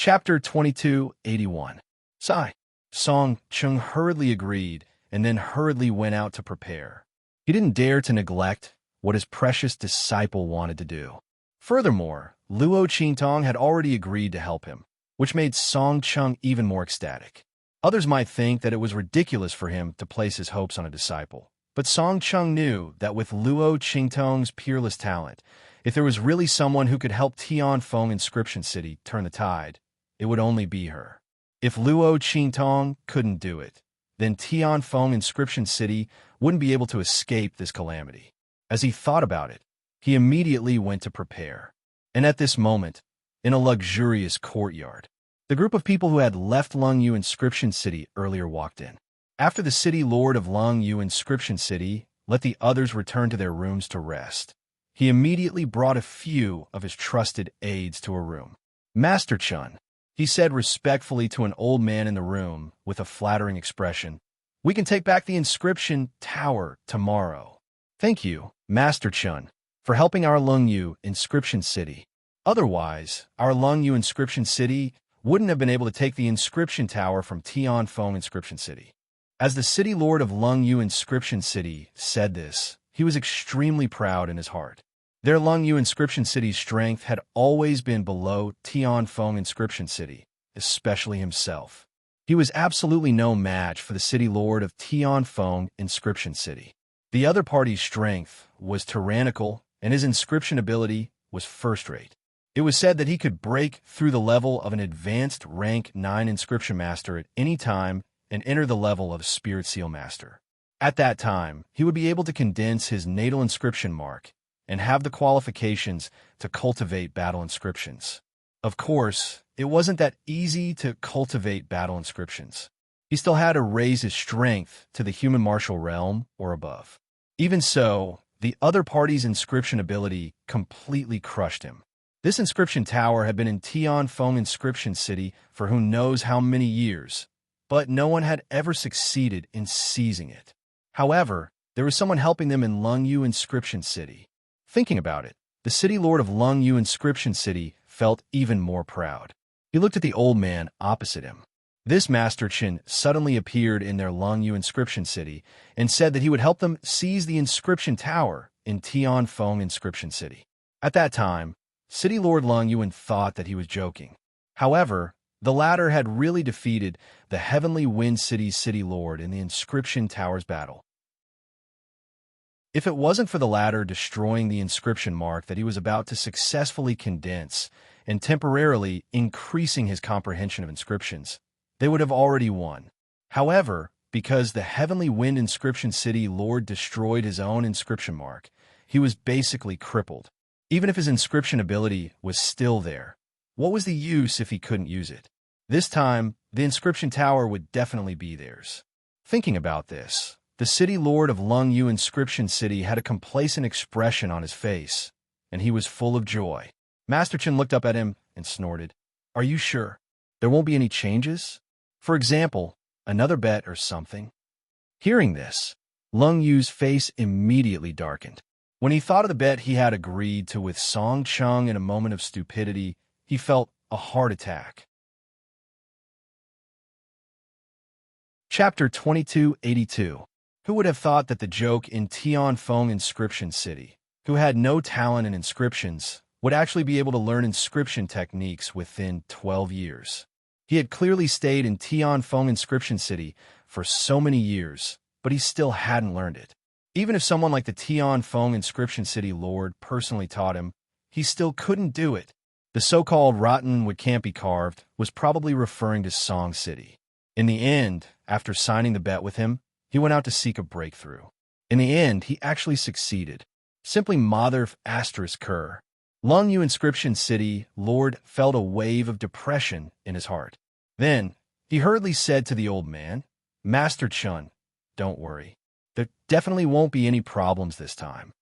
Chapter 2281. Sigh. Song Chung hurriedly agreed and then hurriedly went out to prepare. He didn't dare to neglect what his precious disciple wanted to do. Furthermore, Luo Qingtong had already agreed to help him, which made Song Chung even more ecstatic. Others might think that it was ridiculous for him to place his hopes on a disciple, but Song Chung knew that with Luo Qingtong's peerless talent, if there was really someone who could help Tianfeng Inscription City turn the tide, it would only be her. If Luo Qingtong couldn't do it, then Tianfeng Inscription City wouldn't be able to escape this calamity. As he thought about it, he immediately went to prepare. And at this moment, in a luxurious courtyard, the group of people who had left Lungyu Inscription City earlier walked in. After the city lord of Lungyu Inscription City let the others return to their rooms to rest, he immediately brought a few of his trusted aides to a room. "Master Chun," he said respectfully to an old man in the room with a flattering expression, "we can take back the inscription tower tomorrow." "Thank you, Master Chun, for helping our Lungyu Inscription City. Otherwise, our Lungyu Inscription City wouldn't have been able to take the inscription tower from Tianfeng Inscription City." As the city lord of Lungyu Inscription City said this, he was extremely proud in his heart. Their Lungyu Inscription City's strength had always been below Tianfeng Inscription City, especially himself. He was absolutely no match for the city lord of Tianfeng Inscription City. The other party's strength was tyrannical, and his inscription ability was first-rate. It was said that he could break through the level of an advanced rank 9 inscription master at any time and enter the level of Spirit Seal Master. At that time, he would be able to condense his natal inscription mark and have the qualifications to cultivate battle inscriptions. Of course, it wasn't that easy to cultivate battle inscriptions. He still had to raise his strength to the human martial realm or above. Even so, the other party's inscription ability completely crushed him. This inscription tower had been in Tianfeng Inscription City for who knows how many years, but no one had ever succeeded in seizing it. However, there was someone helping them in Lungyu Inscription City. Thinking about it, the city lord of Lungyu Inscription City felt even more proud. He looked at the old man opposite him. This Master Chin suddenly appeared in their Lungyu Inscription City and said that he would help them seize the inscription tower in Tianfeng Inscription City. At that time, City Lord Lungyuan thought that he was joking. However, the latter had really defeated the Heavenly Wind City's City Lord in the Inscription Tower's battle. If it wasn't for the latter destroying the inscription mark that he was about to successfully condense and temporarily increasing his comprehension of inscriptions, they would have already won. However, because the Heavenly Wind Inscription City Lord destroyed his own inscription mark, he was basically crippled. Even if his inscription ability was still there, what was the use if he couldn't use it? This time, the inscription tower would definitely be theirs. Thinking about this, the city lord of Lungyu Inscription City had a complacent expression on his face, and he was full of joy. Master Chin looked up at him and snorted, "Are you sure? There won't be any changes? For example, another bet or something?" Hearing this, Lungyu's face immediately darkened. When he thought of the bet he had agreed to with Song Chung in a moment of stupidity, he felt a heart attack. Chapter 2282. Who would have thought that the joke in Tianfeng Inscription City, who had no talent in inscriptions, would actually be able to learn inscription techniques within 12 years? He had clearly stayed in Tianfeng Inscription City for so many years, but he still hadn't learned it. Even if someone like the Tianfeng Inscription City Lord personally taught him, he still couldn't do it. The so-called rotten wood can't be carved was probably referring to Song City. In the end, after signing the bet with him, he went out to seek a breakthrough. In the end, he actually succeeded. Simply Mother ****. Lungyu Inscription City Lord felt a wave of depression in his heart. Then, he hurriedly said to the old man, "Master Chun, don't worry. There definitely won't be any problems this time."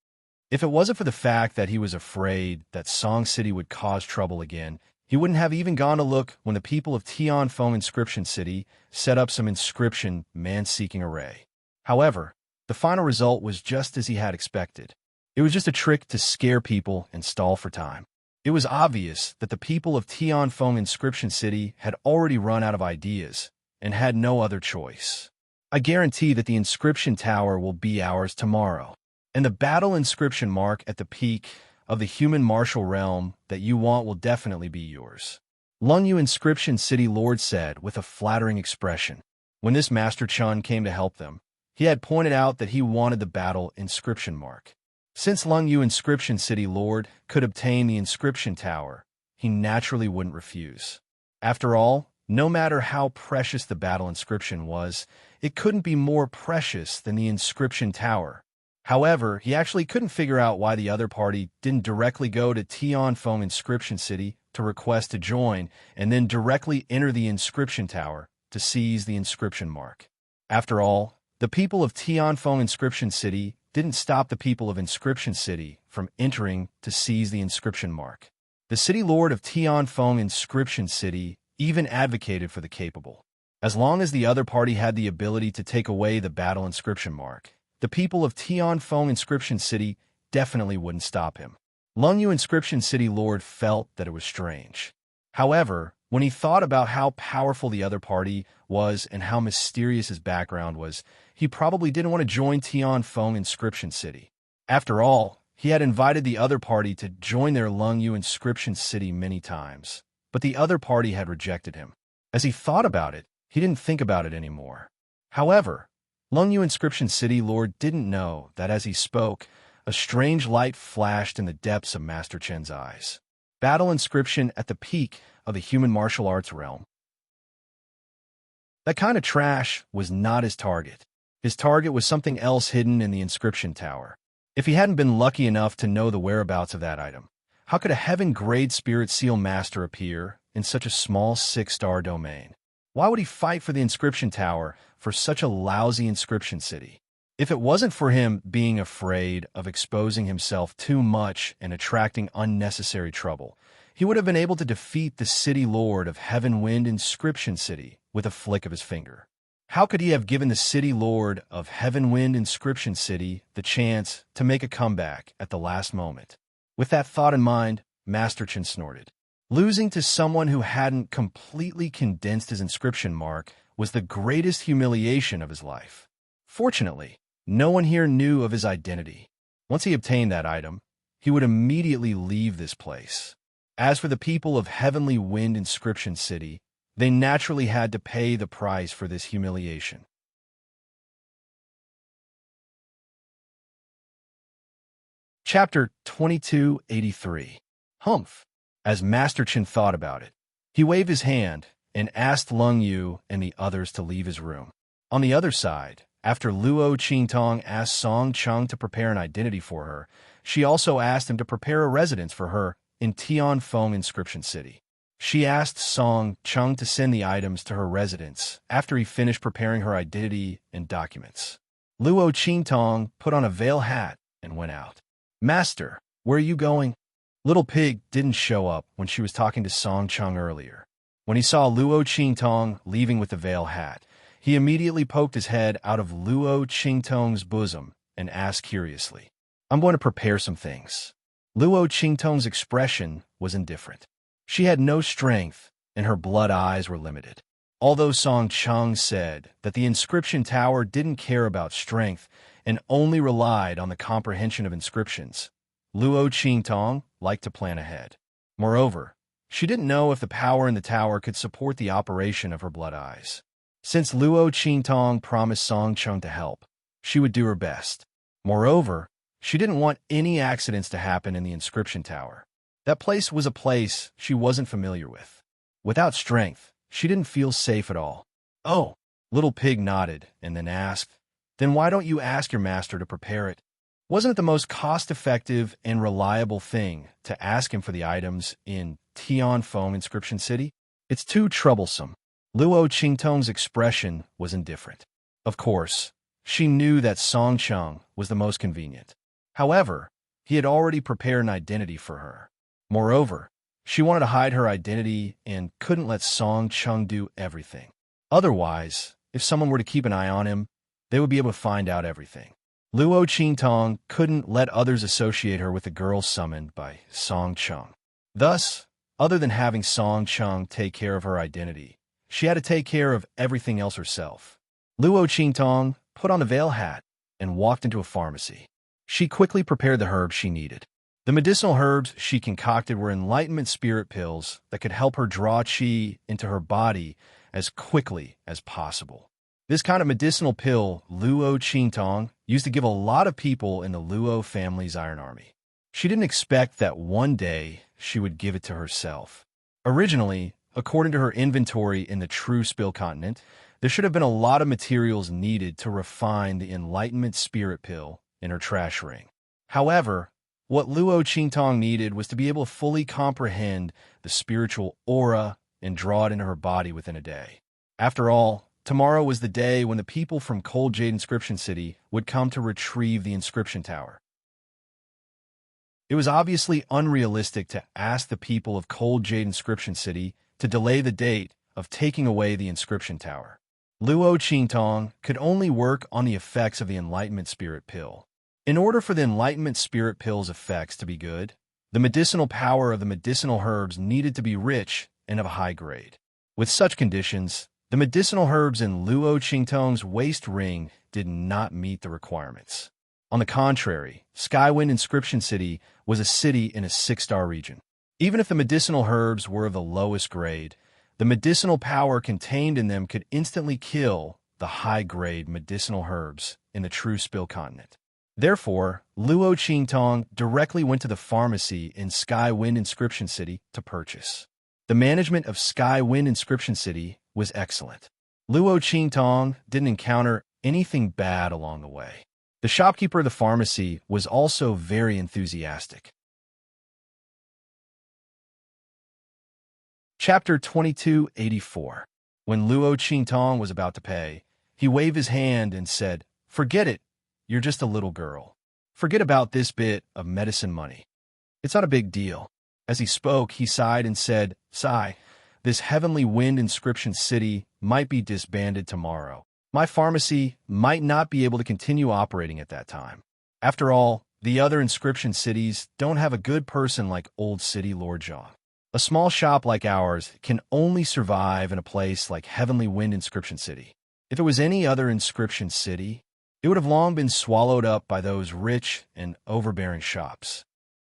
If it wasn't for the fact that he was afraid that Song City would cause trouble again, he wouldn't have even gone to look when the people of Tianfeng Inscription City set up some inscription man-seeking array. However, the final result was just as he had expected. It was just a trick to scare people and stall for time. It was obvious that the people of Tianfeng Inscription City had already run out of ideas and had no other choice. I guarantee that the inscription tower will be ours tomorrow, and the battle inscription mark at the peak of the human martial realm that you want will definitely be yours. Lungyu Inscription City Lord said with a flattering expression. When this Master Chun came to help them, he had pointed out that he wanted the battle inscription mark. Since Lungyu Inscription City Lord could obtain the inscription tower, he naturally wouldn't refuse. After all, no matter how precious the battle inscription was, it couldn't be more precious than the inscription tower. However, he actually couldn't figure out why the other party didn't directly go to Tianfeng Inscription City to request to join and then directly enter the inscription tower to seize the inscription mark. After all, the people of Tianfeng Inscription City didn't stop the people of Inscription City from entering to seize the inscription mark. The city lord of Tianfeng Inscription City even advocated for the capable. As long as the other party had the ability to take away the battle inscription mark, the people of Tianfeng Inscription City definitely wouldn't stop him. Lungyu Inscription City Lord felt that it was strange. However, when he thought about how powerful the other party was and how mysterious his background was, he probably didn't want to join Tianfeng Inscription City. After all, he had invited the other party to join their Lungyu Inscription City many times, but the other party had rejected him. As he thought about it, he didn't think about it anymore. However, Lungyu Inscription City Lord didn't know that as he spoke, a strange light flashed in the depths of Master Chen's eyes. Battle inscription at the peak of the human martial arts realm. That kind of trash was not his target. His target was something else hidden in the inscription tower. If he hadn't been lucky enough to know the whereabouts of that item, how could a heaven-grade spirit seal master appear in such a small 6-star domain? Why would he fight for the inscription tower for such a lousy inscription city? If it wasn't for him being afraid of exposing himself too much and attracting unnecessary trouble, he would have been able to defeat the city lord of Heaven Wind Inscription City with a flick of his finger. How could he have given the city lord of Heaven Wind Inscription City the chance to make a comeback at the last moment? With that thought in mind, Master Chen snorted. Losing to someone who hadn't completely condensed his inscription mark was the greatest humiliation of his life. Fortunately, no one here knew of his identity. Once he obtained that item, he would immediately leave this place. As for the people of Heavenly Wind Inscription City, they naturally had to pay the price for this humiliation. Chapter 2283. Humph. As Master Chen thought about it, he waved his hand and asked Lung Yu and the others to leave his room. On the other side, after Luo Qingtong asked Song Chung to prepare an identity for her, she also asked him to prepare a residence for her in Tianfeng Inscription City. She asked Song Chung to send the items to her residence after he finished preparing her identity and documents. Luo Qingtong put on a veil hat and went out. "Master, where are you going?" Little Pig didn't show up when she was talking to Song Chung earlier. When he saw Luo Qingtong leaving with the veil hat, he immediately poked his head out of Luo Qingtong's bosom and asked curiously, "I'm going to prepare some things." Luo Qingtong's expression was indifferent. She had no strength, and her blood eyes were limited. Although Song Chung said that the inscription tower didn't care about strength and only relied on the comprehension of inscriptions, Luo Qingtong liked to plan ahead. Moreover, she didn't know if the power in the tower could support the operation of her blood eyes. Since Luo Qingtong promised Song Chung to help, she would do her best. Moreover, she didn't want any accidents to happen in the inscription tower. That place was a place she wasn't familiar with. Without strength, she didn't feel safe at all. "Oh," Little Pig nodded and then asked, "Then why don't you ask your master to prepare it? Wasn't it the most cost-effective and reliable thing to ask him for the items in Tianfeng Inscription City? It's too troublesome." Luo Qingtong's expression was indifferent. Of course, she knew that Song Chung was the most convenient. However, he had already prepared an identity for her. Moreover, she wanted to hide her identity and couldn't let Song Chung do everything. Otherwise, if someone were to keep an eye on him, they would be able to find out everything. Luo Qingtong couldn't let others associate her with the girl summoned by Song Chung. Thus, other than having Song Chung take care of her identity, she had to take care of everything else herself. Luo Qingtong put on a veil hat and walked into a pharmacy. She quickly prepared the herbs she needed. The medicinal herbs she concocted were enlightenment spirit pills that could help her draw qi into her body as quickly as possible. This kind of medicinal pill Luo Qingtong used to give a lot of people in the Luo family's Iron Army. She didn't expect that one day she would give it to herself. Originally, according to her inventory in the True Spill continent, there should have been a lot of materials needed to refine the enlightenment spirit pill in her trash ring. However, what Luo Qingtong needed was to be able to fully comprehend the spiritual aura and draw it into her body within a day. After all, tomorrow was the day when the people from Cold Jade Inscription City would come to retrieve the inscription tower. It was obviously unrealistic to ask the people of Cold Jade Inscription City to delay the date of taking away the inscription tower. Luo Qingtong could only work on the effects of the Enlightenment Spirit Pill. In order for the Enlightenment Spirit Pill's effects to be good, the medicinal power of the medicinal herbs needed to be rich and of a high grade. With such conditions, the medicinal herbs in Luo Qingtong's waist ring did not meet the requirements. On the contrary, Skywind Inscription City was a city in a 6-star region. Even if the medicinal herbs were of the lowest grade, the medicinal power contained in them could instantly kill the high-grade medicinal herbs in the True Spill continent. Therefore, Luo Qingtong directly went to the pharmacy in Skywind Inscription City to purchase. The management of Skywind Inscription City was excellent. Luo Qingtong didn't encounter anything bad along the way. The shopkeeper of the pharmacy was also very enthusiastic. Chapter 2284. When Luo Qingtong was about to pay, he waved his hand and said, "Forget it. You're just a little girl. Forget about this bit of medicine money. It's not a big deal." As he spoke, he sighed and said, "Sigh, this Heavenly Wind Inscription City might be disbanded tomorrow. My pharmacy might not be able to continue operating at that time. After all, the other inscription cities don't have a good person like Old City Lord Zhang. A small shop like ours can only survive in a place like Heavenly Wind Inscription City. If it was any other inscription city, it would have long been swallowed up by those rich and overbearing shops."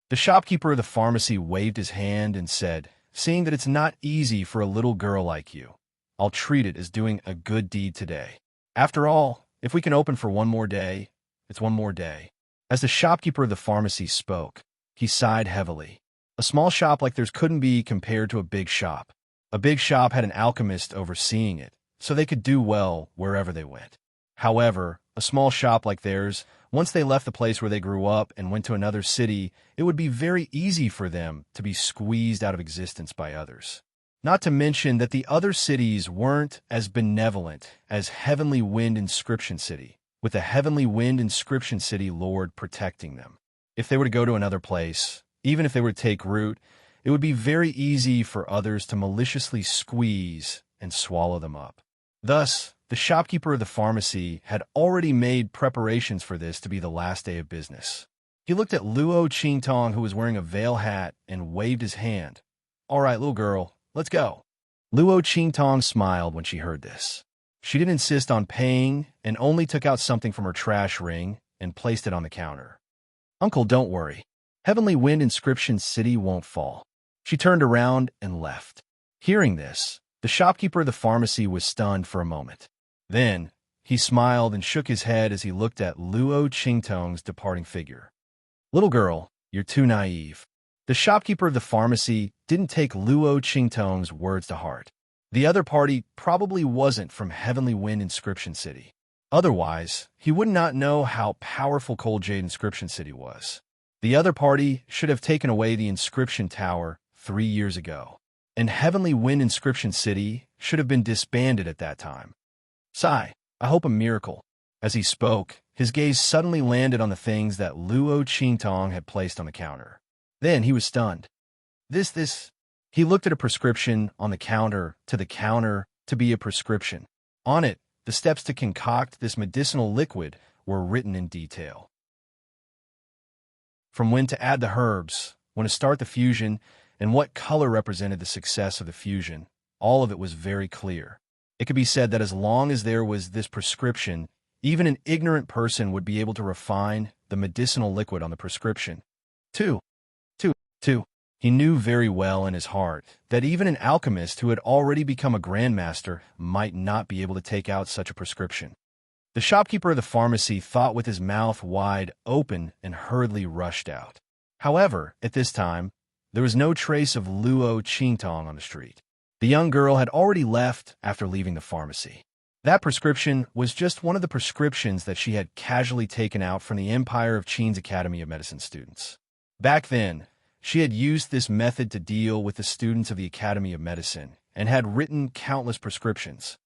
The shopkeeper of the pharmacy waved his hand and said, "Seeing that it's not easy for a little girl like you, I'll treat it as doing a good deed today. After all, if we can open for one more day, it's one more day." As the shopkeeper of the pharmacy spoke, he sighed heavily. A small shop like theirs couldn't be compared to a big shop. A big shop had an alchemist overseeing it, so they could do well wherever they went. However, a small shop like theirs, once they left the place where they grew up and went to another city, it would be very easy for them to be squeezed out of existence by others. Not to mention that the other cities weren't as benevolent as Heavenly Wind Inscription City, with the Heavenly Wind Inscription City Lord protecting them. If they were to go to another place, even if they were to take root, it would be very easy for others to maliciously squeeze and swallow them up. Thus, the shopkeeper of the pharmacy had already made preparations for this to be the last day of business. He looked at Luo Qingtong, who was wearing a veil hat, and waved his hand. "All right, little girl, let's go." Luo Qingtong smiled when she heard this. She didn't insist on paying and only took out something from her trash ring and placed it on the counter. "Uncle, don't worry. Heavenly Wind Inscription City won't fall." She turned around and left. Hearing this, the shopkeeper of the pharmacy was stunned for a moment. Then, he smiled and shook his head as he looked at Luo Qingtong's departing figure. "Little girl, you're too naive." The shopkeeper of the pharmacy didn't take Luo Qingtong's words to heart. The other party probably wasn't from Heavenly Wind Inscription City. Otherwise, he would not know how powerful Cold Jade Inscription City was. The other party should have taken away the inscription tower 3 years ago, and Heavenly Wind Inscription City should have been disbanded at that time. "Sigh, I hope a miracle." As he spoke, his gaze suddenly landed on the things that Luo Qingtong had placed on the counter. Then he was stunned. This. He looked at a prescription on the counter to be a prescription. On it, the steps to concoct this medicinal liquid were written in detail. From when to add the herbs, when to start the fusion, and what color represented the success of the fusion, all of it was very clear. It could be said that as long as there was this prescription, even an ignorant person would be able to refine the medicinal liquid on the prescription. 2. 2. He knew very well in his heart that even an alchemist who had already become a grandmaster might not be able to take out such a prescription. The shopkeeper of the pharmacy thought with his mouth wide open and hurriedly rushed out. However, at this time, there was no trace of Luo Qingtong on the street. The young girl had already left after leaving the pharmacy. That prescription was just one of the prescriptions that she had casually taken out from the Empire of Qin's Academy of Medicine students. Back then, she had used this method to deal with the students of the Academy of Medicine and had written countless prescriptions.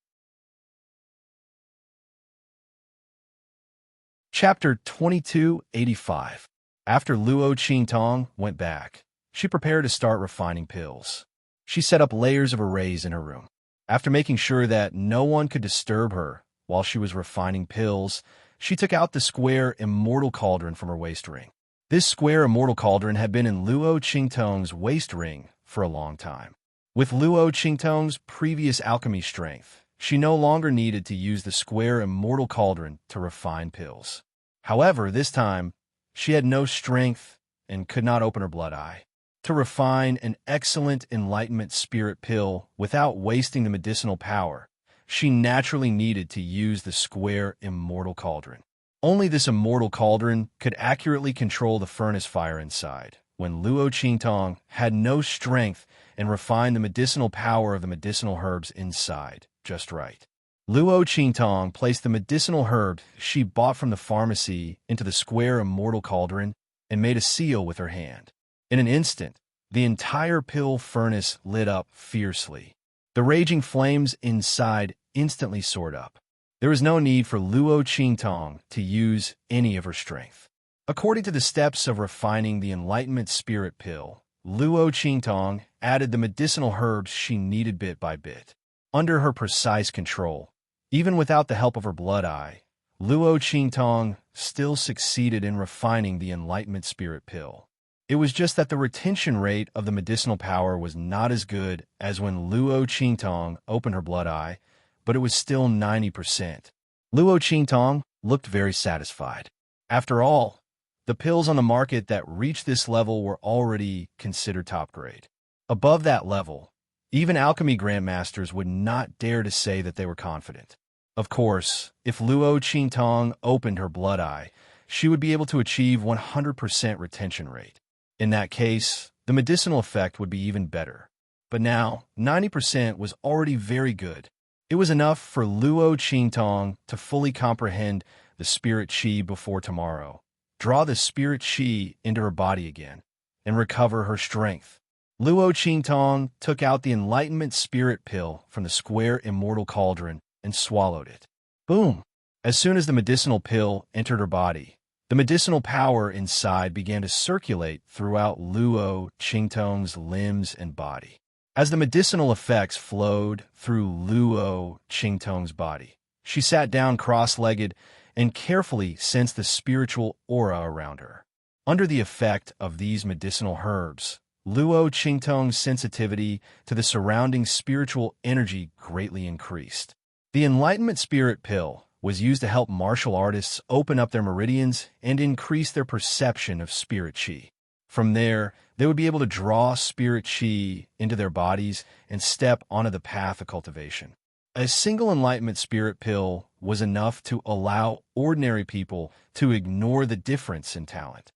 Chapter 2285. After Luo Qingtong went back, she prepared to start refining pills. She set up layers of arrays in her room. After making sure that no one could disturb her while she was refining pills, she took out the square immortal cauldron from her waist ring. This square immortal cauldron had been in Luo Qingtong's waist ring for a long time. With Luo Qingtong's previous alchemy strength, she no longer needed to use the square immortal cauldron to refine pills. However, this time, she had no strength and could not open her blood eye. To refine an excellent enlightenment spirit pill without wasting the medicinal power, she naturally needed to use the square immortal cauldron. Only this immortal cauldron could accurately control the furnace fire inside, when Luo Qingtong had no strength and refine the medicinal power of the medicinal herbs inside just right. Luo Qingtong placed the medicinal herb she bought from the pharmacy into the square immortal cauldron and made a seal with her hand. In an instant, the entire pill furnace lit up fiercely. The raging flames inside instantly soared up. There was no need for Luo Qingtong to use any of her strength. According to the steps of refining the Enlightenment Spirit Pill, Luo Qingtong added the medicinal herbs she needed bit by bit. Under her precise control, even without the help of her blood eye, Luo Qingtong still succeeded in refining the Enlightenment Spirit Pill. It was just that the retention rate of the medicinal power was not as good as when Luo Qingtong opened her blood eye, but it was still 90%. Luo Qingtong looked very satisfied. After all, the pills on the market that reached this level were already considered top grade. Above that level, even alchemy grandmasters would not dare to say that they were confident. Of course, if Luo Qingtong opened her blood eye, she would be able to achieve 100% retention rate. In that case, the medicinal effect would be even better. But now, 90% was already very good. It was enough for Luo Qingtong to fully comprehend the spirit qi before tomorrow, draw the spirit qi into her body again, and recover her strength. Luo Qingtong took out the Enlightenment Spirit Pill from the square immortal cauldron and swallowed it. Boom! As soon as the medicinal pill entered her body, the medicinal power inside began to circulate throughout Luo Qingtong's limbs and body. As the medicinal effects flowed through Luo Qingtong's body, she sat down cross-legged and carefully sensed the spiritual aura around her. Under the effect of these medicinal herbs, Luo Qingtong's sensitivity to the surrounding spiritual energy greatly increased. The Enlightenment Spirit Pill was used to help martial artists open up their meridians and increase their perception of spirit qi. From there, they would be able to draw spirit qi into their bodies and step onto the path of cultivation. A single Enlightenment Spirit Pill was enough to allow ordinary people to ignore the difference in talent.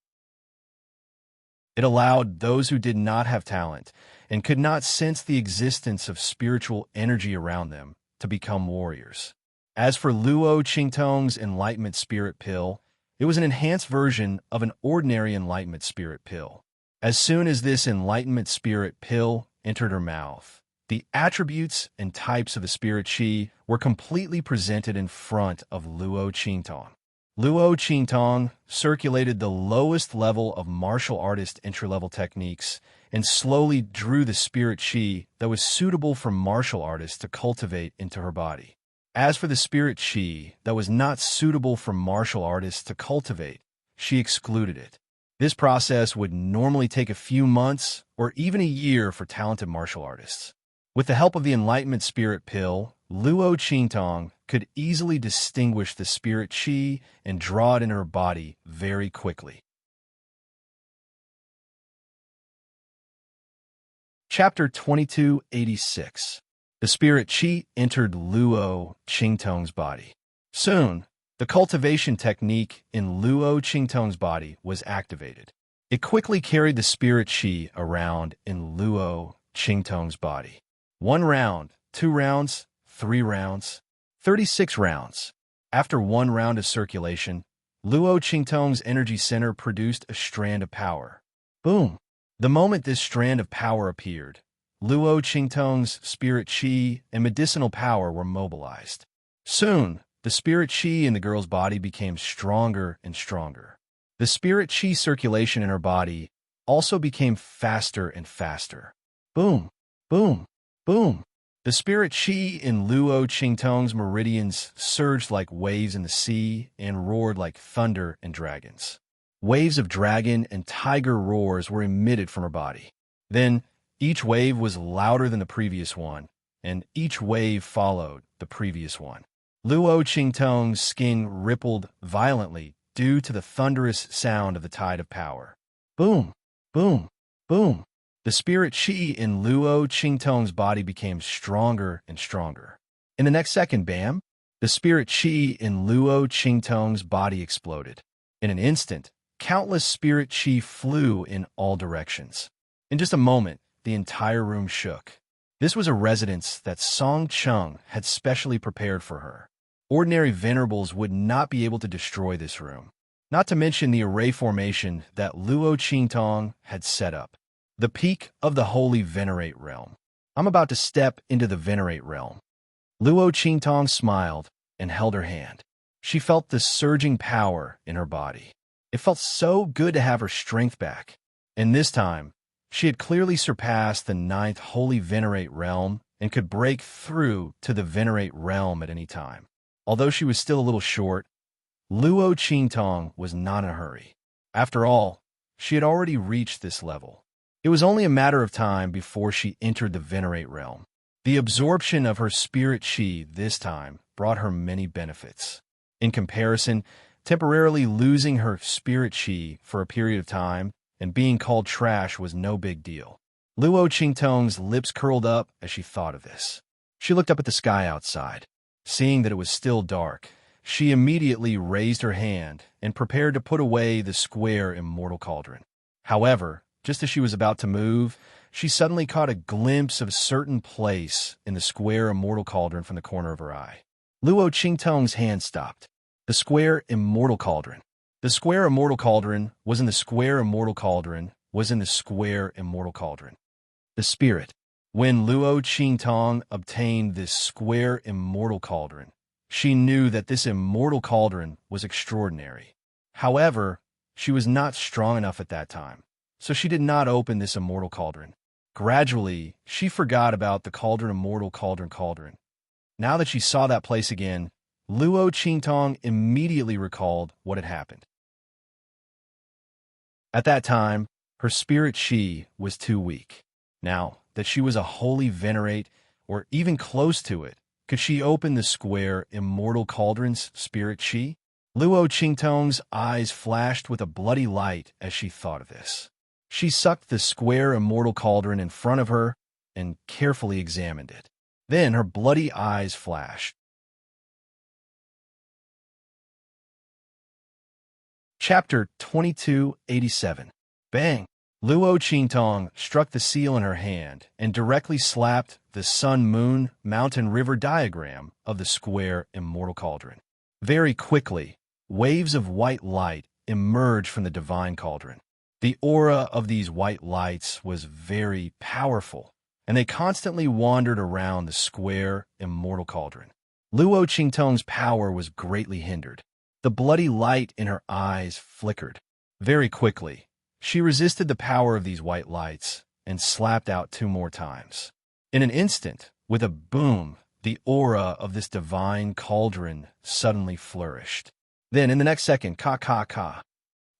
It allowed those who did not have talent and could not sense the existence of spiritual energy around them to become warriors. As for Luo Qingtong's Enlightenment Spirit Pill, it was an enhanced version of an ordinary Enlightenment Spirit Pill. As soon as this Enlightenment Spirit Pill entered her mouth, the attributes and types of the spirit qi were completely presented in front of Luo Qingtong. Luo Qingtong circulated the lowest level of martial artist entry-level techniques and slowly drew the spirit qi that was suitable for martial artists to cultivate into her body. As for the spirit qi that was not suitable for martial artists to cultivate, she excluded it. This process would normally take a few months or even a year for talented martial artists. With the help of the Enlightenment Spirit Pill, Luo Qingtong could easily distinguish the spirit qi and draw it in her body very quickly. Chapter 2286. The spirit qi entered Luo Qingtong's body. Soon, the cultivation technique in Luo Qingtong's body was activated. It quickly carried the spirit qi around in Luo Qingtong's body. 1 round, 2 rounds, 3 rounds, 36 rounds. After 1 round of circulation, Luo Qingtong's energy center produced a strand of power. Boom! The moment this strand of power appeared, Luo Qingtong's spirit qi and medicinal power were mobilized. Soon, the spirit qi in the girl's body became stronger and stronger. The spirit qi circulation in her body also became faster and faster. Boom! Boom! Boom! The spirit qi in Luo Qingtong's meridians surged like waves in the sea and roared like thunder and dragons. Waves of dragon and tiger roars were emitted from her body. Then, each wave was louder than the previous one, and each wave followed the previous one. Luo Qingtong's skin rippled violently due to the thunderous sound of the tide of power. Boom! Boom! Boom! The spirit qi in Luo Qingtong's body became stronger and stronger. In the next second, bam! The spirit qi in Luo Qingtong's body exploded. In an instant, countless spirit qi flew in all directions. In just a moment, the entire room shook. This was a residence that Song Chung had specially prepared for her. Ordinary venerables would not be able to destroy this room, not to mention the array formation that Luo Qingtong had set up. The peak of the holy venerate realm. I'm about to step into the venerate realm. Luo Qingtong smiled and held her hand. She felt the surging power in her body. It felt so good to have her strength back. And this time, she had clearly surpassed the 9th holy venerate realm and could break through to the venerate realm at any time. Although she was still a little short, Luo Qingtong was not in a hurry. After all, she had already reached this level. It was only a matter of time before she entered the venerate realm. The absorption of her spirit qi this time brought her many benefits. In comparison, temporarily losing her spirit qi for a period of time and being called trash was no big deal. Luo Qingtong's lips curled up as she thought of this. She looked up at the sky outside. Seeing that it was still dark, she immediately raised her hand and prepared to put away the square immortal cauldron. However, just as she was about to move, she suddenly caught a glimpse of a certain place in the square immortal cauldron from the corner of her eye. Luo Qingtong's hand stopped. The square immortal cauldron. The square immortal cauldron was in the square immortal cauldron was in the square immortal cauldron. The spirit. When Luo Qingtong obtained this square immortal cauldron, she knew that this immortal cauldron was extraordinary. However, she was not strong enough at that time, so she did not open this immortal cauldron. Gradually, she forgot about the immortal cauldron. Now that she saw that place again, Luo Qingtong immediately recalled what had happened. At that time, her spirit qi was too weak. Now that she was a holy venerate, or even close to it, could she open the square immortal cauldron's spirit qi? Luo Qingtong's eyes flashed with a bloody light as she thought of this. She sucked the square immortal cauldron in front of her and carefully examined it. Then her bloody eyes flashed. Chapter 2287. Bang! Luo Qingtong struck the seal in her hand and directly slapped the sun-moon-mountain-river diagram of the square immortal cauldron. Very quickly, waves of white light emerged from the divine cauldron. The aura of these white lights was very powerful, and they constantly wandered around the square immortal cauldron. Luo Qingtong's power was greatly hindered. The bloody light in her eyes flickered. Very quickly, she resisted the power of these white lights and slapped out 2 more times. In an instant, with a boom, the aura of this divine cauldron suddenly flourished. Then, in the next second, ka.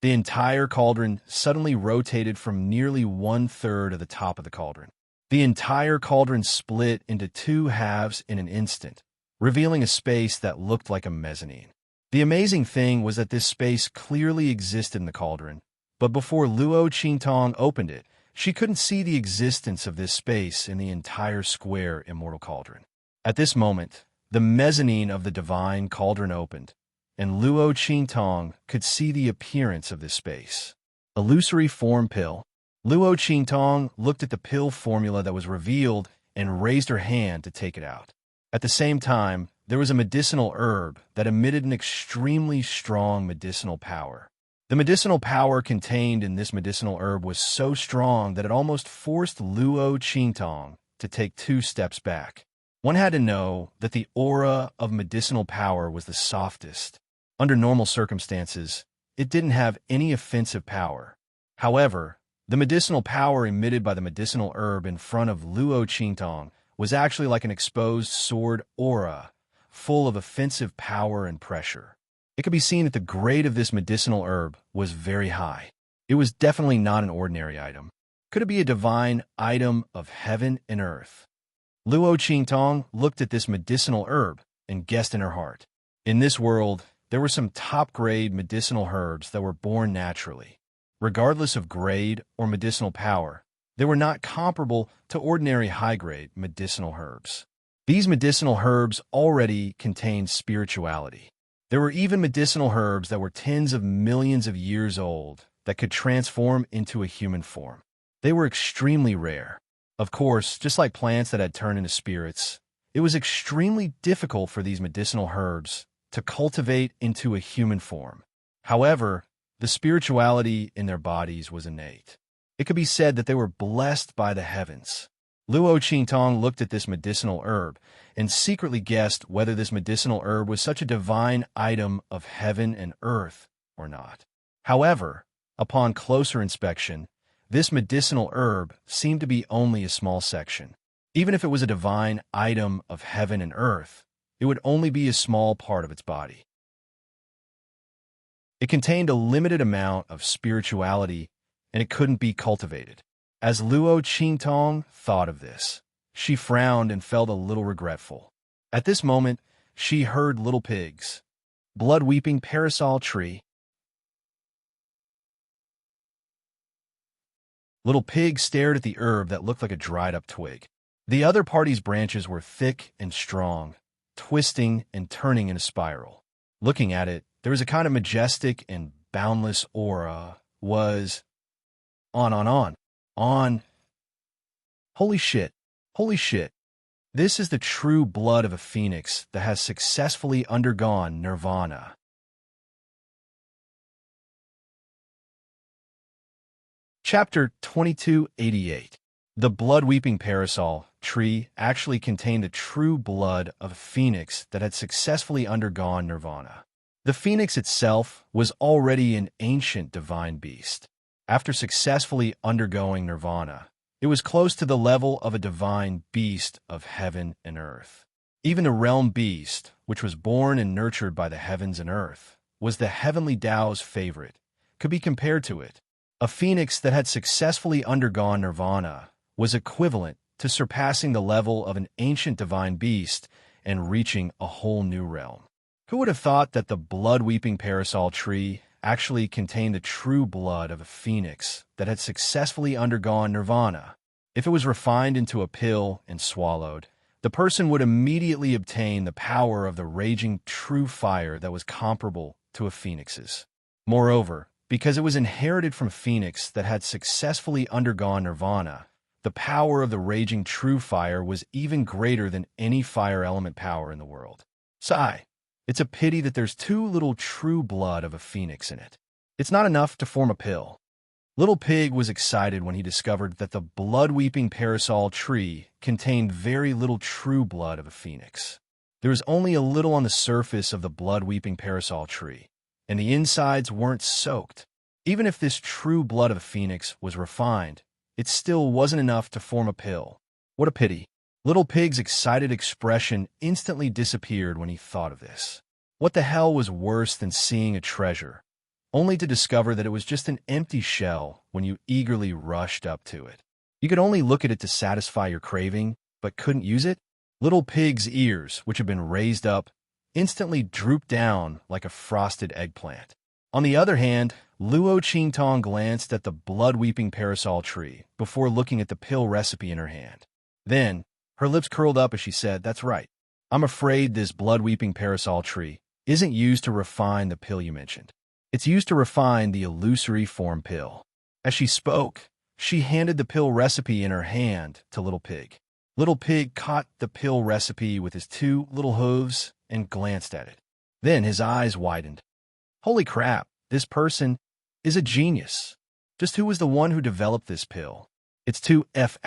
The entire cauldron suddenly rotated from nearly 1/3 of the top of the cauldron. The entire cauldron split into two halves in an instant, revealing a space that looked like a mezzanine. The amazing thing was that this space clearly existed in the cauldron, but before Luo Qingtong opened it, she couldn't see the existence of this space in the entire square immortal cauldron. At this moment, the mezzanine of the divine cauldron opened, and Luo Qingtong could see the appearance of this space. Illusory form pill. Luo Qingtong looked at the pill formula that was revealed and raised her hand to take it out. At the same time, there was a medicinal herb that emitted an extremely strong medicinal power. The medicinal power contained in this medicinal herb was so strong that it almost forced Luo Qingtong to take 2 steps back. One had to know that the aura of medicinal power was the softest. Under normal circumstances, it didn't have any offensive power. However, the medicinal power emitted by the medicinal herb in front of Luo Qingtong was actually like an exposed sword aura, full of offensive power and pressure. It could be seen that the grade of this medicinal herb was very high. It was definitely not an ordinary item. Could it be a divine item of heaven and earth? Luo Qingtong looked at this medicinal herb and guessed in her heart. In this world, there were some top-grade medicinal herbs that were born naturally. Regardless of grade or medicinal power, they were not comparable to ordinary high-grade medicinal herbs. These medicinal herbs already contained spirituality. There were even medicinal herbs that were tens of millions of years old that could transform into a human form. They were extremely rare. Of course, just like plants that had turned into spirits, it was extremely difficult for these medicinal herbs to cultivate into a human form. However, the spirituality in their bodies was innate. It could be said that they were blessed by the heavens. Luo Qingtong looked at this medicinal herb and secretly guessed whether this medicinal herb was such a divine item of heaven and earth or not. However, upon closer inspection, this medicinal herb seemed to be only a small section. Even if it was a divine item of heaven and earth, it would only be a small part of its body. It contained a limited amount of spirituality, and it couldn't be cultivated. As Luo Qingtong thought of this, she frowned and felt a little regretful. At this moment, she heard little pigs. Blood-weeping parasol tree. Little Pig stared at the herb that looked like a dried-up twig. The other party's branches were thick and strong, twisting and turning in a spiral. Looking at it, there was a kind of majestic and boundless aura. Was on. Holy shit. This is the true blood of a phoenix that has successfully undergone nirvana. Chapter 2288. The blood-weeping parasol tree actually contained the true blood of a phoenix that had successfully undergone nirvana. The phoenix itself was already an ancient divine beast. After successfully undergoing nirvana, it was close to the level of a divine beast of heaven and earth. Even the realm beast, which was born and nurtured by the heavens and earth, was the heavenly Tao's favorite, could be compared to it. A phoenix that had successfully undergone nirvana was equivalent to surpassing the level of an ancient divine beast and reaching a whole new realm. Who would have thought that the blood-weeping parasol tree actually contained the true blood of a phoenix that had successfully undergone nirvana? If it was refined into a pill and swallowed, the person would immediately obtain the power of the raging true fire that was comparable to a phoenix's. Moreover, because it was inherited from a phoenix that had successfully undergone nirvana, the power of the raging true fire was even greater than any fire element power in the world. Sigh. It's a pity that there's too little true blood of a phoenix in it. It's not enough to form a pill. Little Pig was excited when he discovered that the blood-weeping parasol tree contained very little true blood of a phoenix. There was only a little on the surface of the blood-weeping parasol tree, and the insides weren't soaked. Even if this true blood of a phoenix was refined, it still wasn't enough to form a pill. What a pity. Little Pig's excited expression instantly disappeared when he thought of this. What the hell was worse than seeing a treasure? only to discover that it was just an empty shell when you eagerly rushed up to it. You could only look at it to satisfy your craving, but couldn't use it? Little Pig's ears, which had been raised up, instantly drooped down like a frosted eggplant. On the other hand, Luo Qingtong glanced at the blood-weeping parasol tree before looking at the pill recipe in her hand. Then, her lips curled up as she said, "That's right. I'm afraid this blood-weeping parasol tree isn't used to refine the pill you mentioned. It's used to refine the illusory form pill." As she spoke, she handed the pill recipe in her hand to Little Pig. Little Pig caught the pill recipe with his two little hooves and glanced at it. Then his eyes widened. Holy crap, this person is a genius. Just who was the one who developed this pill? It's 2F**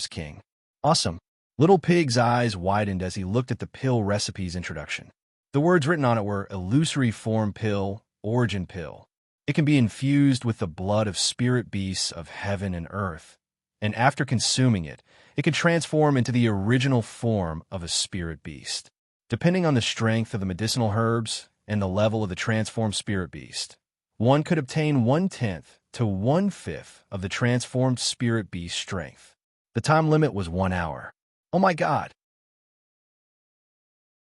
King. Awesome. Little Pig's eyes widened as he looked at the pill recipe's introduction. The words written on it were illusory form pill, origin pill. It can be infused with the blood of spirit beasts of heaven and earth, and after consuming it, it can transform into the original form of a spirit beast. Depending on the strength of the medicinal herbs and the level of the transformed spirit beast, one could obtain 1/10 to 1/5 of the transformed spirit beast strength. The time limit was 1 hour. Oh my god!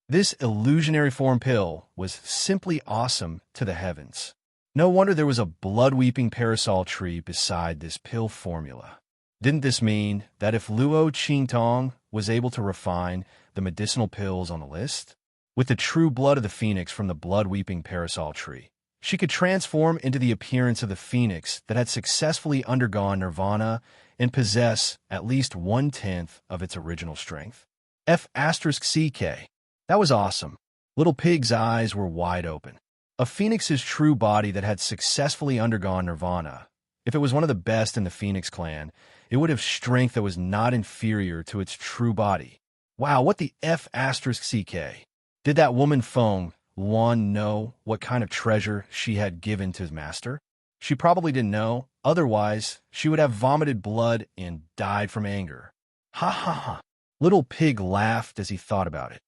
This illusionary form pill was simply awesome to the heavens. No wonder there was a blood-weeping parasol tree beside this pill formula. Didn't this mean that if Luo Qingtong was able to refine the medicinal pills on the list, with the true blood of the phoenix from the blood-weeping parasol tree, she could transform into the appearance of the phoenix that had successfully undergone nirvana and possess at least 1/10 of its original strength? F***CK. That was awesome. Little Pig's eyes were wide open. A phoenix's true body that had successfully undergone nirvana. If it was one of the best in the Phoenix clan, it would have strength that was not inferior to its true body. Wow, what the F***CK? Did that woman Feng Luan know what kind of treasure she had given to his master? She probably didn't know, otherwise she would have vomited blood and died from anger. Ha ha ha. Little Pig laughed as he thought about it.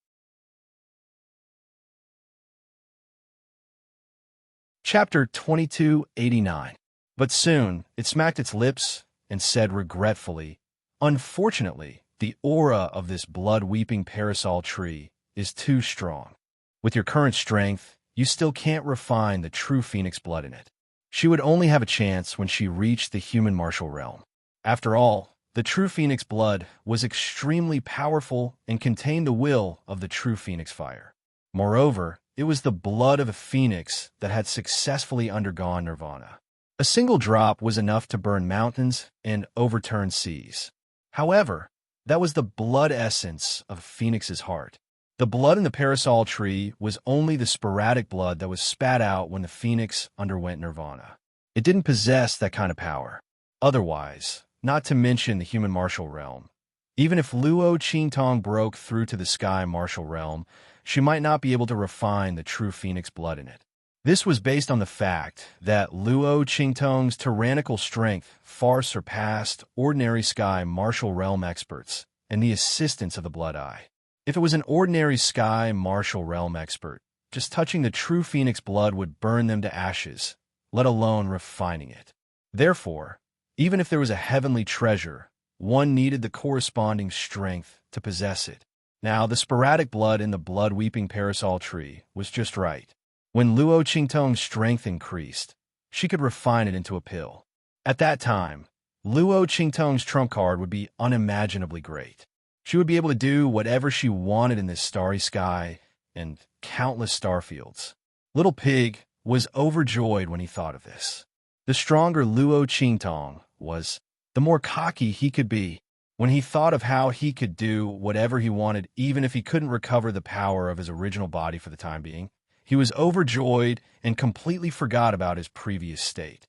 Chapter 2289. But soon it smacked its lips and said regretfully, "Unfortunately, the aura of this blood-weeping parasol tree is too strong. With your current strength, you still can't refine the true phoenix blood in it." She would only have a chance when she reached the human martial realm. After all, the true phoenix blood was extremely powerful and contained the will of the true phoenix fire. Moreover, it was the blood of a phoenix that had successfully undergone nirvana. A single drop was enough to burn mountains and overturn seas. However, that was the blood essence of a phoenix's heart. The blood in the parasol tree was only the sporadic blood that was spat out when the phoenix underwent nirvana. It didn't possess that kind of power. Otherwise, not to mention the human martial realm, even if Luo Qingtong broke through to the sky martial realm, she might not be able to refine the true phoenix blood in it. This was based on the fact that Luo Qingtong's tyrannical strength far surpassed ordinary sky martial realm experts and the assistance of the Blood Eye. If it was an ordinary sky martial realm expert, just touching the true phoenix blood would burn them to ashes, let alone refining it. Therefore, even if there was a heavenly treasure, one needed the corresponding strength to possess it. Now, the sporadic blood in the blood-weeping parasol tree was just right. When Luo Qingtong's strength increased, she could refine it into a pill. At that time, Luo Qingtong's trump card would be unimaginably great. She would be able to do whatever she wanted in this starry sky and countless starfields. Little Pig was overjoyed when he thought of this. The stronger Luo Qingtong was, the more cocky he could be. When he thought of how he could do whatever he wanted, even if he couldn't recover the power of his original body for the time being, he was overjoyed and completely forgot about his previous state.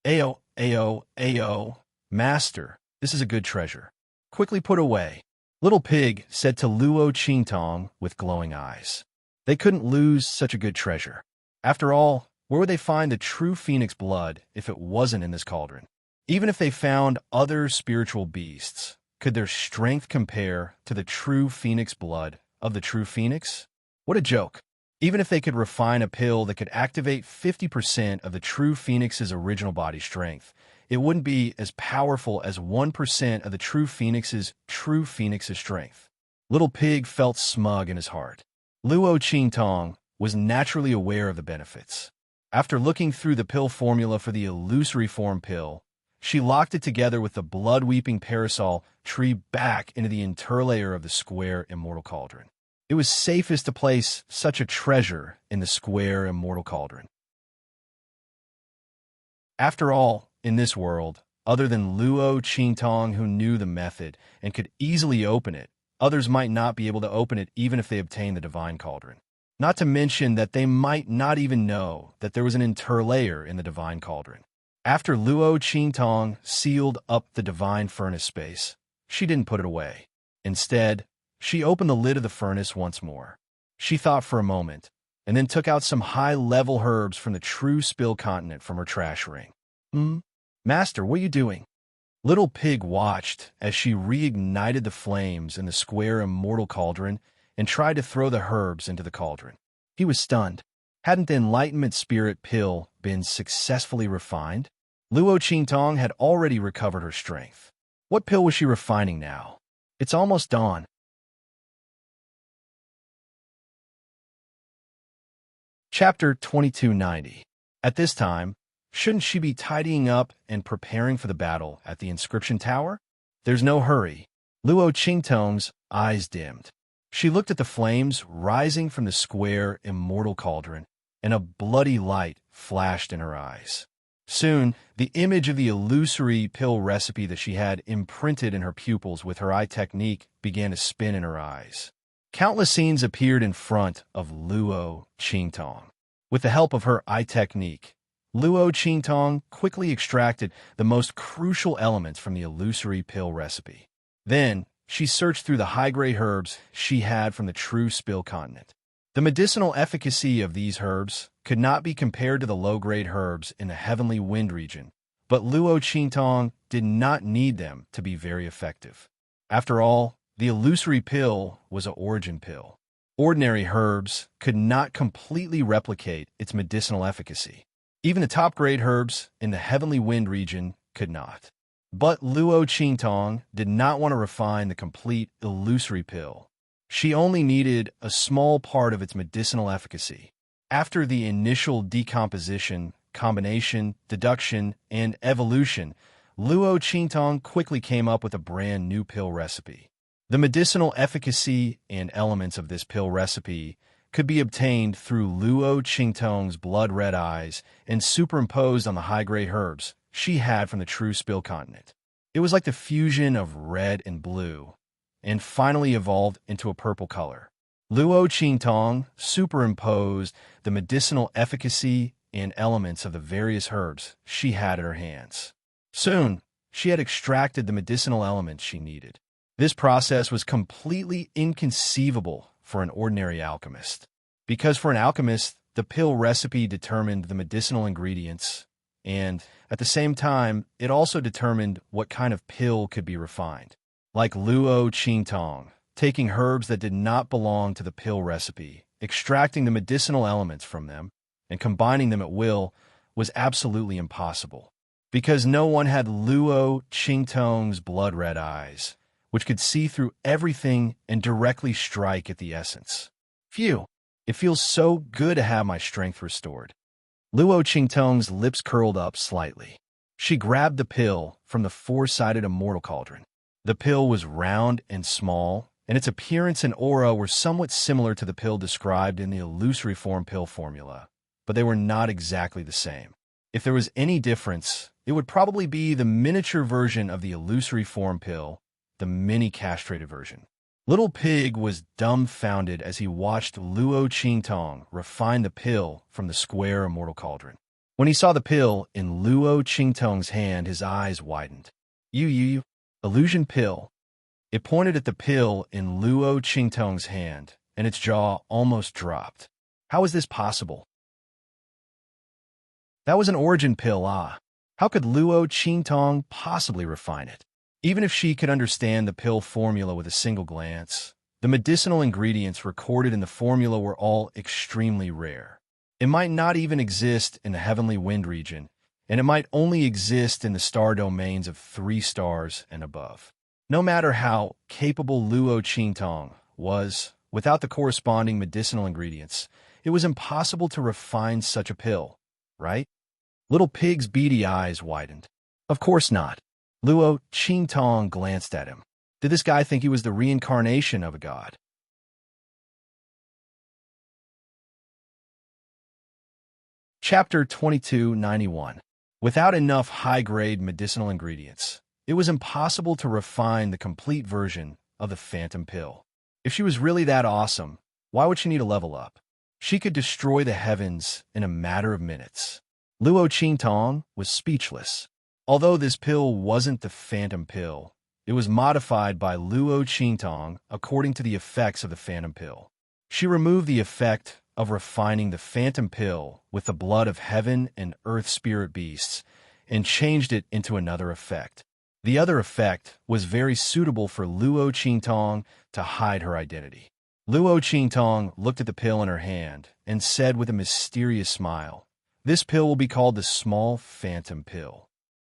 Ayo, Master, this is a good treasure. Quickly put away, Little Pig said to Luo Qingtong with glowing eyes. They couldn't lose such a good treasure. After all, where would they find the true phoenix blood if it wasn't in this cauldron? Even if they found other spiritual beasts, could their strength compare to the true phoenix blood of the true phoenix? What a joke. Even if they could refine a pill that could activate 50% of the true Phoenix's original body strength, it wouldn't be as powerful as 1% of the true Phoenix's strength. Little Pig felt smug in his heart. Luo Qingtong was naturally aware of the benefits. After looking through the pill formula for the illusory form pill, she locked it together with the blood-weeping parasol tree back into the interlayer of the square immortal cauldron. It was safest to place such a treasure in the square immortal cauldron. After all, in this world, other than Luo Qingtong, who knew the method and could easily open it, others might not be able to open it even if they obtained the divine cauldron. Not to mention that they might not even know that there was an interlayer in the divine cauldron. After Luo Qingtong sealed up the divine furnace space, she didn't put it away. Instead, she opened the lid of the furnace once more. She thought for a moment, and then took out some high-level herbs from the true spill continent from her trash ring. Master, what are you doing? Little Pig watched as she reignited the flames in the square immortal cauldron and tried to throw the herbs into the cauldron. He was stunned. Hadn't the Enlightenment Spirit pill been successfully refined? Luo Qingtong had already recovered her strength. What pill was she refining now? It's almost dawn. Chapter 2290. At this time, shouldn't she be tidying up and preparing for the battle at the inscription tower? There's no hurry. Luo Qingtong's eyes dimmed. She looked at the flames rising from the square immortal cauldron, and a bloody light flashed in her eyes. Soon, the image of the illusory pill recipe that she had imprinted in her pupils with her eye technique began to spin in her eyes. Countless scenes appeared in front of Luo Qingtong. With the help of her eye technique, Luo Qingtong quickly extracted the most crucial elements from the illusory pill recipe. Then, she searched through the high-grade herbs she had from the true spill continent. The medicinal efficacy of these herbs could not be compared to the low-grade herbs in the heavenly wind region, but Luo Qingtong did not need them to be very effective. After all, the illusory pill was an origin pill. Ordinary herbs could not completely replicate its medicinal efficacy. Even the top-grade herbs in the heavenly wind region could not. But Luo Qingtong did not want to refine the complete illusory pill. She only needed a small part of its medicinal efficacy. After the initial decomposition, combination, deduction, and evolution, Luo Qingtong quickly came up with a brand new pill recipe. The medicinal efficacy and elements of this pill recipe could be obtained through Luo Qingtong's blood-red eyes and superimposed on the high-grade herbs she had from the true spill continent. It was like the fusion of red and blue, and finally evolved into a purple color. Luo Qingtong superimposed the medicinal efficacy and elements of the various herbs she had at her hands. Soon, she had extracted the medicinal elements she needed. This process was completely inconceivable for an ordinary alchemist, because for an alchemist, the pill recipe determined the medicinal ingredients, and at the same time, it also determined what kind of pill could be refined. Like Luo Qingtong, taking herbs that did not belong to the pill recipe, extracting the medicinal elements from them, and combining them at will was absolutely impossible, because no one had Luo Qingtong's blood-red eyes, which could see through everything and directly strike at the essence. Phew, it feels so good to have my strength restored. Luo Qingtong's lips curled up slightly. She grabbed the pill from the four-sided immortal cauldron. The pill was round and small, and its appearance and aura were somewhat similar to the pill described in the illusory form pill formula, but they were not exactly the same. If there was any difference, it would probably be the miniature version of the illusory form pill, the mini-castrated version. Little Pig was dumbfounded as he watched Luo Qingtong refine the pill from the square immortal cauldron. When he saw the pill in Luo Qingtong's hand, his eyes widened. Illusion pill. It pointed at the pill in Luo Qingtong's hand, and its jaw almost dropped. How is this possible? That was an origin pill, How could Luo Qingtong possibly refine it? Even if she could understand the pill formula with a single glance, The medicinal ingredients recorded in the formula were all extremely rare. It might not even exist in the heavenly wind region, and it might only exist in the star domains of 3 stars and above. No matter how capable Luo Qingtong was, without the corresponding medicinal ingredients, it was impossible to refine such a pill, right? Little Pig's beady eyes widened. Of course not. Luo Qingtong glanced at him. Did this guy think he was the reincarnation of a god? Chapter 2291. Without enough high-grade medicinal ingredients, it was impossible to refine the complete version of the phantom pill. If she was really that awesome, why would she need a level up? She could destroy the heavens in a matter of minutes. Luo Qingtong was speechless. Although this pill wasn't the phantom pill, it was modified by Luo Qingtong according to the effects of the phantom pill. She removed the effect of refining the phantom pill with the blood of heaven and earth spirit beasts and changed it into another effect. The other effect was very suitable for Luo Qingtong to hide her identity. Luo Qingtong looked at the pill in her hand and said with a mysterious smile, "This pill will be called the small phantom pill."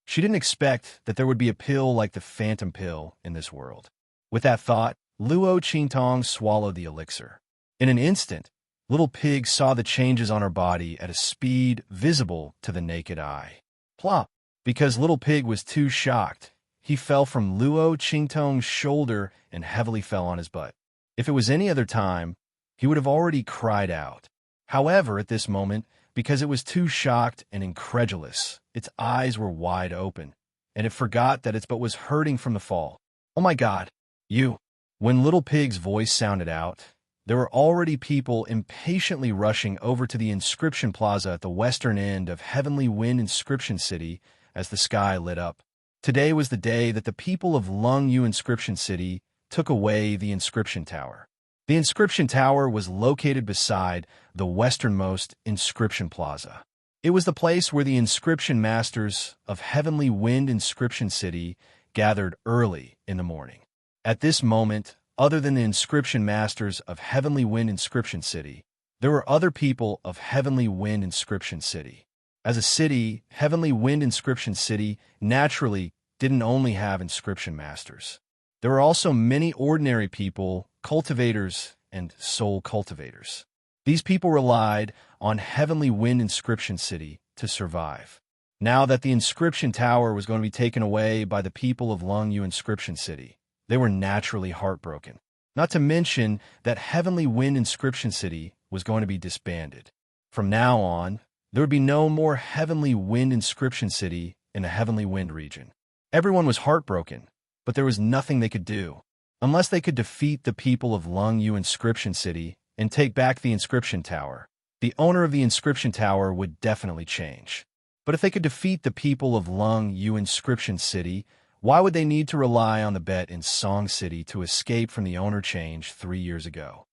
She didn't expect that there would be a pill like the phantom pill in this world. With that thought, Luo Qingtong swallowed the elixir. In an instant, Little Pig saw the changes on her body at a speed visible to the naked eye. Plop! Because Little Pig was too shocked, he fell from Luo Qingtong's shoulder and heavily fell on his butt. If it was any other time, he would have already cried out. However, at this moment, because it was too shocked and incredulous, its eyes were wide open, and it forgot that its butt was hurting from the fall. "Oh my God, you!" When Little Pig's voice sounded out, there were already people impatiently rushing over to the inscription plaza at the western end of Heavenly Wind Inscription City as the sky lit up. Today was the day that the people of Lung Yu Inscription City took away the inscription tower. The inscription tower was located beside the westernmost inscription plaza. It was the place where the inscription masters of Heavenly Wind Inscription City gathered early in the morning. At this moment, other than the inscription masters of Heavenly Wind Inscription City, there were other people of Heavenly Wind Inscription City. As a city, Heavenly Wind Inscription City naturally didn't only have inscription masters. There were also many ordinary people, cultivators, and soul cultivators. These people relied on Heavenly Wind Inscription City to survive. Now that the inscription tower was going to be taken away by the people of Lung Yu Inscription City, they were naturally heartbroken. Not to mention that Heavenly Wind Inscription City was going to be disbanded. From now on, there would be no more Heavenly Wind Inscription City in the Heavenly Wind region. Everyone was heartbroken, but there was nothing they could do. Unless they could defeat the people of Lung Yu Inscription City and take back the inscription tower, the owner of the inscription tower would definitely change. But if they could defeat the people of Lung Yu Inscription City, why would they need to rely on the bet in Song City to escape from the owner change 3 years ago?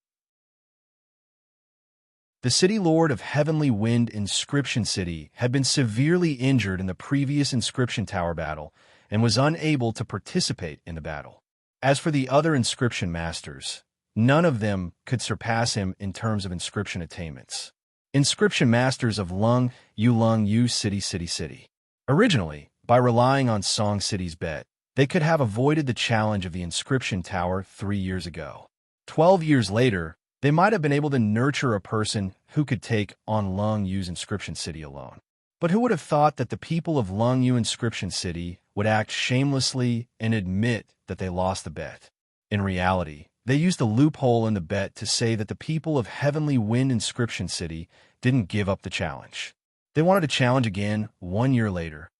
The city lord of Heavenly Wind Inscription City had been severely injured in the previous inscription tower battle and was unable to participate in the battle. As for the other inscription masters, none of them could surpass him in terms of inscription attainments. Inscription masters of Lung Yu City. Originally, by relying on Song City's bet, they could have avoided the challenge of the inscription tower 3 years ago. 12 years later, they might have been able to nurture a person who could take on Lung Yu's Inscription City alone. But who would have thought that the people of Lung Yu Inscription City would act shamelessly and admit that they lost the bet? In reality, they used the loophole in the bet to say that the people of Heavenly Wind Inscription City didn't give up the challenge. They wanted to challenge again 1 year later.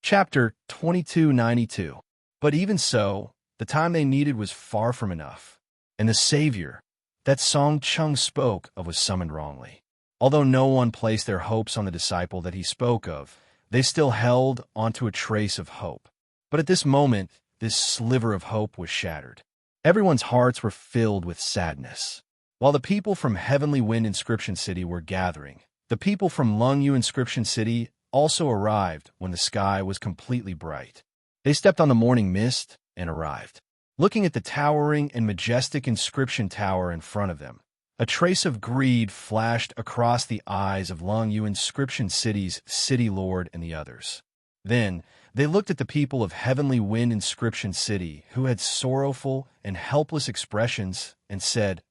Chapter 2292. But even so, the time they needed was far from enough, and the savior that Song Chung spoke of was summoned wrongly. Although no one placed their hopes on the disciple that he spoke of, they still held onto a trace of hope. But at this moment, this sliver of hope was shattered. Everyone's hearts were filled with sadness. While the people from Heavenly Wind Inscription City were gathering, the people from Lung Yu Inscription City also arrived when the sky was completely bright. They stepped on the morning mist and arrived. Looking at the towering and majestic inscription tower in front of them, a trace of greed flashed across the eyes of Longyu Inscription City's city lord and the others. Then, they looked at the people of Heavenly Wind Inscription City, who had sorrowful and helpless expressions, and said,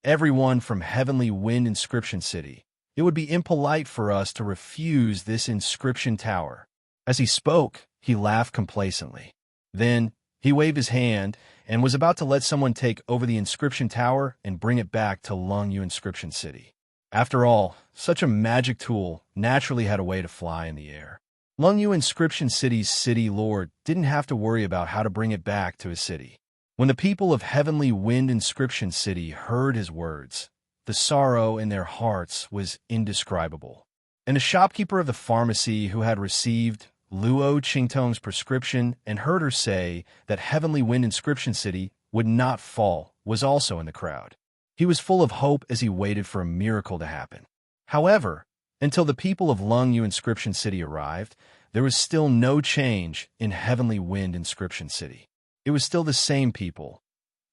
everyone from Heavenly Wind Inscription City, it would be impolite for us to refuse this inscription tower. As he spoke, he laughed complacently. Then, he waved his hand and was about to let someone take over the inscription tower and bring it back to Longyu Inscription City. After all, such a magic tool naturally had a way to fly in the air. Longyu Inscription City's city lord didn't have to worry about how to bring it back to his city. When the people of Heavenly Wind Inscription City heard his words, the sorrow in their hearts was indescribable. And a shopkeeper of the pharmacy who had received Luo Qingtong's prescription and heard her say that Heavenly Wind Inscription City would not fall was also in the crowd. He was full of hope as he waited for a miracle to happen. However, until the people of Longyu Inscription City arrived, there was still no change in Heavenly Wind Inscription City. It was still the same people.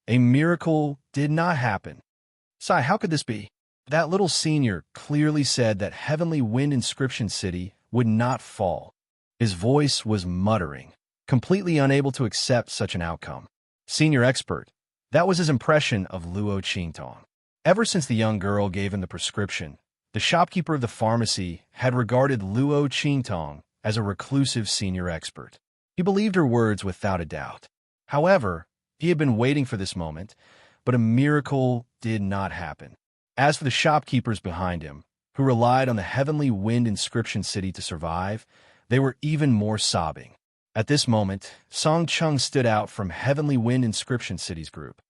A miracle did not happen. Sai, how could this be? That little senior clearly said that Heavenly Wind Inscription City would not fall. His voice was muttering, completely unable to accept such an outcome. Senior expert, that was his impression of Luo Qingtong. Ever since the young girl gave him the prescription, the shopkeeper of the pharmacy had regarded Luo Qingtong as a reclusive senior expert. He believed her words without a doubt. However, he had been waiting for this moment, but a miracle did not happen. As for the shopkeepers behind him, who relied on the Heavenly Wind Inscription City to survive, they were even more sobbing. At this moment, Song Chung stood out from Heavenly Wind Inscription City's group.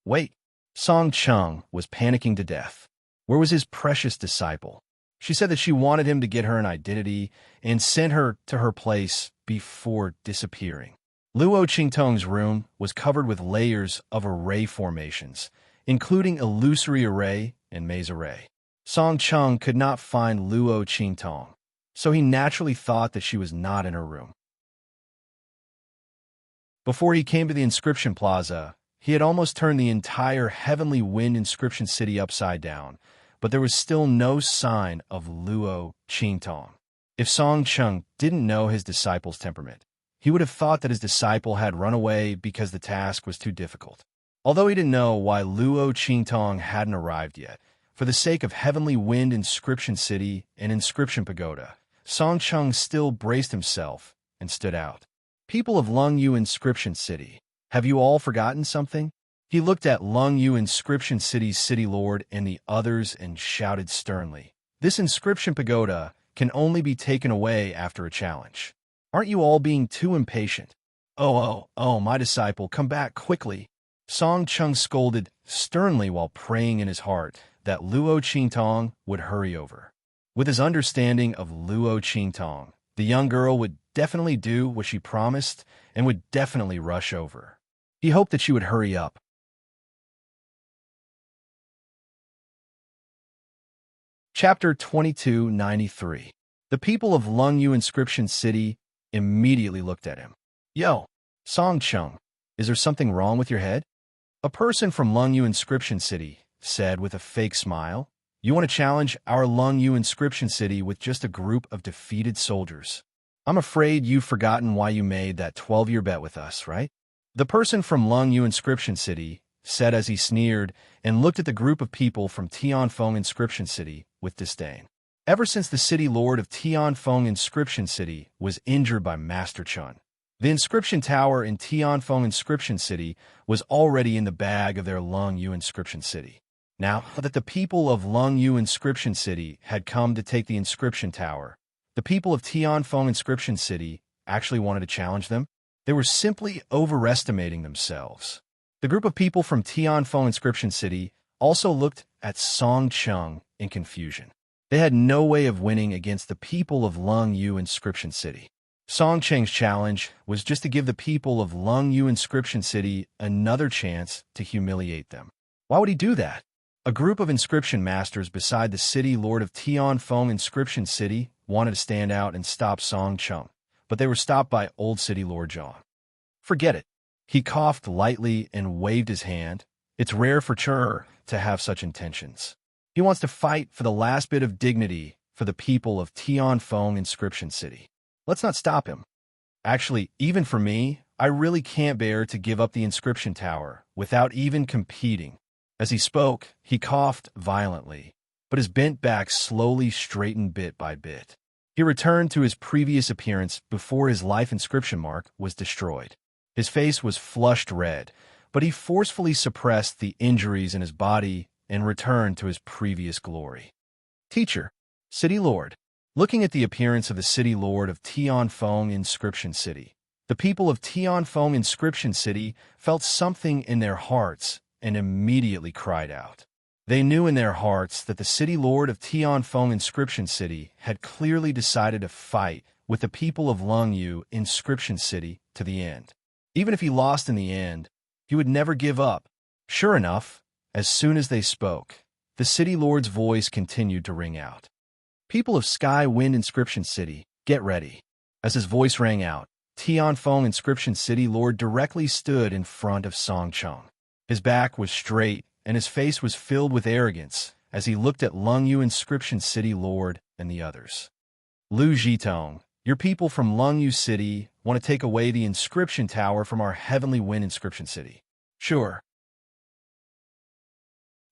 Wait, Song Chung was panicking to death. Where was his precious disciple? She said that she wanted him to get her an identity and send her to her place before disappearing. Luo Qingtong's room was covered with layers of array formations, including illusory array and maze array. Song Chung could not find Luo Qingtong, so he naturally thought that she was not in her room. Before he came to the inscription plaza, he had almost turned the entire Heavenly Wind Inscription City upside down, but there was still no sign of Luo Qingtong. If Song Chung didn't know his disciple's temperament, he would have thought that his disciple had run away because the task was too difficult. Although he didn't know why Luo Qingtong hadn't arrived yet, for the sake of Heavenly Wind Inscription City and Inscription Pagoda, Song Chung still braced himself and stood out. People of Longyu Inscription City, have you all forgotten something? He looked at Longyu Inscription City's city lord and the others and shouted sternly, "This inscription pagoda can only be taken away after a challenge. Aren't you all being too impatient? Oh, my disciple, come back quickly." Song Chung scolded sternly while praying in his heart that Luo Qingtong would hurry over. With his understanding of Luo Qingtong, the young girl would definitely do what she promised and would definitely rush over. He hoped that she would hurry up. Chapter 2293. The people of Longyu Inscription City immediately looked at him. Yo, Song Chung, is there something wrong with your head? A person from Longyu Inscription City said with a fake smile, "You want to challenge our Longyu Inscription City with just a group of defeated soldiers? I'm afraid you've forgotten why you made that 12-year bet with us, right?" The person from Longyu Inscription City said as he sneered and looked at the group of people from Tianfeng Inscription City with disdain. Ever since the city lord of Tianfeng Inscription City was injured by Master Chun, the inscription tower in Tianfeng Inscription City was already in the bag of their Longyu Inscription City. Now that the people of Longyu Inscription City had come to take the inscription tower, the people of Tianfeng Inscription City actually wanted to challenge them. They were simply overestimating themselves. The group of people from Tianfeng Inscription City also looked at Song Chung in confusion. They had no way of winning against the people of Longyu Inscription City. Song Cheng's challenge was just to give the people of Longyu Inscription City another chance to humiliate them. Why would he do that? A group of inscription masters beside the city lord of Tianfeng Inscription City wanted to stand out and stop Song Chung, but they were stopped by Old City Lord John. Forget it. He coughed lightly and waved his hand. It's rare for Chur to have such intentions. He wants to fight for the last bit of dignity for the people of Tianfeng Inscription City. Let's not stop him. Actually, even for me, I really can't bear to give up the inscription tower without even competing. As he spoke, he coughed violently, but his bent back slowly straightened bit by bit. He returned to his previous appearance before his life inscription mark was destroyed. His face was flushed red, but he forcefully suppressed the injuries in his body and returned to his previous glory. Teacher, City Lord. Looking at the appearance of the City Lord of Tianfeng Inscription City, the people of Tianfeng Inscription City felt something in their hearts and immediately cried out. They knew in their hearts that the City Lord of Tianfeng Inscription City had clearly decided to fight with the people of Lungyu Inscription City to the end. Even if he lost in the end, he would never give up. Sure enough, as soon as they spoke, the City Lord's voice continued to ring out. People of Sky Wind Inscription City, get ready. As his voice rang out, Tianfeng Inscription City Lord directly stood in front of Song Chung. His back was straight, and his face was filled with arrogance as he looked at Lungyu Inscription City Lord and the others. Lu Zhitong, your people from Lungyu City want to take away the inscription tower from our Heavenly Wind Inscription City. Sure.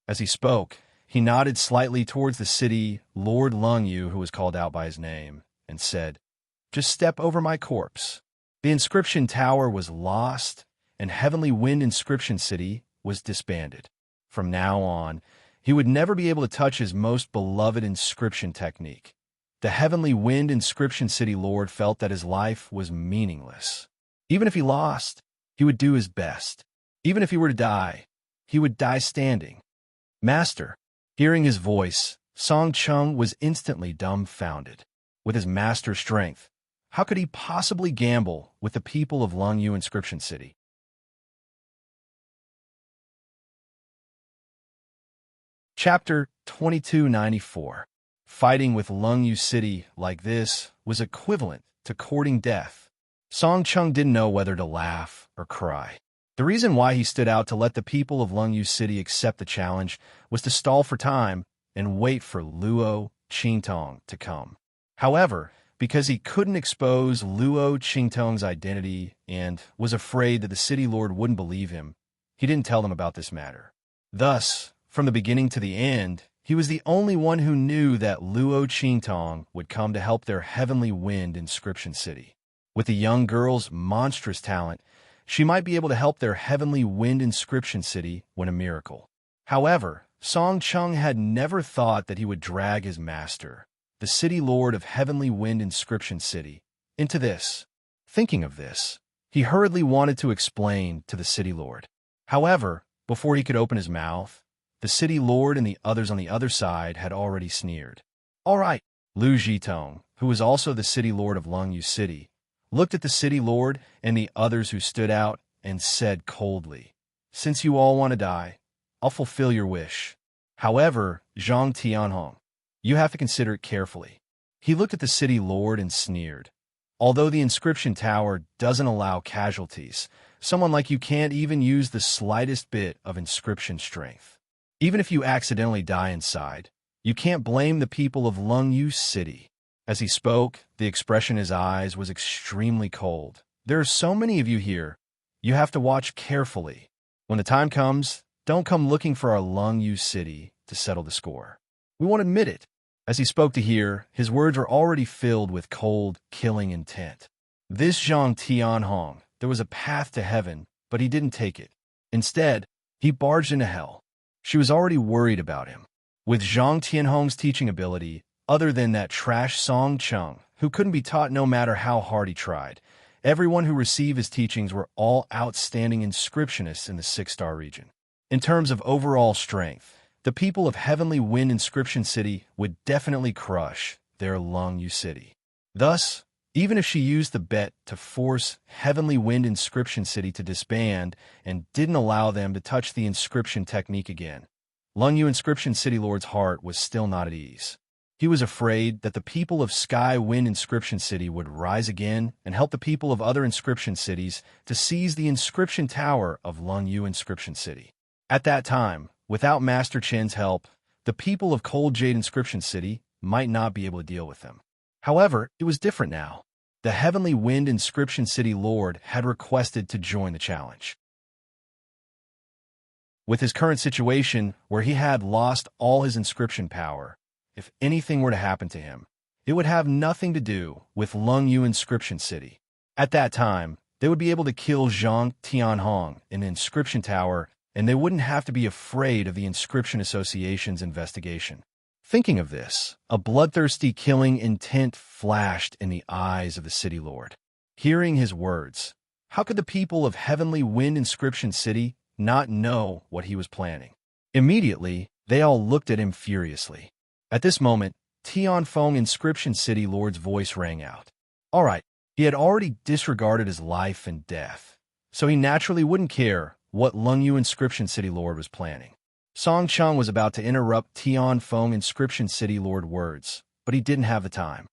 As he spoke, he nodded slightly towards the city Lord Lungyu, who was called out by his name, and said, "Just step over my corpse." The inscription tower was lost, and Heavenly Wind Inscription City was disbanded. From now on, he would never be able to touch his most beloved inscription technique. The Heavenly Wind Inscription City Lord felt that his life was meaningless. Even if he lost, he would do his best. Even if he were to die, he would die standing. Master. Hearing his voice, Song Chung was instantly dumbfounded. With his master strength, how could he possibly gamble with the people of Lungyu Inscription City? Chapter 2294. Fighting with Lungyu City like this was equivalent to courting death. Song Chung didn't know whether to laugh or cry. The reason why he stood out to let the people of Lungyu City accept the challenge was to stall for time and wait for Luo Qingtong to come. However, because he couldn't expose Luo Qingtong's identity and was afraid that the city lord wouldn't believe him, he didn't tell them about this matter. Thus, from the beginning to the end, he was the only one who knew that Luo Qingtong would come to help their Heavenly Wind Inscription City. With the young girl's monstrous talent, she might be able to help their Heavenly Wind Inscription City win a miracle. However, Song Chung had never thought that he would drag his master, the City Lord of Heavenly Wind Inscription City, into this. Thinking of this, he hurriedly wanted to explain to the City Lord. However, before he could open his mouth, the City Lord and the others on the other side had already sneered. All right, Lu Zhitong, who was also the City Lord of Lungyu City, looked at the City Lord and the others who stood out and said coldly, "Since you all want to die, I'll fulfill your wish. However, Zhang Tianhong, you have to consider it carefully." He looked at the City Lord and sneered. Although the inscription tower doesn't allow casualties, someone like you can't even use the slightest bit of inscription strength. Even if you accidentally die inside, you can't blame the people of Lungyu City. As he spoke, the expression in his eyes was extremely cold. There are so many of you here. You have to watch carefully. When the time comes, don't come looking for our Lungyu City to settle the score. We won't admit it. As he spoke to hear, his words were already filled with cold, killing intent. This Zhang Tianhong, there was a path to heaven, but he didn't take it. Instead, he barged into hell. She was already worried about him. With Zhang Tianhong's teaching ability, other than that trash Song Chung, who couldn't be taught no matter how hard he tried, everyone who received his teachings were all outstanding inscriptionists in the 6-star region. In terms of overall strength, the people of Heavenly Wind Inscription City would definitely crush their Lungyu City. Thus, even if she used the bet to force Heavenly Wind Inscription City to disband and didn't allow them to touch the inscription technique again, Lungyu Inscription City Lord's heart was still not at ease. He He was afraid that the people of Sky Wind Inscription City would rise again and help the people of other inscription cities to seize the inscription tower of Lungyu Inscription City. At that time, without Master Chen's help, the people of Cold Jade Inscription City might not be able to deal with them. However, it was different now. The Heavenly Wind Inscription City Lord had requested to join the challenge. With his current situation, where he had lost all his inscription power, if anything were to happen to him, it would have nothing to do with Lungyu Inscription City. At that time, they would be able to kill Zhang Tianhong in the inscription tower, and they wouldn't have to be afraid of the Inscription Association's investigation. Thinking of this, a bloodthirsty killing intent flashed in the eyes of the city lord. Hearing his words, how could the people of Heavenly Wind Inscription City not know what he was planning? Immediately, they all looked at him furiously. At this moment, Tianfeng Inscription City Lord's voice rang out. All right, he had already disregarded his life and death, so he naturally wouldn't care what Lungyu Inscription City Lord was planning. Song Cheng was about to interrupt Tianfeng Inscription City Lord words, but he didn't have the time.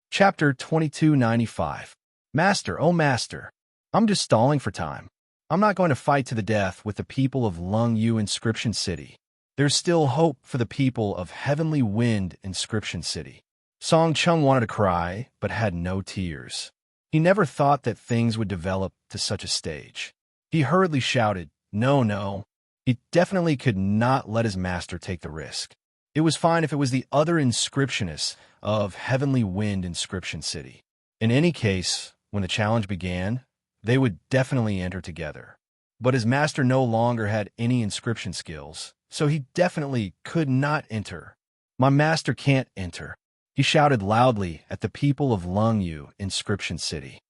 Chapter 2295. Master, oh Master, I'm just stalling for time. I'm not going to fight to the death with the people of Lungyu Inscription City. There's still hope for the people of Heavenly Wind Inscription City. Song Cheng wanted to cry, but had no tears. He never thought that things would develop to such a stage. He hurriedly shouted, no, no. He definitely could not let his master take the risk. It was fine if it was the other inscriptionists of Heavenly Wind Inscription City. In any case, when the challenge began, they would definitely enter together. But his master no longer had any inscription skills, so he definitely could not enter. My master can't enter. He shouted loudly at the people of Lungyu Inscription City.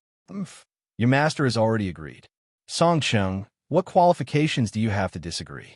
Your master has already agreed. Song Cheng, what qualifications do you have to disagree?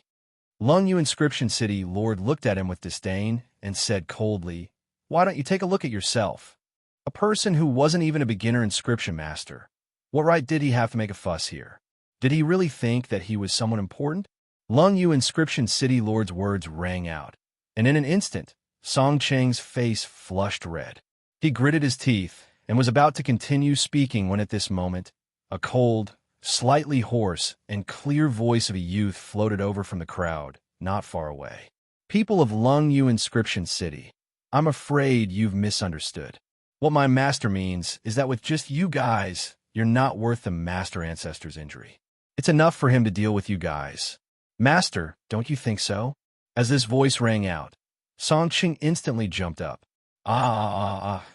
Lungyu Inscription City Lord looked at him with disdain and said coldly, why don't you take a look at yourself? A person who wasn't even a beginner inscription master. What right did he have to make a fuss here? Did he really think that he was someone important? Lungyu Inscription City Lord's words rang out, and in an instant, Song Cheng's face flushed red. He gritted his teeth and was about to continue speaking when at this moment, a cold, slightly hoarse, and clear voice of a youth floated over from the crowd, not far away. People of Lungyu Inscription City, I'm afraid you've misunderstood. What my master means is that with just you guys, you're not worth the master ancestor's injury. It's enough for him to deal with you guys. Master, don't you think so? As this voice rang out, Song Cheng instantly jumped up.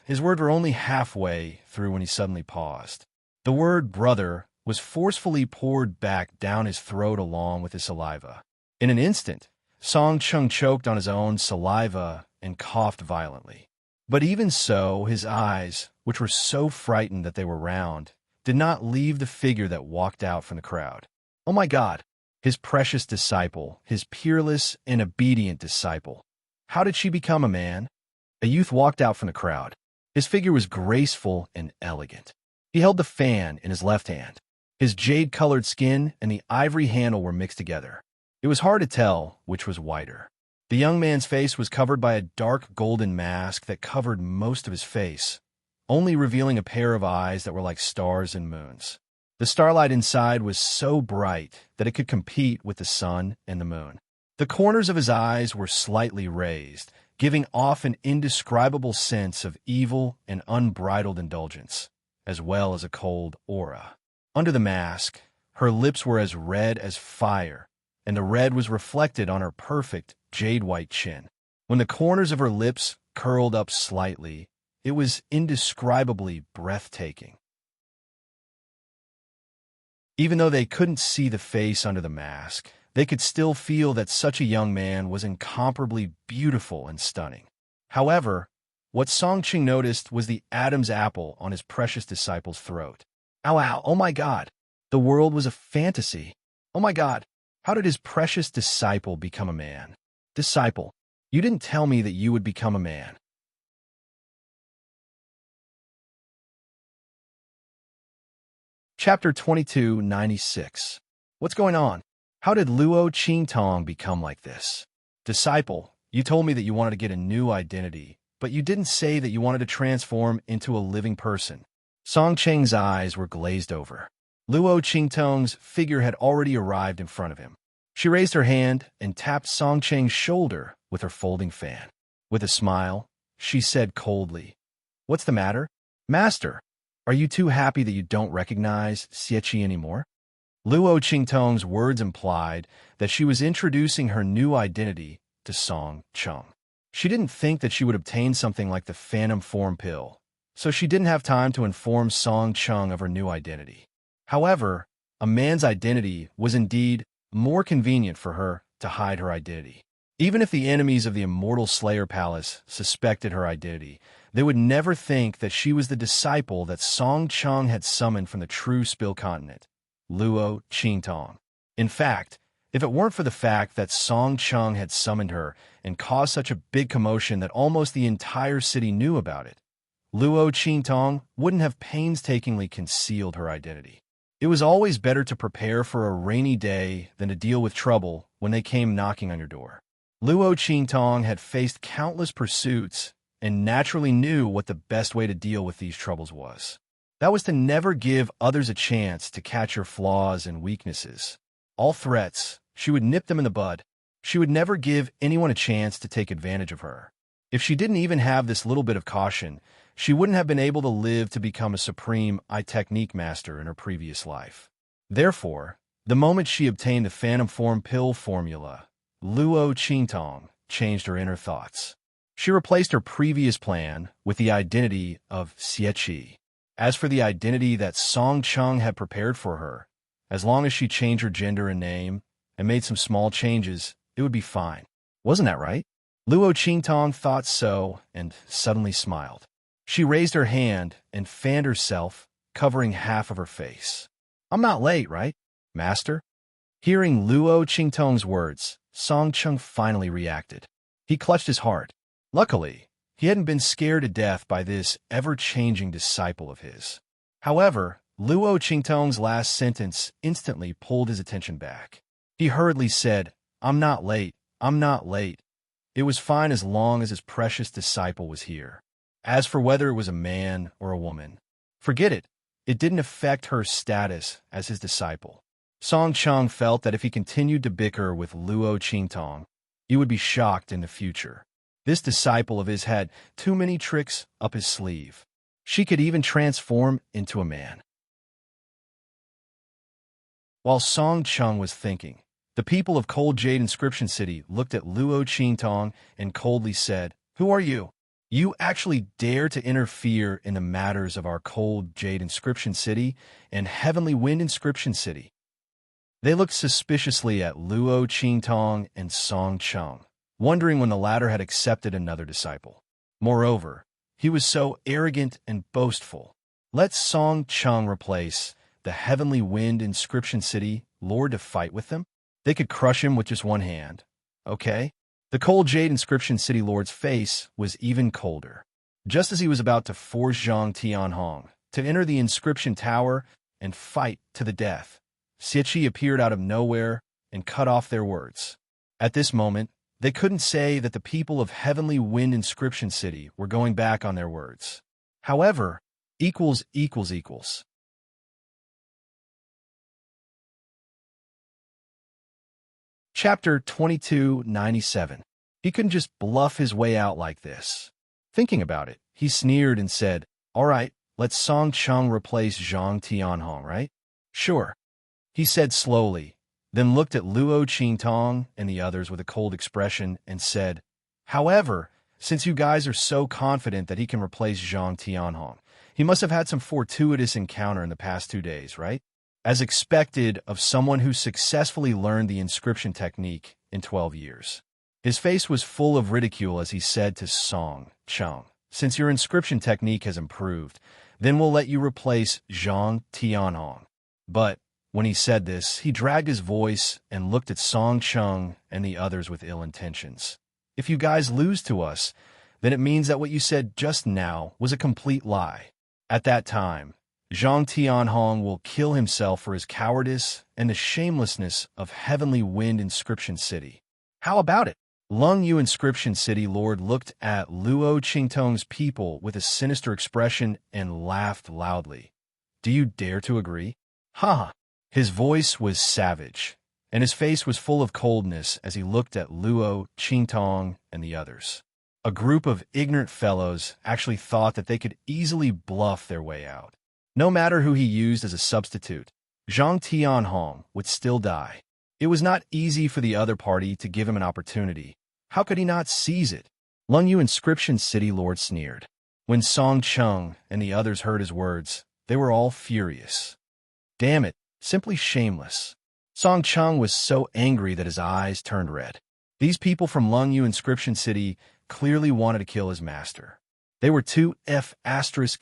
His words were only halfway through when he suddenly paused. The word brother was forcefully poured back down his throat along with his saliva. In an instant, Song Cheng choked on his own saliva and coughed violently. But even so, his eyes, which were so frightened that they were round, did not leave the figure that walked out from the crowd. Oh my God, his precious disciple, his peerless and obedient disciple. How did she become a man? A youth walked out from the crowd. His figure was graceful and elegant. He held the fan in his left hand. His jade-colored skin and the ivory handle were mixed together. It was hard to tell which was whiter. The young man's face was covered by a dark golden mask that covered most of his face, only revealing a pair of eyes that were like stars and moons. The starlight inside was so bright that it could compete with the sun and the moon. The corners of his eyes were slightly raised, giving off an indescribable sense of evil and unbridled indulgence, as well as a cold aura. Under the mask, her lips were as red as fire, and the red was reflected on her perfect jade-white chin. When the corners of her lips curled up slightly, it was indescribably breathtaking. Even though they couldn't see the face under the mask, they could still feel that such a young man was incomparably beautiful and stunning. However, what Song Cheng noticed was the Adam's apple on his precious disciple's throat. Ow, ow, oh my God! The world was a fantasy. Oh my God! How did his precious disciple become a man? Disciple, you didn't tell me that you would become a man. Chapter 2296. What's going on? How did Luo Qingtong become like this? Disciple, you told me that you wanted to get a new identity, but you didn't say that you wanted to transform into a living person. Song Cheng's eyes were glazed over. Luo Qingtong's figure had already arrived in front of him. She raised her hand and tapped Song Cheng's shoulder with her folding fan. With a smile, she said coldly, "What's the matter? Master, are you too happy that you don't recognize Xieqi anymore?" Luo Qingtong's words implied that she was introducing her new identity to Song Cheng. She didn't think that she would obtain something like the Phantom Form Pill, so she didn't have time to inform Song Cheng of her new identity. However, a man's identity was indeed more convenient for her to hide her identity. Even if the enemies of the Immortal Slayer Palace suspected her identity, they would never think that she was the disciple that Song Cheng had summoned from the true Spill Continent, Luo Qingtong. In fact, if it weren't for the fact that Song Cheng had summoned her and caused such a big commotion that almost the entire city knew about it, Luo Qingtong wouldn't have painstakingly concealed her identity. It was always better to prepare for a rainy day than to deal with trouble when they came knocking on your door. Luo Qingtong had faced countless pursuits and naturally knew what the best way to deal with these troubles was. That was to never give others a chance to catch her flaws and weaknesses. All threats, she would nip them in the bud. She would never give anyone a chance to take advantage of her. If she didn't even have this little bit of caution, she wouldn't have been able to live to become a supreme technique master in her previous life. Therefore, the moment she obtained the Phantom Form Pill formula, Luo Qingtong changed her inner thoughts. She replaced her previous plan with the identity of Xieqi. As for the identity that Song Cheng had prepared for her, as long as she changed her gender and name and made some small changes, it would be fine. Wasn't that right? Luo Qingtong thought so and suddenly smiled. She raised her hand and fanned herself, covering half of her face. "I'm not late, right, Master?" Hearing Luo Qingtong's words, Song Cheng finally reacted. He clutched his heart. Luckily, he hadn't been scared to death by this ever-changing disciple of his. However, Luo Qingtong's last sentence instantly pulled his attention back. He hurriedly said, "I'm not late. I'm not late." It was fine as long as his precious disciple was here. As for whether it was a man or a woman, forget it. It didn't affect her status as his disciple. Song Cheng felt that if he continued to bicker with Luo Qingtong, he would be shocked in the future. This disciple of his had too many tricks up his sleeve. She could even transform into a man. While Song Cheng was thinking, the people of Cold Jade Inscription City looked at Luo Qingtong and coldly said, "Who are you? You actually dare to interfere in the matters of our Cold Jade Inscription City and Heavenly Wind Inscription City?" They looked suspiciously at Luo Qingtong and Song Cheng, wondering when the latter had accepted another disciple. Moreover, he was so arrogant and boastful. Let Song Cheng replace the Heavenly Wind Inscription City Lord to fight with them? They could crush him with just one hand. Okay? The Cold Jade Inscription City Lord's face was even colder. Just as he was about to force Zhang Tianhong to enter the Inscription Tower and fight to the death, Xieqi appeared out of nowhere and cut off their words. At this moment, they couldn't say that the people of Heavenly Wind Inscription City were going back on their words. However, equals. Chapter 2297. He couldn't just bluff his way out like this. Thinking about it, he sneered and said, "All right, let Song Cheng replace Zhang Tianhong, right?" "Sure," he said slowly, then looked at Luo Qingtong and the others with a cold expression and said, "However, since you guys are so confident that he can replace Zhang Tianhong, he must have had some fortuitous encounter in the past 2 days, right? As expected of someone who successfully learned the inscription technique in 12 years. His face was full of ridicule as he said to Song Cheng, "Since your inscription technique has improved, then we'll let you replace Zhang Tianhong." But when he said this, he dragged his voice and looked at Song Cheng and the others with ill intentions. "If you guys lose to us, then it means that what you said just now was a complete lie." At that time, Zhang Tianhong will kill himself for his cowardice and the shamelessness of Heavenly Wind Inscription City. How about it? Lung Yu Inscription City Lord looked at Luo Qingtong's people with a sinister expression and laughed loudly. Do you dare to agree? Ha! His voice was savage, and his face was full of coldness as he looked at Luo Qingtong and the others. A group of ignorant fellows actually thought that they could easily bluff their way out. No matter who he used as a substitute, Zhang Tianhong would still die. It was not easy for the other party to give him an opportunity. How could he not seize it? Lung Yu Inscription City Lord sneered. When Song Chung and the others heard his words, they were all furious. Damn it, simply shameless. Song Chung was so angry that his eyes turned red. These people from Lung Yu Inscription City clearly wanted to kill his master. They were two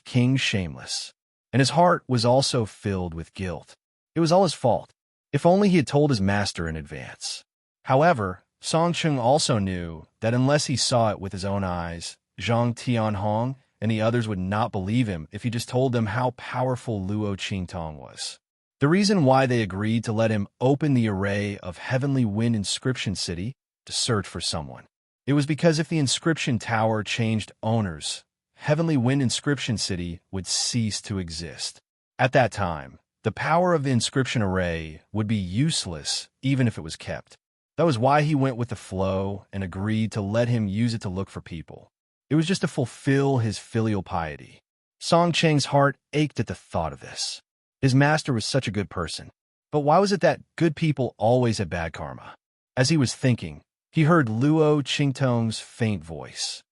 King shameless. And his heart was also filled with guilt. It was all his fault. If only he had told his master in advance. However, Song Chung also knew that unless he saw it with his own eyes, Zhang Tianhong and the others would not believe him if he just told them how powerful Luo Qingtong was. The reason why they agreed to let him open the array of Heavenly Wind Inscription City to search for someone. It was because if the inscription tower changed owners, Heavenly Wind Inscription City would cease to exist. At that time, the power of the inscription array would be useless even if it was kept. That was why he went with the flow and agreed to let him use it to look for people. It was just to fulfill his filial piety. Song Cheng's heart ached at the thought of this. His master was such a good person. But why was it that good people always had bad karma? As he was thinking, he heard Luo Qingtong's faint voice.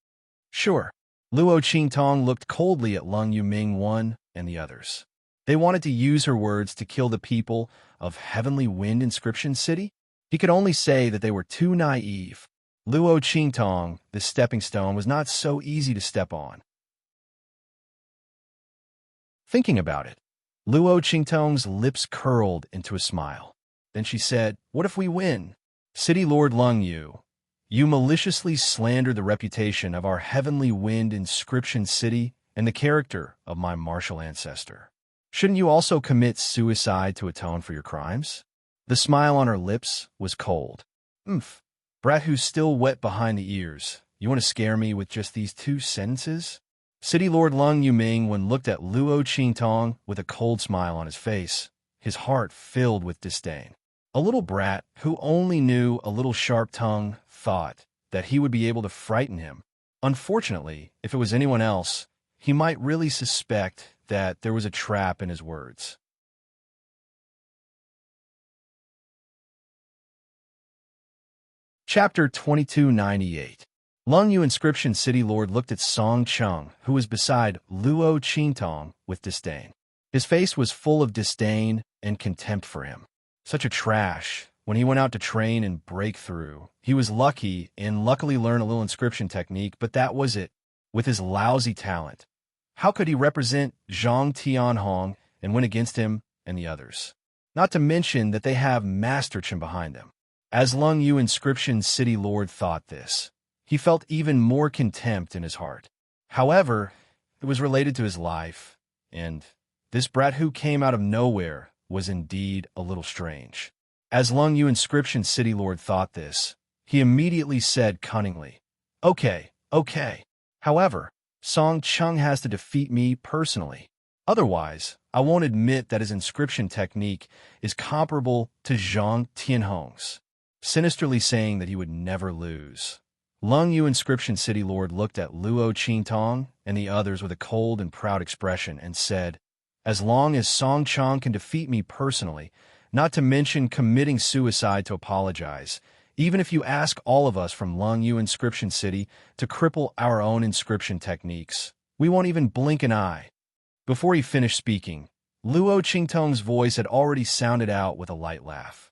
Sure, Luo Qingtong looked coldly at Lung Yu Ming and the others. They wanted to use her words to kill the people of Heavenly Wind Inscription City? He could only say that they were too naive. Luo Qingtong, this stepping stone, was not so easy to step on. Thinking about it, Luo Qingtong's lips curled into a smile. Then she said, "What if we win? City Lord Lung Yu, you maliciously slander the reputation of our Heavenly Wind Inscription City and the character of my martial ancestor. Shouldn't you also commit suicide to atone for your crimes?" The smile on her lips was cold. Brat who's still wet behind the ears. You want to scare me with just these 2 sentences? City Lord Lung Yuming looked at Luo Qingtong with a cold smile on his face, his heart filled with disdain. A little brat who only knew a little sharp tongue thought that he would be able to frighten him. Unfortunately, if it was anyone else, he might really suspect that there was a trap in his words. Chapter 2298. Lung Yu Inscription City Lord looked at Song Chung, who was beside Luo Qingtong, with disdain. His face was full of disdain and contempt for him. Such a trash. When he went out to train and break through, he was lucky and luckily learned a little inscription technique, but that was it. With his lousy talent, how could he represent Zhang Tianhong and win against him and the others? Not to mention that they have Master Chen behind them. As Lung Yu Inscription City Lord thought this, he felt even more contempt in his heart. However, it was related to his life, and this brat who came out of nowhere was indeed a little strange. As Lung Yu Inscription City Lord thought this, he immediately said cunningly, Okay. However, Song Chung has to defeat me personally. Otherwise, I won't admit that his inscription technique is comparable to Zhang Tianhong's, sinisterly saying that he would never lose. Lung Yu Inscription City Lord looked at Luo Qingtong and the others with a cold and proud expression and said, As long as Song Chung can defeat me personally, not to mention committing suicide to apologize, even if you ask all of us from Lung Yu Inscription City to cripple our own inscription techniques, we won't even blink an eye. Before he finished speaking, Luo Qingtong's voice had already sounded out with a light laugh.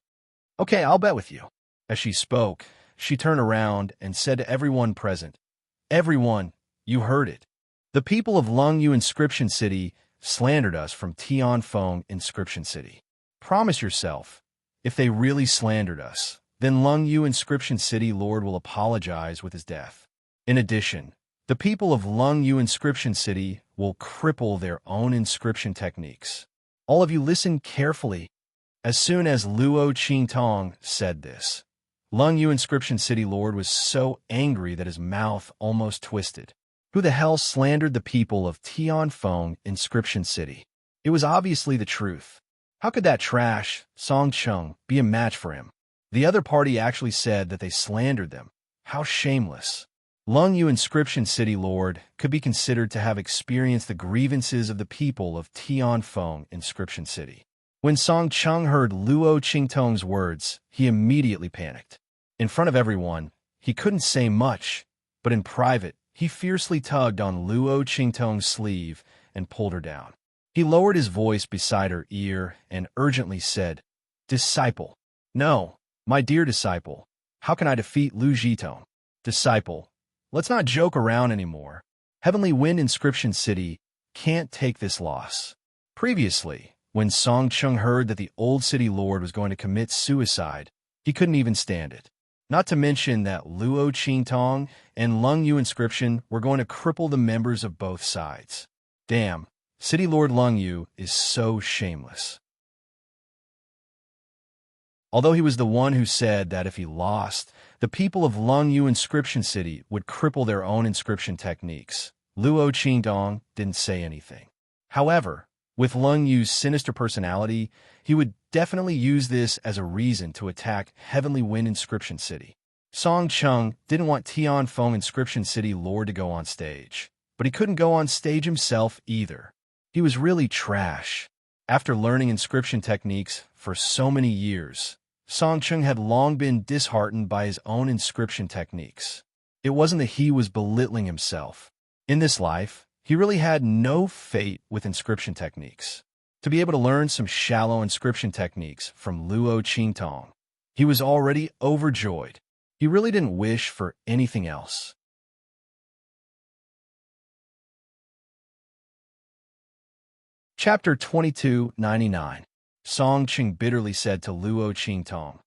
Okay, I'll bet with you. As she spoke, she turned around and said to everyone present, Everyone, you heard it. The people of Lung Yu Inscription City slandered us from Tianfeng Inscription City. Promise yourself, if they really slandered us, then Lung Yu Inscription City Lord will apologize with his death. In addition, the people of Lung Yu Inscription City will cripple their own inscription techniques. All of you listen carefully. As soon as Luo Qingtong said this, Lung Yu Inscription City Lord was so angry that his mouth almost twisted. Who the hell slandered the people of Tianfeng Inscription City? It was obviously the truth. How could that trash, Song Chung, be a match for him? The other party actually said that they slandered them. How shameless. Lung Yu Inscription City Lord could be considered to have experienced the grievances of the people of Tianfeng Inscription City. When Song Chung heard Luo Qingtong's words, he immediately panicked. In front of everyone, he couldn't say much, but in private, he fiercely tugged on Luo Qingtong's sleeve and pulled her down. He lowered his voice beside her ear and urgently said, "Disciple. No, my dear disciple. How can I defeat Lu Zhitong? Disciple, let's not joke around anymore. Heavenly Wind Inscription City can't take this loss." Previously, when Song Chung heard that the old city lord was going to commit suicide, he couldn't even stand it. Not to mention that Luo Qingtong and Lung Yu Inscription were going to cripple the members of both sides. Damn, City Lord Lung Yu is so shameless. Although he was the one who said that if he lost, the people of Lung Yu Inscription City would cripple their own inscription techniques, Luo Qingtong didn't say anything. However, with Lung Yu's sinister personality, he would definitely use this as a reason to attack Heavenly Wind Inscription City. Song Chung didn't want Tianfeng Inscription City Lord to go on stage, but he couldn't go on stage himself either. He was really trash. After learning inscription techniques for so many years, Song Chung had long been disheartened by his own inscription techniques. It wasn't that he was belittling himself. In this life, he really had no fate with inscription techniques. To be able to learn some shallow inscription techniques from Luo Qingtong, he was already overjoyed. He really didn't wish for anything else. Chapter 2299. Song Chung bitterly said to Luo Qingtong,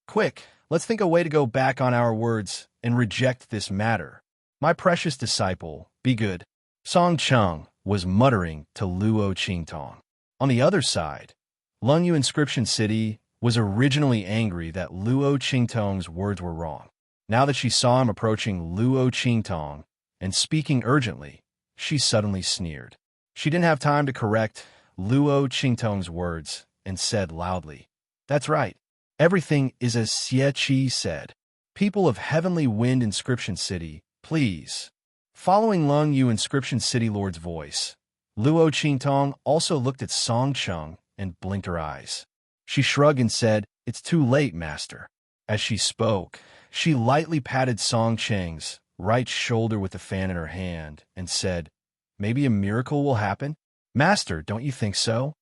"Quick, let's think a way to go back on our words and reject this matter. My precious disciple, be good." Song Chung was muttering to Luo Qingtong. On the other side, Lung Yu Inscription City was originally angry that Luo Qingtong's words were wrong. Now that she saw him approaching Luo Qingtong and speaking urgently, she suddenly sneered. She didn't have time to correct Luo Qingtong's words and said loudly, "That's right. Everything is as Xie Qi said. People of Heavenly Wind Inscription City, please." Following Lung Yu Inscription City Lord's voice, Luo Qingtong also looked at Song Chung and blinked her eyes. She shrugged and said, "It's too late, master." As she spoke, she lightly patted Song Cheng's right shoulder with the fan in her hand and said, "Maybe a miracle will happen? Master, don't you think so?"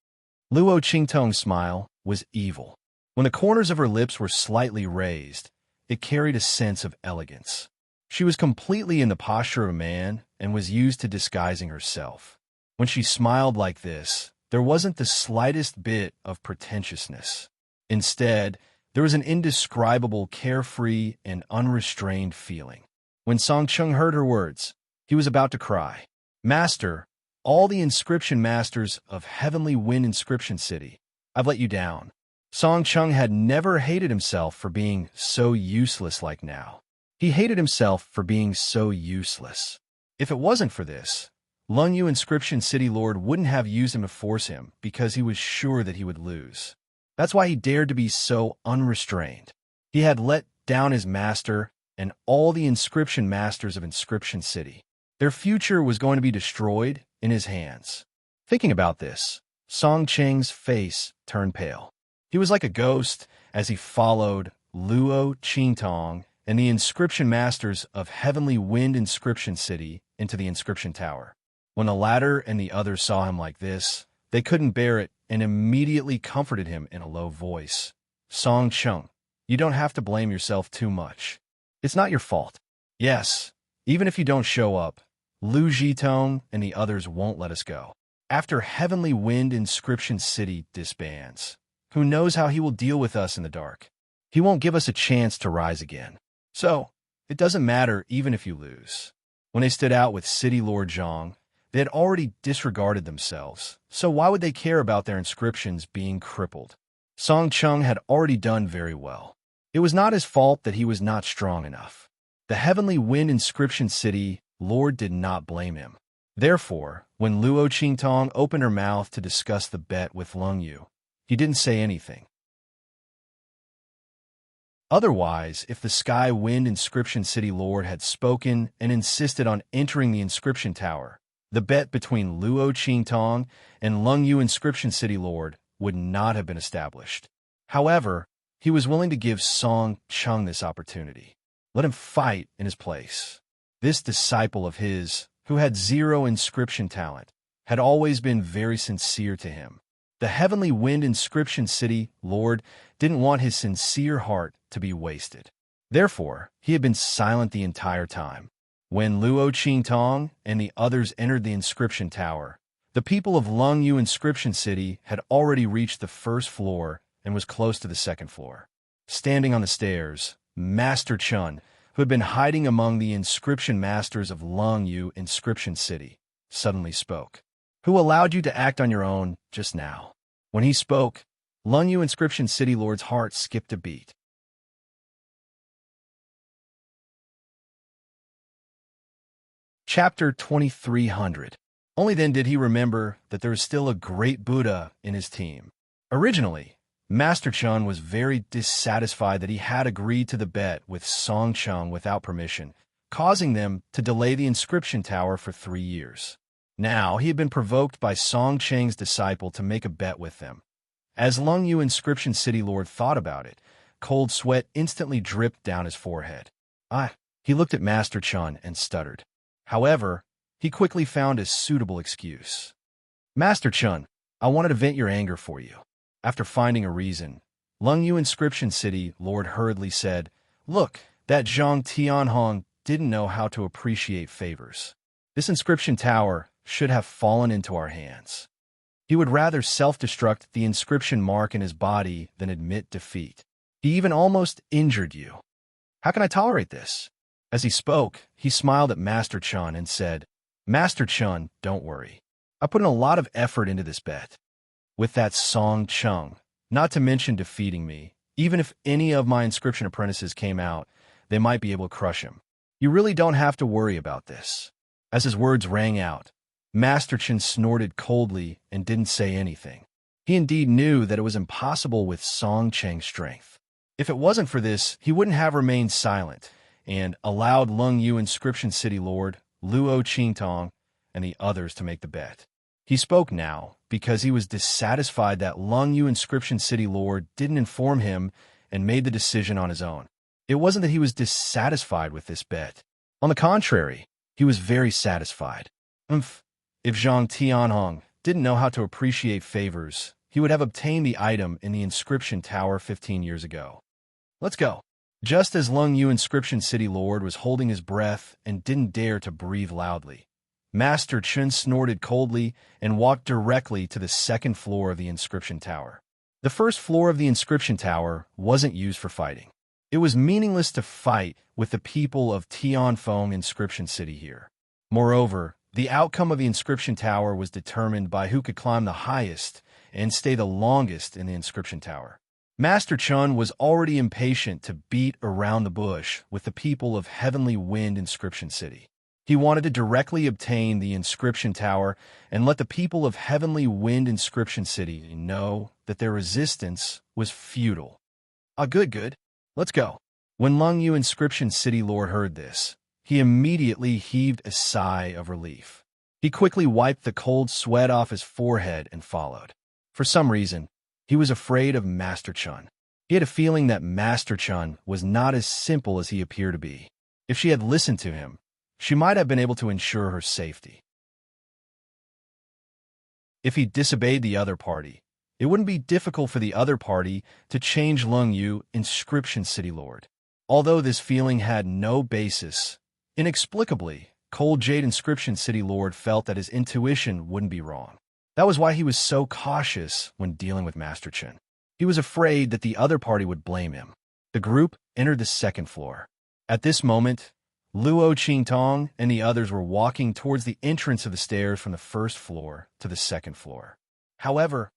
Luo Qingtong's smile was evil. When the corners of her lips were slightly raised, it carried a sense of elegance. She was completely in the posture of a man and was used to disguising herself. When she smiled like this, there wasn't the slightest bit of pretentiousness. Instead, there was an indescribable, carefree, and unrestrained feeling. When Song Chung heard her words, he was about to cry. "Master, all the inscription masters of Heavenly Wind Inscription City, I've let you down." Song Chung had never hated himself for being so useless like now. He hated himself for being so useless. If it wasn't for this, Lung Yu Inscription City Lord wouldn't have used him to force him because he was sure that he would lose. That's why he dared to be so unrestrained. He had let down his master and all the inscription masters of Inscription City. Their future was going to be destroyed in his hands. Thinking about this, Song Cheng's face turned pale. He was like a ghost as he followed Luo Qingtong and the inscription masters of Heavenly Wind Inscription City into the inscription tower. When the latter and the others saw him like this, they couldn't bear it and immediately comforted him in a low voice. "Song Chung, you don't have to blame yourself too much. It's not your fault. Yes, even if you don't show up, Lu Zhitong and the others won't let us go. After Heavenly Wind Inscription City disbands, who knows how he will deal with us in the dark? He won't give us a chance to rise again. So, it doesn't matter even if you lose." When they stood out with City Lord Zhang, They had already disregarded themselves, so why would they care about their inscriptions being crippled? Song Chung had already done very well. It was not his fault that he was not strong enough. The Heavenly Wind Inscription City Lord did not blame him. Therefore, when Luo Qingtong opened her mouth to discuss the bet with Lung Yu, he didn't say anything. Otherwise, if the Sky Wind Inscription City Lord had spoken and insisted on entering the Inscription Tower, the bet between Luo Qingtong and Lung Yu Inscription City Lord would not have been established. However, he was willing to give Song Chung this opportunity. Let him fight in his place. This disciple of his, who had zero inscription talent, had always been very sincere to him. The Heavenly Wind Inscription City Lord didn't want his sincere heart to be wasted. Therefore, he had been silent the entire time. When Luo Qingtong and the others entered the inscription tower, the people of Lung Yu Inscription City had already reached the first floor and was close to the second floor. Standing on the stairs, Master Chun, who had been hiding among the inscription masters of Lung Yu Inscription City, suddenly spoke. Who allowed you to act on your own just now? When he spoke, Lung Yu Inscription City Lord's heart skipped a beat. Chapter 2300. Only then did he remember that there was still a great Buddha in his team. Originally, Master Chun was very dissatisfied that he had agreed to the bet with Song Chung without permission, causing them to delay the inscription tower for 3 years. Now he had been provoked by Song Cheng's disciple to make a bet with them. As Lung Yu Inscription City Lord thought about it, cold sweat instantly dripped down his forehead. He looked at Master Chun and stuttered. However, he quickly found a suitable excuse. Master Chun, I wanted to vent your anger for you. After finding a reason, Lung Yu Inscription City Lord hurriedly said, Look, that Zhang Tianhong didn't know how to appreciate favors. This inscription tower should have fallen into our hands. He would rather self-destruct the inscription mark in his body than admit defeat. He even almost injured you. How can I tolerate this? As he spoke, he smiled at Master Chun and said, Master Chun, don't worry. I put in a lot of effort into this bet. With that Song Chung, not to mention defeating me, even if any of my inscription apprentices came out, they might be able to crush him. You really don't have to worry about this. As his words rang out, Master Chun snorted coldly and didn't say anything. He indeed knew that it was impossible with Song Cheng's strength. If it wasn't for this, he wouldn't have remained silent and allowed Lung Yu Inscription City Lord, Luo Qingtong, and the others to make the bet. He spoke now because he was dissatisfied that Lung Yu Inscription City Lord didn't inform him and made the decision on his own. It wasn't that he was dissatisfied with this bet. On the contrary, he was very satisfied. If Zhang Tianhong didn't know how to appreciate favors, he would have obtained the item in the inscription tower 15 years ago. Let's go. Just as Lung Yu Inscription City Lord was holding his breath and didn't dare to breathe loudly, Master Chun snorted coldly and walked directly to the second floor of the inscription tower. The first floor of the inscription tower wasn't used for fighting. It was meaningless to fight with the people of Tianfeng Inscription City here. Moreover, the outcome of the inscription tower was determined by who could climb the highest and stay the longest in the inscription tower. Master Chun was already impatient to beat around the bush with the people of Heavenly Wind Inscription City. He wanted to directly obtain the inscription tower and let the people of Heavenly Wind Inscription City know that their resistance was futile. Good. Let's go. When Lung Yu Inscription City Lord heard this, he immediately heaved a sigh of relief. He quickly wiped the cold sweat off his forehead and followed. For some reason, he was afraid of Master Chun. He had a feeling that Master Chun was not as simple as he appeared to be. If she had listened to him, she might have been able to ensure her safety. If he disobeyed the other party, it wouldn't be difficult for the other party to change Lung Yu Inscription City Lord. Although this feeling had no basis, inexplicably, Cold Jade Inscription City Lord felt that his intuition wouldn't be wrong. That was why he was so cautious when dealing with Master Chun. He was afraid that the other party would blame him. The group entered the second floor. At this moment, Luo Qingtong and the others were walking towards the entrance of the stairs from the first floor to the second floor. However,